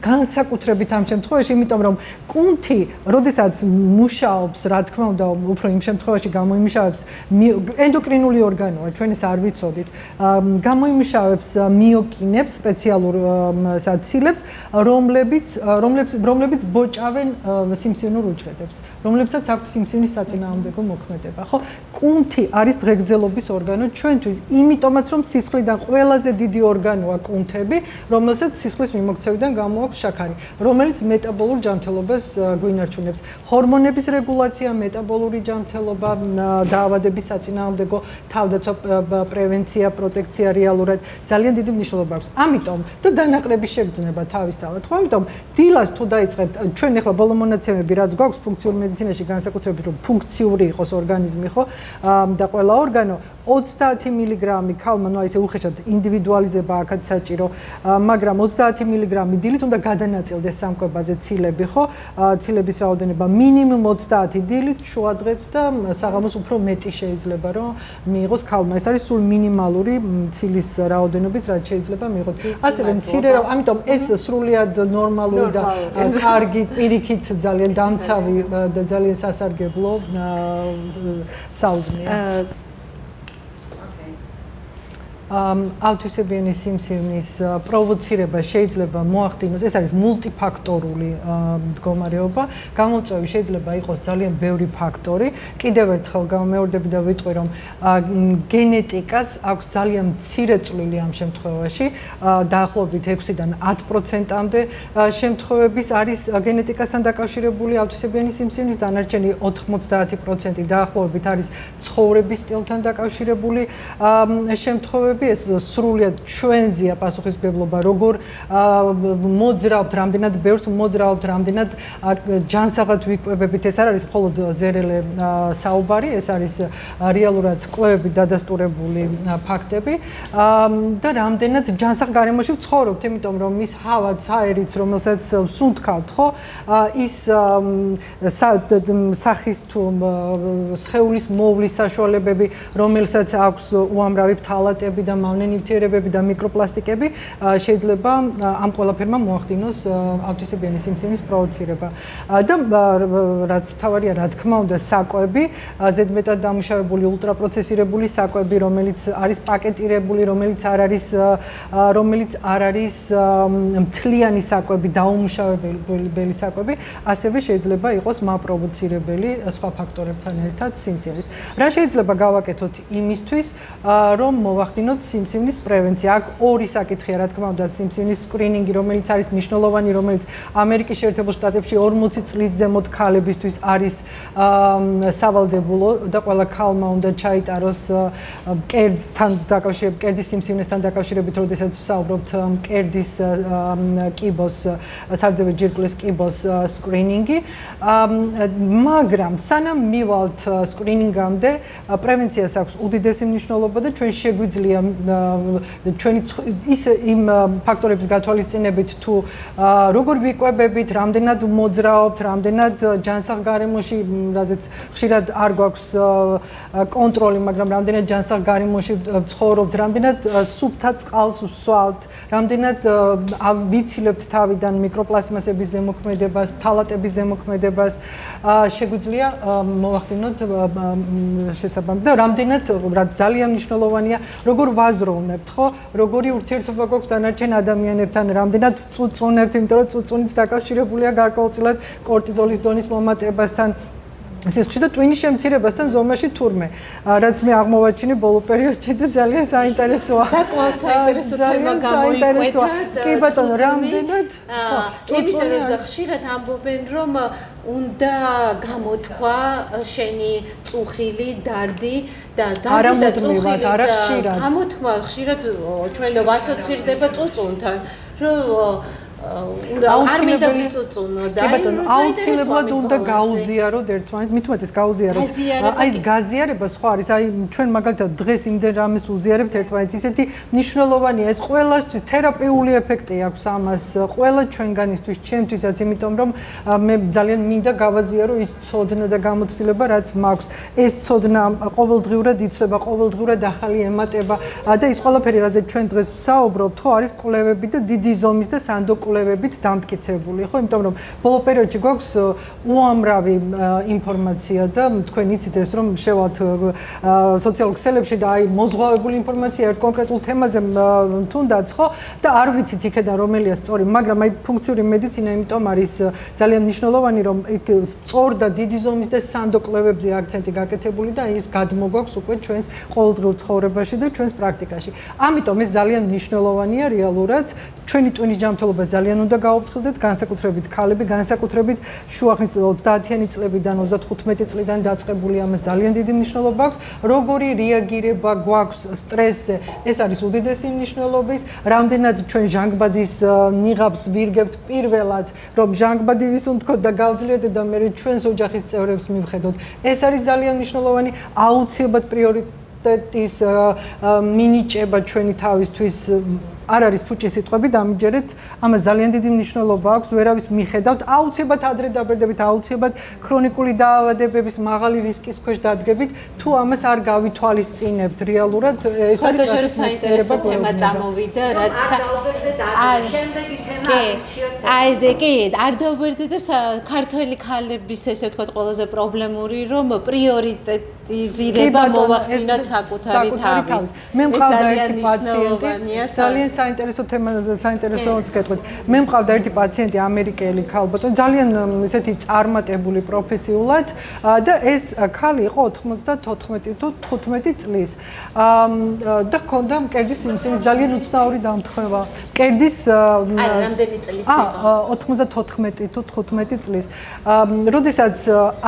განსაკუთრებით ამ შემთხვევაში, იმიტომ რომ კუნთი, როდესაც მუშაობს, რა თქმა უნდა, უფრო იმ შემთხვევაში გამოიმუშავებს ენდოკრინული ორგანოა, ჩვენ ეს არ ვიცოდით. გამოიმუშავებს მიოკინებს, სპეციალურ საცილებს, რომლებიც ბოჭავენ სიმსივნურ უჯრედებს, რომლებსაც აქვს სიმსივნის საწინააღმდეგო მოქმედება, ხო? კუნთი არის დღეგრძელობის ორგანო ჩვენთვის, იმიტომაც რომ სისხლიდან ყველაზე დიდი ორგანოა კუნთები, რომელსაც სისხლის მიმოქცევიდან გამოაქვს შაქარი, რომელიც მეტაბოლურ ჯანმრთელობას გვინარჩუნებს. ჰორმონების რეგულაცია, მეტაბოლური ჯანმრთელობა, დაავადების საწინააღმდეგო თავდაცვა, პრევენცია, პროტექცია რეალურად ძალიან დიდი მნიშვნელობა აქვს. ამიტომ და დანაყრების შეგრძნება თავისთავად, ხო? ამიტომ დილას თუ დაიწყებთ, ჩვენ ახლა ბოლო მონაცემები რაც გვაქვს ფუნქციურ მედიცინაში განსაკუთრებით რომ ფუნქციური იყოს ორგანიზმი, ხო? და ყველა ორგანო 30 მილიგრამი ქალმა, ну ესე უხეშად ინდივიდუალიზება აქაც საჭირო, მაგრამ 30 მილიგრამი დილით უნდა გადანაწილდეს სამკვებაზე ცილები, ხო? ცილების რაოდენობა მინიმუმ 30 დილით, შუადღეც და საღამოს უფრო მეტი შეიძლება რომ მიიღოს ქალმა. ეს არის სულ მინიმალური ცილის რაოდენობის, რაც შეიძლება მიიღოს. ასევე მცირე, ამიტომ ეს სრულიად ნორმალური და კარგი პირიქით ძალიან დამცავი და ძალიან სასარგებლო საუზმეა. ავტვისებიანი სიმსივნის პროვოცირება შეიძლება მოახდინოს, ეს არის მულტიფაქტორული მდგომარეობა. გამოწვევი შეიძლება იყოს ძალიან ბევრი ფაქტორი. კიდევ ერთხელ გამეორდები და ვიტყვი, რომ გენეტიკას აქვს ძალიან მცირე წვლილი ამ შემთხვევაში. დაახლოებით 6-დან 10%-მდე შემთხვევების არის გენეტიკასთან დაკავშირებული ავტვისებიანი სიმსივნის, დანარჩენი 90% დაახლოებით არის ცხოვრების სტილთან დაკავშირებული შემთხვევები. ეს სრულიად ჩვენზეა პასუხისმგებლობა, როგორ მოძრაობთ, რამდენად ბევრს მოძრაობთ, რამდენად ჯანსაღად ვიკვებებით. ეს არ არის მხოლოდ ზერელე საუბარი, ეს არის რეალურად კვლევებით დადასტურებული ფაქტები და რამდენად ჯანსაღ გარემოში ვცხოვრობთ, იმიტომ რომ ის ჰავაც, აერიც, რომელსაც სუნთქავთ, ხო? ის სახის თუ სხეულის მოვლის საშუალებები, რომელსაც აქვს უამრავი ფთალატები და მავნე ნივთიერებები და მიკროპლასტიკები, შეიძლება ამ ყველაფერმა მოახდინოს ავტვისებიანი სიმსივნის პროვოცირება. და რაც თავარია, რა თქმა უნდა, საკვები, ზედმეტად დამუშავებული ულტრაპროცესირებული საკვები, რომელიც არის პაკეტირებული, რომელიც არ არის მთლიანი საკვები, დაუმუშავებელი საკვები, ასევე შეიძლება იყოს მაპროვოცირებელი სხვა ფაქტორებთან ერთად სიმსივნის. რა შეიძლება გავაკეთოთ იმისთვის, რომ მოვახდინოთ სიმსივნის პრევენცია. აქ ორი საკითხია, რა თქმა უნდა, სიმსივნის სკრინინგი, რომელიც არის მნიშვნელოვანი, რომელიც ამერიკის შეერთებულ შტატებში 40 წლის ზემოთ ქალებისთვის არის სავალდებულო და ყველა ქალმა უნდა ჩაიტაროს მკერდის სიმსივნესთან დაკავშირებით, როდესაც ვსაუბრობთ მკერდის კიბოს, სარძევი ჯირკვლის კიბოს სკრინინგი. მაგრამ სანამ მივალთ სკრინინგამდე, პრევენციას აქვს უდიდესი მნიშვნელობა და ჩვენ შეგვიძლია ჩვენი იმ ფაქტორების გათვალისწინებით თუ როგორ ვიკვებებით, რამდენად მოძრაობთ, რამდენად ჯანსაღ გარემოში, რაზეც ხშირად არ გვაქვს კონტროლი, მაგრამ რამდენად ჯანსაღ გარემოში ვცხოვრობთ, რამდენად სუფთა წყალს ვსვავთ, რამდენად ვიცილებთ თავიდან მიკროპლასტმასების ზემოქმედებას, ფთალატების ზემოქმედებას, შეგვიძლია მოვახდინოთ შესაბამისად და რამდენად, რაც ძალიან მნიშვნელოვანია, როგორ ვაზროვნებთ, ხო? როგორი ურთიერთობა გვაქვს დანარჩენ ადამიანებთან, რამდენად ვწუწუნებთ, იმიტომ რომ წუწუნით დაკავშირებულია გარკვეულწილად კორტიზოლის დონის მომატებასთან. სისხლში და ტვინის შემცირებასთან ზომაში თურმე, რაც მე აღმოვაჩინე ბოლო პერიოდში და ძალიან საინტერესოა. საკმაოდ საინტერესო თემა გამოიკვეთა. კი ბატონო, რამდენად? იმიტომ რომ ხშირად ამბობენ, რომ უნდა გამოთქვა შენი წუხილი, დარდი და დარდის და წუხილის გამოთქვა ხშირად ჩვენ ვასოცირდება წუწუნთან, რომ არ მინდა ვიწუწუნო და აუცილებლად უნდა გაუზიაროთ ერთმანეთს, მithumetes გაუზიაროთ. აი ეს გაზიარება სხვა არის, აი ჩვენ მაგალითად დღეს იმდენ რამეს უზიარებთ ერთმანეთს, ისეთი მნიშვნელოვანია, ეს ყველასთვის თერაპიული ეფექტი აქვს ამას, ყველა ჩვენგანისთვის, ჩემთვისაც, იმიტომ რომ მე ძალიან მინდა გავაზიარო ის ცოდნა და გამოცდილება, რაც მაქვს. ეს ცოდნა ყოველდღიურად იცვლება, ყოველდღიურად ახალი ემატება და ის ყველაფერი, რაზეც ჩვენ დღეს ვსაუბრობთ, ხო, არის კვლევები და დიდი ზომის და სანდო კვლევებით დამტკიცებული, ხო, იმიტომ რომ ბოლო პერიოდში გვაქვს უამრავი ინფორმაცია და თქვენ იცით ეს რომ შევალთ სოციალურ ქსელებში და აი მოზღვავებული ინფორმაცია ერთ კონკრეტულ თემაზე თუნდაც, ხო, და არ ვიცით იქიდან რომელია სწორი, მაგრამ აი ფუნქციური მედიცინა იმიტომ არის ძალიან მნიშვნელოვანი, რომ იქ სწორ და დიდი ზომის და სანდო კვლევებზე აქცენტი გაკეთებული და ის გადმოგვაქვს უკვე ჩვენს ყოველდღიურ ცხოვრებაში და ჩვენს პრაქტიკაში. ამიტომ ეს ძალიან მნიშვნელოვანია რეალურად ჩვენი ტვინის ჯანმრთელობა ძალიან უნდა გაუფრთხილდეთ, განსაკუთრებით ქალები, განსაკუთრებით შუახნის 30-იანი წლებიდან 35 წლიდან დაწყებული ამას ძალიან დიდი მნიშვნელობა აქვს. როგორი რეაგირება გვაქვს სტრესზე, ეს არის უდიდესი მნიშვნელობის. რამდენად ჩვენ ჟანგბადის ნიღაბს ვირგებთ პირველად, რომ ჟანგბადი ვის უნდქოთ და გავძლიერდეთ და მე ჩვენს ოჯახის წევრებს მივხედოთ. ეს არის ძალიან მნიშვნელოვანი, აუცილებლად პრიორიტეტის მინიჭება ჩვენი თავისთვის არ არის ფუჭი სიტყვები დამიჯერეთ, ამას ძალიან დიდი მნიშვნელობა აქვს, ვერავის მიხედავთ, აუცილებლად ადრე დაბერდებით, აუცილებლად ქრონიკული დაავადებების მაღალი რისკის ქვეშ დადგებით, თუ ამას არ გავითვალისწინებთ რეალურად, ეს არის საინტერესო თემა წამოვიდა, რაც შემდეგი თემა არ დავბერდე და ქართველი ქალების ესე ვთქვათ ყველაზე პრობლემური, რომ პრიორიტეტიზირება მოვახდინოთ საკუთარი თავის. მე მყავდა ერთი პაციენტი, ძალიან საინტერესო თემა, საინტერესოა გეტყვით. მე მყავდა ერთი პაციენტი ამერიკელი ქალბატონი, ძალიან ესეთი წარმატებული პროფესიულად და ეს ქალი იყო 94 თუ 15 წლის. და ჰქონდა მკერდის სიმსივნის ძალიან უცნაური დამთხევა. მკერდის რამდენი წლის იყო? 94 თუ 15 წლის. როდესაც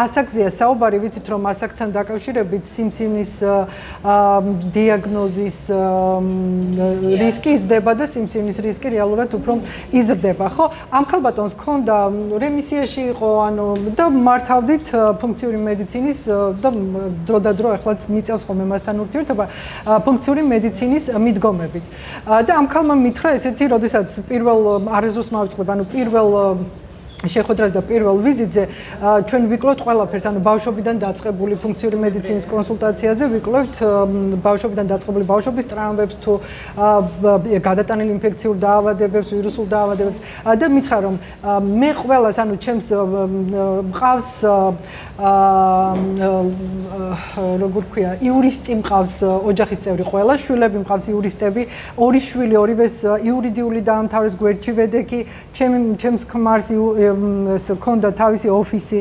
ასაკზეა საუბარი, ვიცით რომ ასაკთან დაკავშირებით სიმსივნის დიაგნოზის რისკი იზრდება და სიმსივნის რისკი რეალურად უფრო იზრდება, ხო? ამ ქალბატონს ჰქონდა რემისიაში იყო, ანუ და მართავდით ფუნქციური მედიცინის და დრო და დრო ახლაც მიწევს ხოლმე მასთან ურთიერთობა ფუნქციური მედიცინის მიდგომებით. და ამ ქალმა მითხრა ესეთი, როდესაც პირველ არეზოს მავიწყებ, ანუ პირველ შეხვედრას და პირველ ვიზიტზე ჩვენ ვიკლავთ ყველაფერს, ანუ ბავშვობიდან დაწყებული ფუნქციური მედიცინის კონსულტაციაზე ვიკლავთ ბავშვობიდან დაწყებული ბავშვობის ტრამვებს თუ გადატანილი ინფექციურ დაავადებებს, ვირუსულ დაავადებებს და მითხრა რომ მე ყველას, ანუ ჩემს მყავს როგორ ქვია, იურისტი მყავს ოჯახის წევრი ყველა, შვილები მყავს იურისტები, ორი შვილი, ორივეს იურიდიული დაამთავრეს გვერდში ვედექი, ჩემს ქმარს ჰქონდა თავისი ოფისი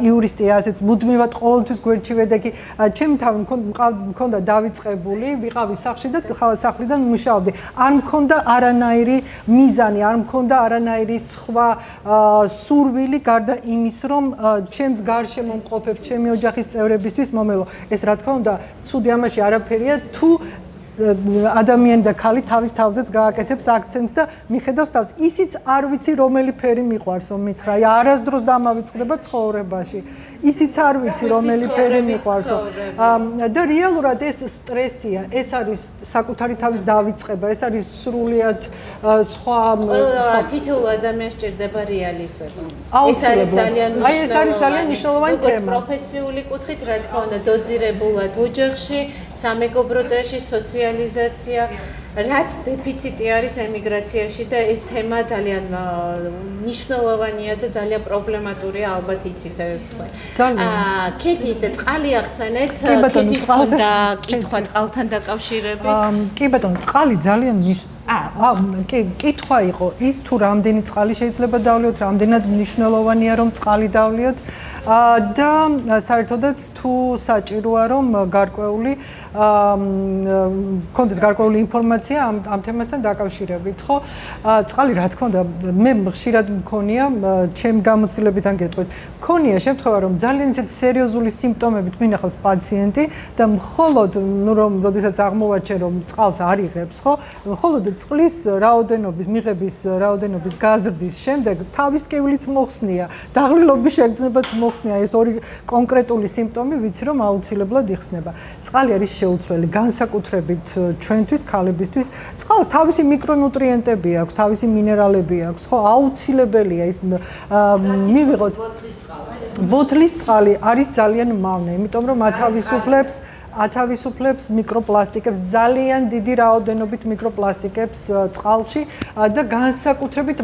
იურისტი, ასეც მუდმივად ყოველთვის გვერდში ვედექი. ჩემი თავი მქონდა დავიწყებული, ვიყავი სახლში და სახლიდან მუშაობდი. არ მქონდა არანაირი მიზანი, არ მქონდა არანაირი სხვა სურვილი გარდა იმის, რომ ჩემს გარშემო მომყოფებ ჩემი ოჯახის წევრებისთვის მომელო. ეს რა თქმა უნდა, ცუდი ამაში არაფერია, თუ ადამიანი და ქალი თავის თავზეც გააკეთებს აქცენტს და მიხედავს თავს. ისიც არ ვიცი რომელი ფერი მიყვარსო, მითხრა. აი არასდროს დამავიწყდება ცხოვრებაში. ისიც არ ვიცი რომელი ფერი მიყვარსო. და რეალურად ეს სტრესია, ეს არის საკუთარი თავის დავიწყება, ეს არის სრულიად სხვა თითოეულ ადამიანს სჭირდება რეალიზება. ეს არის ძალიან მნიშვნელოვანი თემა. როგორც პროფესიული კუთხით, რა თქმა უნდა, დოზირებულად ოჯახში, სამეგობრო წრეში, სოციალიზაცია, რაც დეფიციტი არის ემიგრაციაში და ეს თემა ძალიან მნიშვნელოვანია და ძალიან პრობლემატურია, ალბათ იცით ეს თქვენ. კეთი, წყალი ახსენეთ, კეთის ხონდა კითხვა წყალთან დაკავშირებით. კი ბატონო, წყალი ძალიან კითხვა იყო ის თუ რამდენი წყალი შეიძლება დავლიოთ, რამდენად მნიშვნელოვანია რომ წყალი დავლიოთ და საერთოდაც თუ საჭიროა რომ გარკვეული კონდეს გარკვეული ინფორმაცია ამ თემასთან დაკავშირებით, ხო? წყალი რა თქმა უნდა მე ხშირად მქონია ჩემ გამოცდილებით ან გეტყვით. მქონია შემთხვევა რომ ძალიან ისეთი სერიოზული სიმპტომებით მინახავს პაციენტი და მხოლოდ რომ როდესაც აღმოვაჩენ რომ წყალს არ იღებს, ხო? მხოლოდ წყლის რაოდენობის მიღების რაოდენობის გაზრდის შემდეგ თავის ტკივილიც მოხსნია, დაღლილობის შეგრძნებაც მოხსნია, ეს ორი კონკრეტული სიმპტომი ვიცი რომ აუცილებლად იხსნება. წყალი არის შეუცვლელი, განსაკუთრებით ჩვენთვის, ქალებისთვის. წყალს თავისი მიკრონუტრიენტები აქვს, თავისი მინერალები აქვს, ხო? აუცილებელია ის მივიღოთ. ბოთლის წყალი არის ძალიან მავნე, იმიტომ რომ ათავისუფლებს მიკროპლასტიკებს, ძალიან დიდი რაოდენობით მიკროპლასტიკებს წყალში და განსაკუთრებით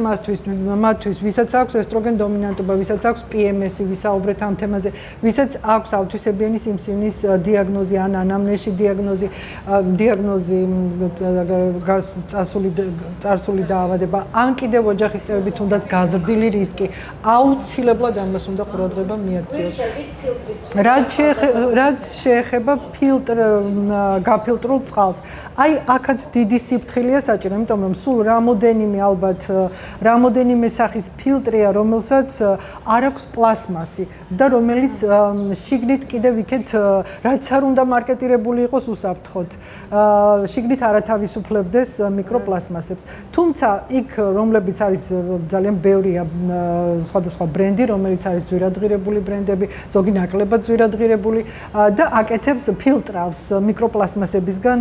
მათთვის, ვისაც აქვს ესტროგენ დომინანტობა, ვისაც აქვს PMS-ი, ვისაუბრეთ ამ თემაზე, ვისაც აქვს ავთვისებიანი სიმსივნის დიაგნოზი ან ანამნეზში დიაგნოზი, წარსული დაავადება, ან კიდევ ოჯახის წევრები თუნდაც გაზრდილი რისკი, აუცილებლად ამას უნდა ყურადღება მიაქციოს. რაც შეეხება გაფილტრულ წყალს. აი, აქაც დიდი სიფრთხილეა საჭირო, იმიტომ რომ სულ რამოდენიმე სახის ფილტრია, რომელსაც არ აქვს პლასმასი და რომელიც შიგნით კიდევ იქეთ რაც არ უნდა მარკეტირებული იყოს უსაფრთხოდ. შიგნით არათავისუფლებდეს მიკროპლასმასებს. თუმცა იქ რომლებიც არის ძალიან ბევრია სხვადასხვა ბრენდი, რომელიც არის ძვირადღირებული ბრენდები, ზოგი ნაკლებად ძვირადღირებული და აკეთებს ფილტრავს მიკროპლასმასებისგან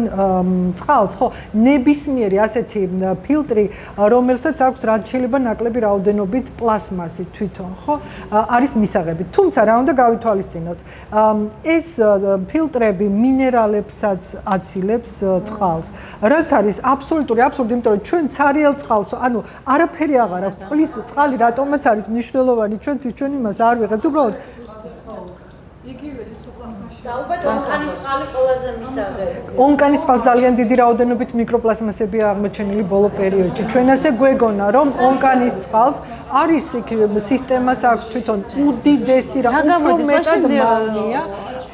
წყალს, ხო, ნებისმიერი ასეთი ფილტრი, რომელსაც აქვს რაც შეიძლება ნაკლები რაოდენობით პლასმასი თვითონ, ხო, არის მისაღები. თუმცა რა უნდა გავითვალისწინოთ? ეს ფილტრები მინერალებსაც აცილებს წყალს, რაც არის აბსოლუტური აბსურდი, იმიტომ რომ ჩვენ ცარიელ წყალს, ანუ არაფერი აღარ აქვს, წყალი რატომაც არის მნიშვნელოვანი, ჩვენ იმას არ ვიღებთ, უბრალოდ ონკანის წყალი ყველაზე მისაღები. ონკანის წყალს ძალიან დიდი რაოდენობით მიკროპლასმასებია აღმოჩენილი ბოლო პერიოდში. ჩვენ ასე გვეგონა, რომ ონკანის წყალს არის იქ სისტემას აქვს თვითონ უდიდესი რა მეტად მავნია.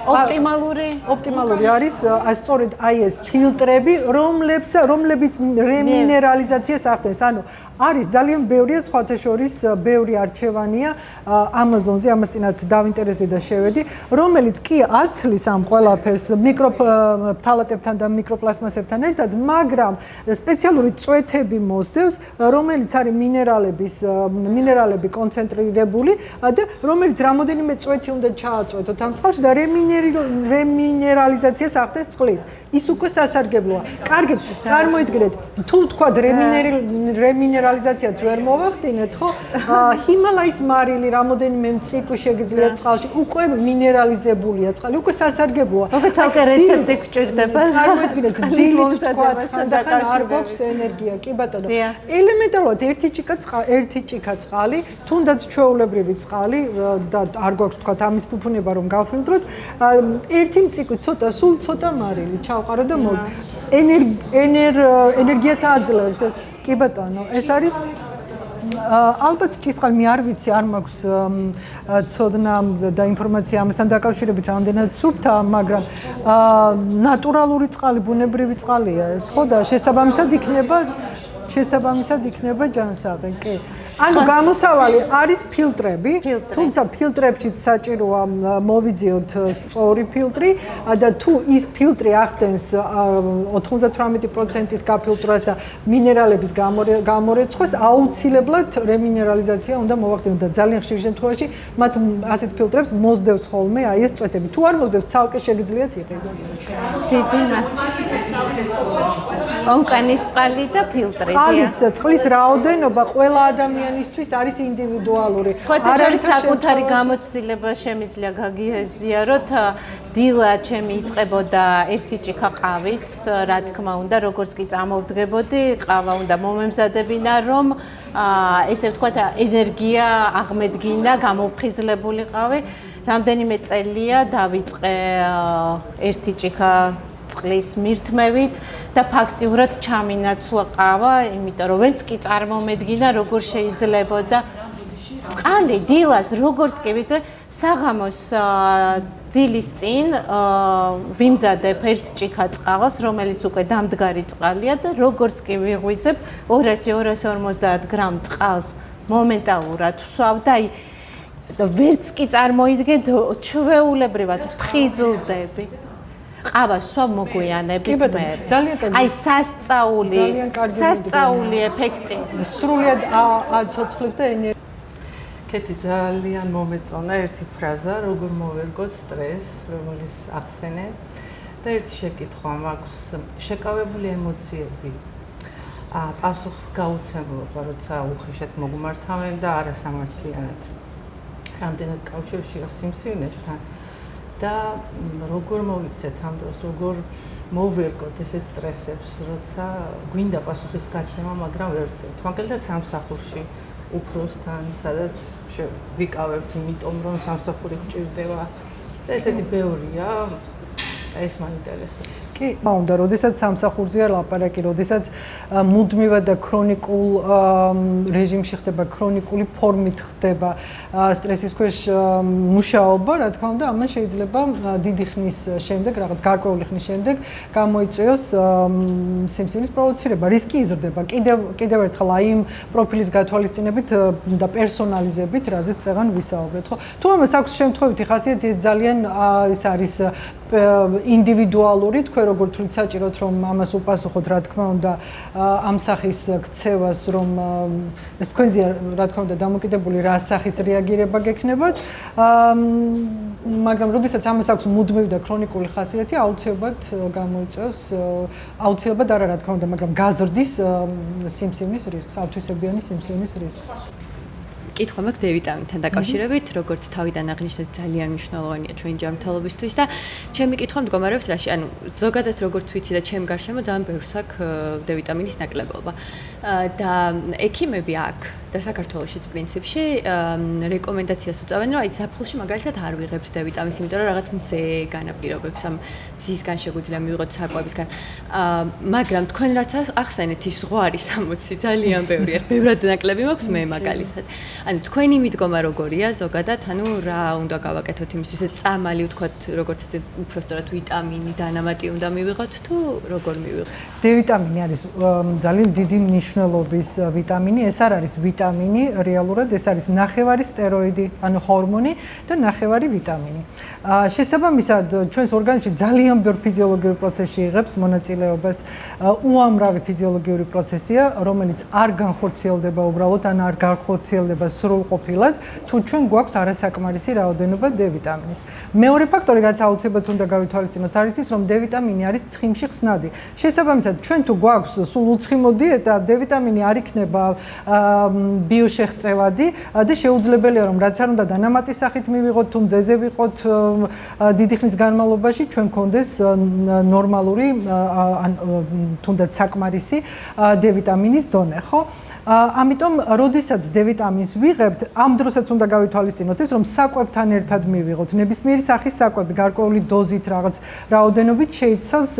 ოპტიმალური არის სწორედ აი ეს ფილტრები, რომლებიც რემინერალიზაციას ახდენს. ანუ არის ძალიან ბევრია სხვათა შორის ბევრი არჩევანია Amazon-ზე, ამას წინათ დავინტერესდი და შევედი, რომელიც კი აცლის ამ ყველაფერს მიკროფთალატებთან და მიკროპლასმასებთან ერთად, მაგრამ სპეციალური წვეთები მოსდევს, რომელიც არის მინერალები კონცენტრირებული და რომელიც რამოდენიმე წვეთი უნდა ჩააწვეთოთ ამ წყალში და რემინერალიზაციას ახდენს წყლის. ის უკვე სასარგებლოა. კარგით, წარმოიდგინეთ, თუ თქვათ რემინერალიზაციაც ვერ მოვახდინეთ, ხო? ჰიმალაის მარილი რამოდენიმე მწიკვი შეგიძლიათ წყალში, უკვე მინერალიზებულია წყალი, უკვე სასარგებლოა. უკვე ცალკე რეცეპტი გჭირდება. წარმოიდგინეთ, დილით თქვათ, ხანდახან არ გვაქვს ენერგია, კი ბატონო. ელემენტარულად ერთი ჭიქა წყალი, თუნდაც ჩვეულებრივი წყალი და არ გვაქვს თქვათ ამის ფუფუნება რომ გავფილტროთ, ერთი მწიკვი ცოტა, სულ ცოტა მარილი ჩავყარო და ენერგიას აძლევს ეს. კი ბატონო, ეს არის ალბათ ჭისყალი მე არ ვიცი, არ მაქვს ცოდნა და ინფორმაცია ამასთან დაკავშირებით რამდენად სუფთა, მაგრამ ნატურალური წყალი, ბუნებრივი წყალია ეს, ხო და შესაბამისად იქნება ჯანსაღი, კი. ანუ გამოსავალი არის ფილტრები, თუმცა ფილტრებშიც საჭიროა მოვიძიოთ სწორი ფილტრი და თუ ის ფილტრი ახდენს 98%-ით გაფილტრას და მინერალების გამორეცხვას, აუცილებლად რემინერალიზაცია უნდა მოვახდინოთ და ძალიან ხშირ შემთხვევაში მათ ასეთ ფილტრებს მოსდევს ხოლმე აი ეს წვეთები. თუ არ მოსდევს, ცალკე შეგიძლიათ იყიდოთ. ონკანის წყალი და ფილტრი. წყლის რაოდენობა ყველა ადამიანისთვის არის ინდივიდუალური. სხვათა შორის საკუთარი გამოცდილება შემიძლია გაგიზიაროთ. დილა ჩემი იწყებოდა ერთი ჭიქა ყავით, რა თქმა უნდა, როგორც კი წამოვდგებოდი, ყავა უნდა მომემზადებინა, რომ ესე ვთქვათ, ენერგია აღმედგინა, გამოფხიზლებულიყავი. რამდენიმე წელია დავიწყე ერთი ჭიქა წყლის მირთმევით და ფაქტიურად ჩამინაცვლა ყავა, იმიტომ რომ ვერც კი წარმომედგინა როგორ შეიძლებოდა წყალი დილას როგორც კი ვიტყვი საღამოს ძილის წინ ვიმზადებ ერთ ჭიქა წყალს, რომელიც უკვე დამდგარი წყალია და როგორც კი ვიღვიძებ 200-250 გრამ წყალს მომენტალურად ვსვავ და ვერც კი წარმოიდგენთ ჩვეულებრივად ფხიზლდები. ყავა სვა მოგვიანებით მე. აი სასწაული ეფექტი. სრულიად აცოცხლებს და ენერგია. კეთი ძალიან მომეწონა ერთი ფრაზა, როგორ მოვერგოთ სტრესს, რომელიც ახსენე და ერთი შეკითხვა მაქვს, შეკავებული ემოციები. პასუხს გაუცემლობა, როცა უხეშად მოგმართავენ და არასამართლიანად. რამდენად კავშირშია სიმსივნესთან და როგორ მოვიქცეთ ამ დროს, როგორ მოვერგოთ ესეთ სტრესებს, როცა გვინდა პასუხის გაცემა, მაგრამ ვერ ვცემთ. მაგალითად სამსახურში უფროსთან, სადაც ვიკავებთ, იმიტომ რომ სამსახური გჭირდება და ესეთი ბევრია, ეს მაინტერესებს. კი, უნდა, როდესაც სამსახურზეა ლაპარაკი, როდესაც მუდმივად და ქრონიკულ რეჟიმში ხდება, ქრონიკული ფორმით ხდება სტრესის ქვეშ მუშაობა, რა თქმა უნდა, ამან შეიძლება დიდი ხნის შემდეგ, რაღაც გარკვეული ხნის შემდეგ გამოიწვიოს სიმსივნის პროვოცირება, რისკი იზრდება. კიდევ ერთხელ აი იმ პროფილის გათვალისწინებით და პერსონალიზებით, რაზეც წეღან ვისაუბრეთ, ხო? თუ ამას აქვს შემთხვევითი ხასიათი, ეს ძალიან ის არის ინდივიდუალური, თქვენ როგორ თვლით საჭიროთ რომ ამას უპასუხოთ, რა თქმა უნდა, ამ სახის ქცევას, რომ ეს თქვენზეა, რა თქმა უნდა, დამოკიდებული რა სახის რეაგირება გექნებათ, მაგრამ როდესაც ამას აქვს მუდმივი და ქრონიკული ხასიათი, აუცილებლად გამოიწვევს, აუცილებლად არა, რა თქმა უნდა, მაგრამ გაზრდის სიმსივნის რისკს, ავთვისებიანი სიმსივნის რისკს. კითხვა მაქვს D ვიტამინთან დაკავშირებით, როგორც თავიდან აღნიშნეთ, ძალიან მნიშვნელოვანია ჩვენი ჯანმრთელობისთვის და ჩემი კითხვა მდგომარეობს რაში, ანუ ზოგადად როგორც ვიცი და ჩემ გარშემო ძალიან ბევრს აქვს D ვიტამინის ნაკლებობა. და ექიმები აქ და საქართველოშიც პრინციპში რეკომენდაციას უწევენ, რომ აი ზაფხულში მაგალითად არ ვიღებთ D ვიტამინს, იმიტომ რომ რაღაც მზე განაპირობებს ამ მზისგან შეგვიძლია მივიღოთ საკვებისგან. მაგრამ თქვენ რაც ახსენეთ ის ზღვარი 60 ძალიან ბევრია. ბევრად ნაკლები მაქვს მე მაგალითად. ანუ თქვენი მიდგომა როგორია ზოგადად, ანუ რა უნდა გავაკეთოთ იმისთვის, რომ წამალი ვთქვათ, როგორც ესე უფრო სწორად ვიტამინი დანამატი უნდა მივიღოთ თუ როგორ მივიღოთ? D ვიტამინი არის ძალიან დიდი მნიშვნელობის ვიტამინი, ეს არ არის ვიტამინი, რეალურად ეს არის ნახევარი სტეროიდი, ანუ ჰორმონი და ნახევარი ვიტამინი. შესაბამისად, ჩვენს ორგანიზმში ძალიან ბევრ ფიზიოლოგიურ პროცესში იღებს მონაწილეობას. უამრავი ფიზიოლოგიური პროცესია, რომელიც არ განხორციელდება უბრალოდ, ან არ განხორციელდება სრულყოფილად, თუ ჩვენ გვაქვს არასაკმარისი რაოდენობა D ვიტამინის. მეორე ფაქტორი, რაც აუცილებლად უნდა გავითვალისწინოთ, არის ის, რომ D ვიტამინი არის ცხიმში ხსნადი. შესაბამისად, ჩვენ თუ გვაქვს სულ უცხიმო დიეტა, D ვიტამინი არ იქნება ბიოშეღწევადი და შეუძლებელია, რომ რაც არ უნდა დანამატის სახით მივიღოთ, თუ მზეზე ვიყოთ დიდი ხნის განმავლობაში, ჩვენ გქონდეს ნორმალური ან თუნდაც საკმარისი D ვიტამინის დონე, ხო? ამიტომ, როდესაც D ვიტამინს ვიღებთ, ამ დროსაც უნდა გავითვალისწინოთ ეს, რომ საკვებთან ერთად მივიღოთ. ნებისმიერი სახის საკვები, გარკვეული დოზით, რაღაც რაოდენობით შეიცავს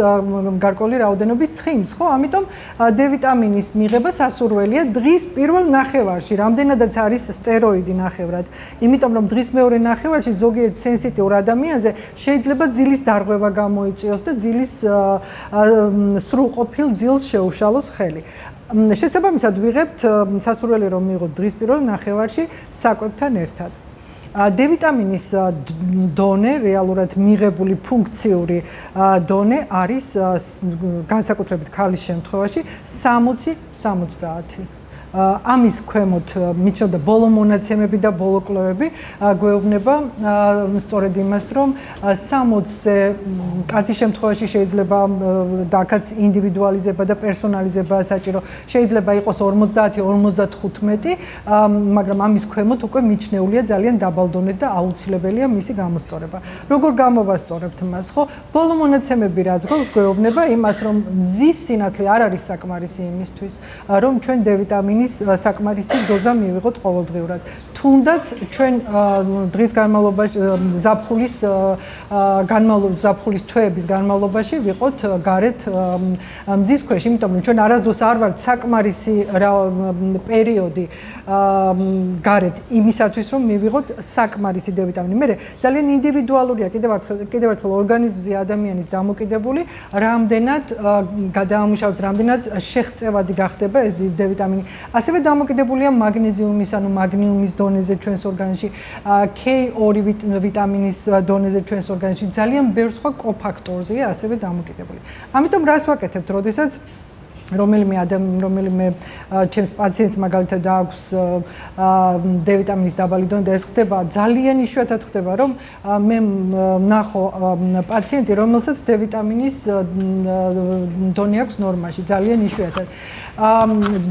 გარკვეული რაოდენობის ცხიმს, ხო? ამიტომ D ვიტამინის მიღება სასურველია დღის პირველ ნახევარში, რამდენადაც არის სტეროიდი ნახევრად. იმიტომ რომ დღის მეორე ნახევარში ზოგიერთ სენსიტიურ ადამიანზე შეიძლება ძილის დარღვევა გამოიწვიოს და ძილის სრულყოფილ ძილს შეუშალოს ხელი. შესაბამისად ვიღებთ სასურველი რომ მივიღოთ დღის პირველ ნახევარში საკვებთან ერთად. D ვიტამინის დონე, რეალურად მიღებული ფუნქციური დონე არის განსაკუთრებით ქალის შემთხვევაში 60-70. ამის ქვემოთ მიჩნევდა ბოლო მონაცემები და ბოლო კვლევები გვეუბნება სწორედ იმას, რომ 60-ზე კაცის შემთხვევაში შეიძლება და აქაც ინდივიდუალიზება და პერსონალიზება საჭირო, შეიძლება იყოს 50-55, მაგრამ ამის ქვემოთ უკვე მიჩნეულია ძალიან დაბალ დონედ და აუცილებელია მისი გამოსწორება. როგორ გამოვასწორებთ მას, ხო? ბოლო მონაცემები რაც გვეუბნება იმას, რომ მზის სინათლე არ არის საკმარისი იმისთვის, რომ ჩვენ D ვიტამინი ვიტამინის საკმარისი დოზა მივიღოთ ყოველდღიურად. თუნდაც ჩვენ დღის განმავლობაში ზაფხულის თვეების განმავლობაში ვიყოთ გარეთ მზის ქვეშ, იმიტომ რომ ჩვენ არასდროს არ ვართ საკმარისი პერიოდი გარეთ იმისათვის რომ მივიღოთ საკმარისი D ვიტამინი. მე ძალიან ინდივიდუალურია კიდევ ერთხელ ორგანიზმზე ადამიანის დამოკიდებული, რამდენად გადაამუშავებს, რამდენად შეღწევადი გახდება ეს D ვიტამინი. ასევე დამოკიდებულია მაგნეზიუმის, ანუ მაგნიუმის დონეზე ჩვენს ორგანიზმში, K2 ვიტამინის დონეზე ჩვენს ორგანიზმში, ძალიან ბევრ სხვა კოფაქტორზეა ასევე დამოკიდებული. ამიტომ რას ვაკეთებთ, როდესაც რომელიმე ჩემს პაციენტს მაგალითად აქვს D ვიტამინის დაბალი დონე და ეს ხდება ძალიან იშვიათად ხდება რომ მე ვნახო პაციენტი რომელსაც D ვიტამინის დონე აქვს ნორმაში ძალიან იშვიათად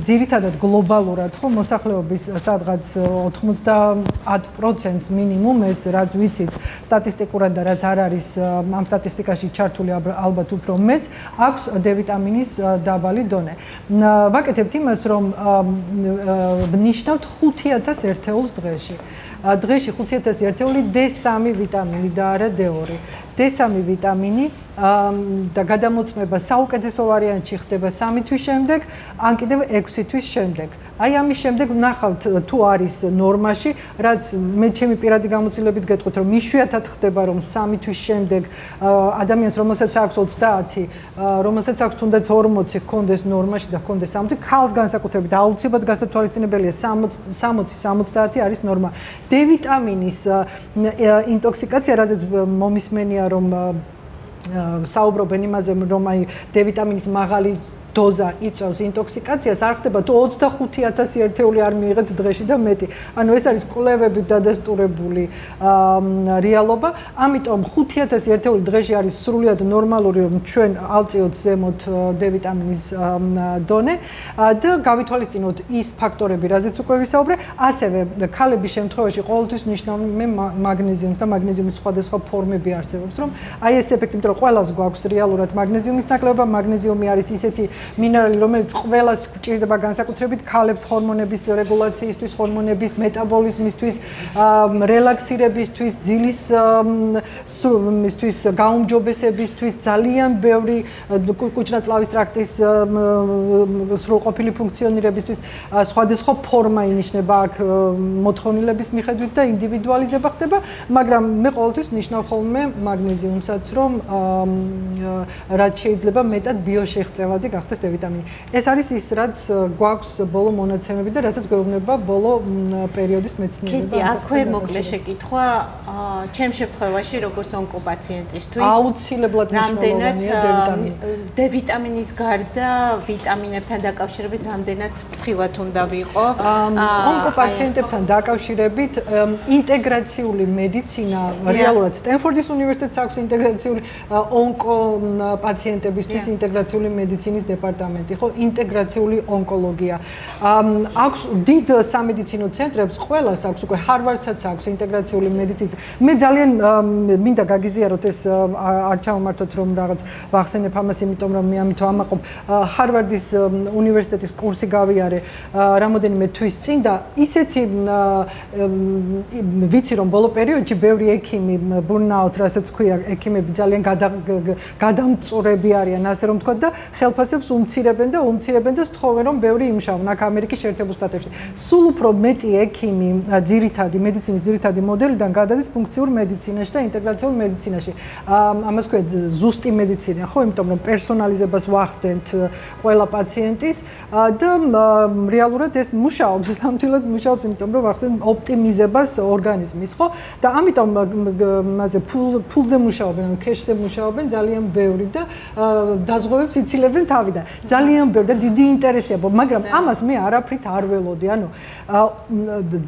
ძირითადად გლობალურად ხო მოსახლეობის სადღაც 90% მინიმუმ ეს რაც ვიცით სტატისტიკურად და რაც არ არის ამ სტატისტიკაში ჩართული ალბათ უფრო მეც აქვს D ვიტამინის დაბალი დონე. ვაკეთებთ იმას, რომ ვნიშნავთ 5000 ერთეულს დღეში. დღეში 5000 ერთეული D3 ვიტამინი და არა D2. D3 ვიტამინი და გადამოწმება საუკეთესო ვარიანტში ხდება 3 თვის შემდეგ, ან კიდევ 6 თვის შემდეგ. აი ამის შემდეგ ვნახავთ თუ არის ნორმაში, რაც მე ჩემი პირადი გამოცდილებით გეტყვით, რომ იშვიათად ხდება, რომ 3 თვის შემდეგ ადამიანს, რომელსაც აქვს 30, რომელსაც აქვს თუნდაც 40, ჰქონდეს ნორმაში და ჰქონდეს 60, ქალს განსაკუთრებით აუცილებლად გასათვალისწინებელია 60-70 არის ნორმა. D ვიტამინის ინტოქსიკაცია, რაზეც მომისმენია, რომ საუბრობენ იმაზე, რომ აი D ვიტამინის მაღალი დოზა იწვევს ინტოქსიკაციას, არ ხდება თუ 25000 ერთეული არ მიიღეთ დღეში და მეტი. ანუ ეს არის კვლევებით დადასტურებული რეალობა. ამიტომ 5000 ერთეული დღეში არის სრულიად ნორმალური, რომ ჩვენ ავწიოთ ზემოთ D ვიტამინის დონე და გავითვალისწინოთ ის ფაქტორები, რაზეც უკვე ვისაუბრე. ასევე ქალების შემთხვევაში ყოველთვის ნიშნავენ მაგნეზიუმს და მაგნეზიუმის სხვადასხვა ფორმები არსებობს, რომ აი ეს ეფექტი, იმიტომ რომ ყველას გვაქვს რეალურად მაგნეზიუმის ნაკლებობა, მაგნეზიუმი არის ისეთი მინერალი, რომელიც ყველას გვჭირდება განსაკუთრებით ქალებს ჰორმონების რეგულაციისთვის, ჰორმონების მეტაბოლიზმისთვის, რელაქსირებისთვის, ძილისისთვის, გაუმჯობესებისთვის, ძალიან ბევრი კუჭნაწლავის ტრაქტის სრულყოფილი ფუნქციონირებისთვის სხვადასხვა ფორმა ინიშნება აქ მოთხოვნილების მიხედვით და ინდივიდუალიზება ხდება, მაგრამ მე ყოველთვის ნიშნავ ხოლმე მაგნეზიუმსაც, რომ რაც შეიძლება მეტად ბიოშეღწევადი გახდეს D ვიტამინი. ეს არის ის, რაც გვაქვს ბოლო მონაცემები და რასაც გვეუბნება ბოლო პერიოდის მეცნიერება. კიდე აქვე მოკლე შეკითხვა, ჩემ შემთხვევაში როგორც ონკოპაციენტისთვის აუცილებლად მნიშვნელოვანია D ვიტამინის გარდა ვიტამინებთან დაკავშირებით რამდენად ფრთხილად უნდა ვიყო? ონკოპაციენტებთან დაკავშირებით ინტეგრაციული მედიცინა რეალურად სტენფორდის უნივერსიტეტს აქვს ინტეგრაციული ონკოპაციენტებისთვის ინტეგრაციული მედიცინის დეპარტამენტი, ხო, ინტეგრაციული ონკოლოგია. აქვს დიდ სამედიცინო ცენტრებს, ყველას აქვს უკვე ჰარვარდსაც აქვს ინტეგრაციული მედიცინის. მე ძალიან მინდა გაგიზიაროთ ეს არ ჩავმართოთ რომ რაღაც ვახსენებ ამას, იმიტომ რომ მე ამით ვამაყობ. ჰარვარდის უნივერსიტეტის კურსი გავიარე რამოდენიმე თვის წინ და ისეთი ვიცი რომ ბოლო პერიოდში ბევრი ექიმი burnout, რასაც ქვია, ექიმები ძალიან გადამწურები არიან, ასე რომ ვთქვა და ხელფასებს უმცირებენ და სთხოვენ რომ ბევრი იმუშავონ აქ ამერიკის შეერთებულ შტატებში. სულ უფრო მეტი ექიმი მედიცინის ძირითადი მოდელიდან გადადის ფუნქციურ მედიცინაში და ინტეგრაციულ მედიცინაში. ამას ქვია ზუსტი მედიცინა, ხო, იმიტომ რომ პერსონალიზებას ვახდენთ ყველა პაციენტის და რეალურად ეს მუშაობს, ნამდვილად მუშაობს, იმიტომ რომ ვახდენთ ოპტიმიზებას ორგანიზმის, ხო? და ამიტომ მასე ფულზე მუშაობენ, კეშზე მუშაობენ ძალიან ბევრი და დაზღვევებს ცილებენ თავიდან. ძალიან ბევრი და დიდი ინტერესია, მაგრამ ამას მე არაფრით არ ველოდი. ანუ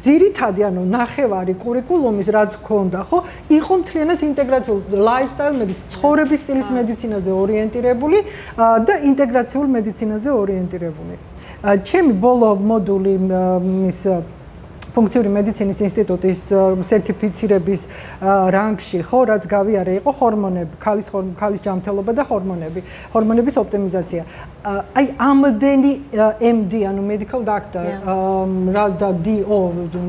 ძირითადი, ნახევარი კურიკულუმის რაც ქონდა, ხო, იყო მთლიანად ინტეგრაციული lifestyle medicine, ცხოვრების სტილის მედიცინაზე ორიენტირებული და ინტეგრაციულ მედიცინაზე ორიენტირებული. ჩემი ბოლო მოდული ის ფუნქციური მედიცინის ინსტიტუტის სერტიფიცირების რანგში, ხო, რაც გავიარე, იყო ჰორმონები, ქალის ჯანმრთელობა და ჰორმონების ოპტიმიზაცია. აი ამდენი MD ანუ medical doctor რა და DO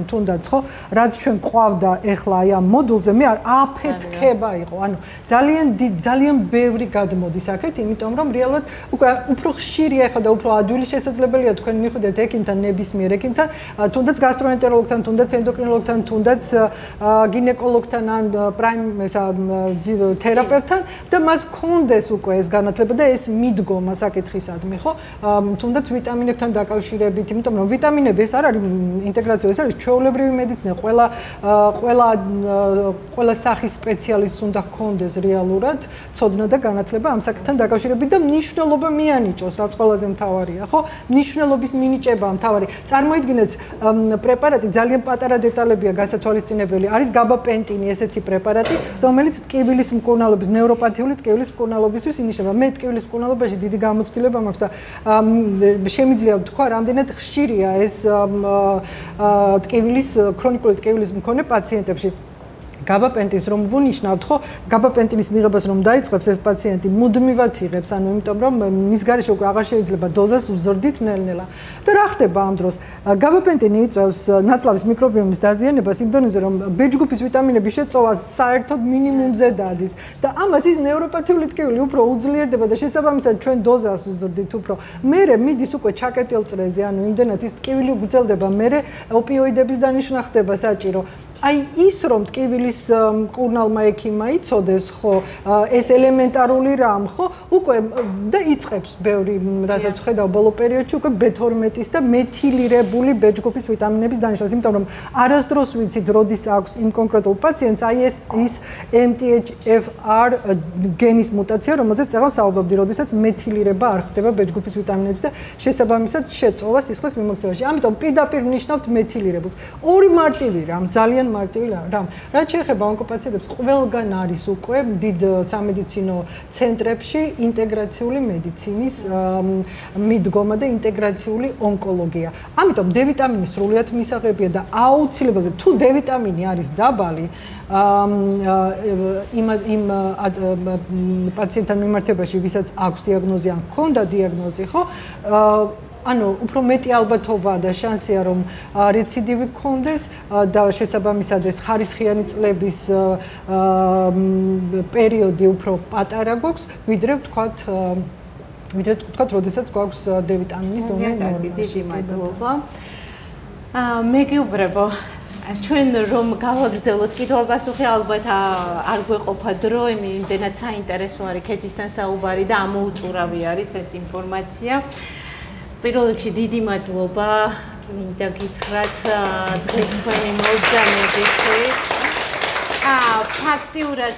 თუნდაც ხო რაც ჩვენ ყავდა ეხლა აი ამ მოდულზე მე არ აფეთქება იყო ანუ ძალიან ბევრი გადმოდის აქეთ იმიტომ რომ რეალურად უკვე უფრო ხშირია ეხლა და უფრო ადვილი შესაძლებელია თქვენ მიხვიდეთ ექიმთან ნებისმიერ ექიმთან თუნდაც გასტროენტეროლოგთან თუნდაც ენდოკრინოლოგთან თუნდაც გინეკოლოგთან ან პრაიმ ესა თერაპევტთან და მას კონდეს უკვე ეს განათლება და ეს მიდგომა საკითხისადმი ხო თუნდაც ვიტამინებთან დაკავშირებით იმიტომ რომ ვიტამინები ეს არ არის ინტეგრაცია ეს არის ჩვეულებრივი მედიცინა ყველა სახის სპეციალისტს უნდა ჰქონდეს რეალურად ცოდნა და განათლება ამ საკითხთან დაკავშირებით და მნიშვნელობა მიანიჭოს რაც ყველაზე მთავარია ხო მნიშვნელობის მინიჭება მთავარი წარმოიდგინეთ პრეპარატი ძალიან პატარა დეტალებია გასათვალისწინებელი არის გაბაპენტინი ესეთი პრეპარატი რომელიც ტკივილის მკურნალობის ნევროპათიული ტკივილის მკურნალობისთვის ინიშნება მე ტკივილის მკურნალობაში დიდი გამოცდილება მაქვს და შემიძლია ვთქვა რამდენად ხშირია ეს ტკივილის ქრონიკული ტკივილის მქონე პაციენტებში გაბაპენტინს რომ ვუნიშნავთ ხო გაბაპენტინის მიღებას რომ დაიწყებს ეს პაციენტი მუდმივად იღებს ანუ იმიტომ რომ მის გარეშე უკვე აღარ შეიძლება დოზას უზრდით ნელ-ნელა და რა ხდება ამ დროს გაბაპენტინი იწვევს ნაწლავის მიკრობიომის დაზიანებას იმ დონეზე რომ ბეჯგუფის ვიტამინების შეწოვა საერთოდ მინიმუმზე დადის და ამას ის ნევროპათიული ტკივილი უფრო უძლიერდება და შესაბამისად ჩვენ დოზას უზრდით უფრო მერე მიდის უკვე ჩაკეტილწრეზე ანუ იმდენად ის ტკივილი გრძელდება მერე ოპიოიდების დანიშვნა ხდება საჭირო აი ის რომ ტკივილის მკურნალმა ექიმმა იცოდეს ხო ეს ელემენტარული რამ ხო უკვე და იწყებს ბევრი რასაც ხედავ ბოლო პერიოდში უკვე B12-ის და მეთილირებული ბეჯგუფის ვიტამინების დანიშნვას იმიტომ რომ არასდროს ვიცით როდის აქვს იმ კონკრეტულ პაციენტს აი ის MTHFR გენის მუტაცია რომელზეც წეღავ საუბრობდი როდესაც მეთილირება არ ხდება ბეჯგუფის ვიტამინების და შესაბამისად შეწოვა სისხლის მიმოქცევაში ამიტომ პირდაპირ ნიშნავთ მეთილირებულს ორი მარტივი რამ ძალიან მარტივი რამ რაც შეეხება ონკოპაციენტებს ყველგან არის უკვე დიდ სამედიცინო ცენტრებში ინტეგრაციული მედიცინის მიდგომა და ინტეგრაციული ონკოლოგია ამიტომ D ვიტამინი სრულიად მისაღებია და აუცილებლად თუ D ვიტამინი არის დაბალი იმ პაციენტთან მიმართებაში ვისაც აქვს დიაგნოზი ან ჰქონდა დიაგნოზი ხო ანუ უფრო მეტი ალბათობაა და შანსია რომ რეციდივი გქონდეს და შესაბამისად ეს ხარისხიანი წლების პერიოდი უფრო პატარა გვაქვს ვიდრე ვთქვათ როდესაც გვაქვს D ვიტამინის დონე ნორმაში. დიდი მადლობა. მეგობრებო ჩვენ რომ გავაგრძელოთ კითხვა-პასუხი ალბათ არ გვეყოფა დრო იმდენად საინტერესო არის ქეთისთან საუბარი და ამოუწურავი არის ეს ინფორმაცია. პირველ რიგში დიდი მადლობა მინდა გითხრათ დღეს თქვენი მოგზაურობით. ფაქტიურად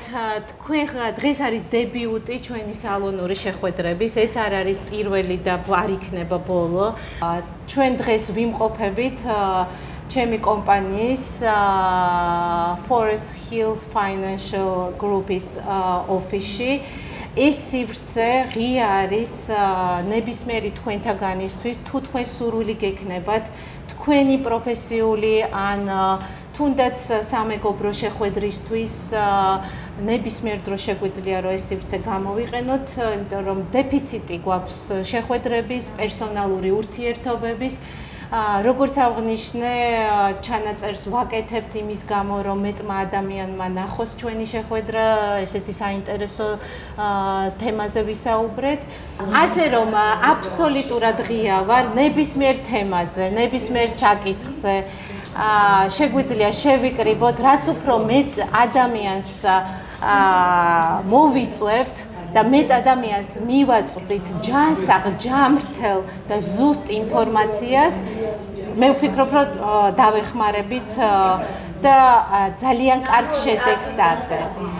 თქვენ დღეს არის დებიუტი ჩვენი სალონური შეხვედრების. ეს არ არის პირველი და არ იქნება ბოლო. ჩვენ დღეს ვიმყოფებით ჩემი კომპანიის Forest Hills Financial Group-ის ოფისში. ეს სივრცე ღია არის ნებისმიერი თქვენთაგანისთვის თუ თქვენ სურვილი გექნებათ თქვენი პროფესიული ან თუნდაც სამეგობრო შეხვედრისთვის ნებისმიერ დროს შეგვიძლია რომ ეს სივრცე გამოვიყენოთ იმიტომ რომ დეფიციტი გვაქვს შეხვედრების პერსონალური ურთიერთობების როგორც აღნიშნე ჩანაწერს ვაკეთებთ იმის გამო რომ მეტმა ადამიანმა ნახოს ჩვენი შეხვედრა ესეთი საინტერესო თემაზე ვისაუბრეთ ასე რომ აბსოლუტურად ღია ვარ ნებისმიერ თემაზე ნებისმიერ საკითხზე შეგვიძლია შევიკრიბოთ რაც უფრო მეც ადამიანს მოვიწევთ და მეტ ადამიანს მივაწვდით ჯანსაღ, ჯამრთელ და ზუსტ ინფორმაციას მე ვფიქრობ რომ დავეხმარებით და ძალიან კარგ შედეგს დადგეთ.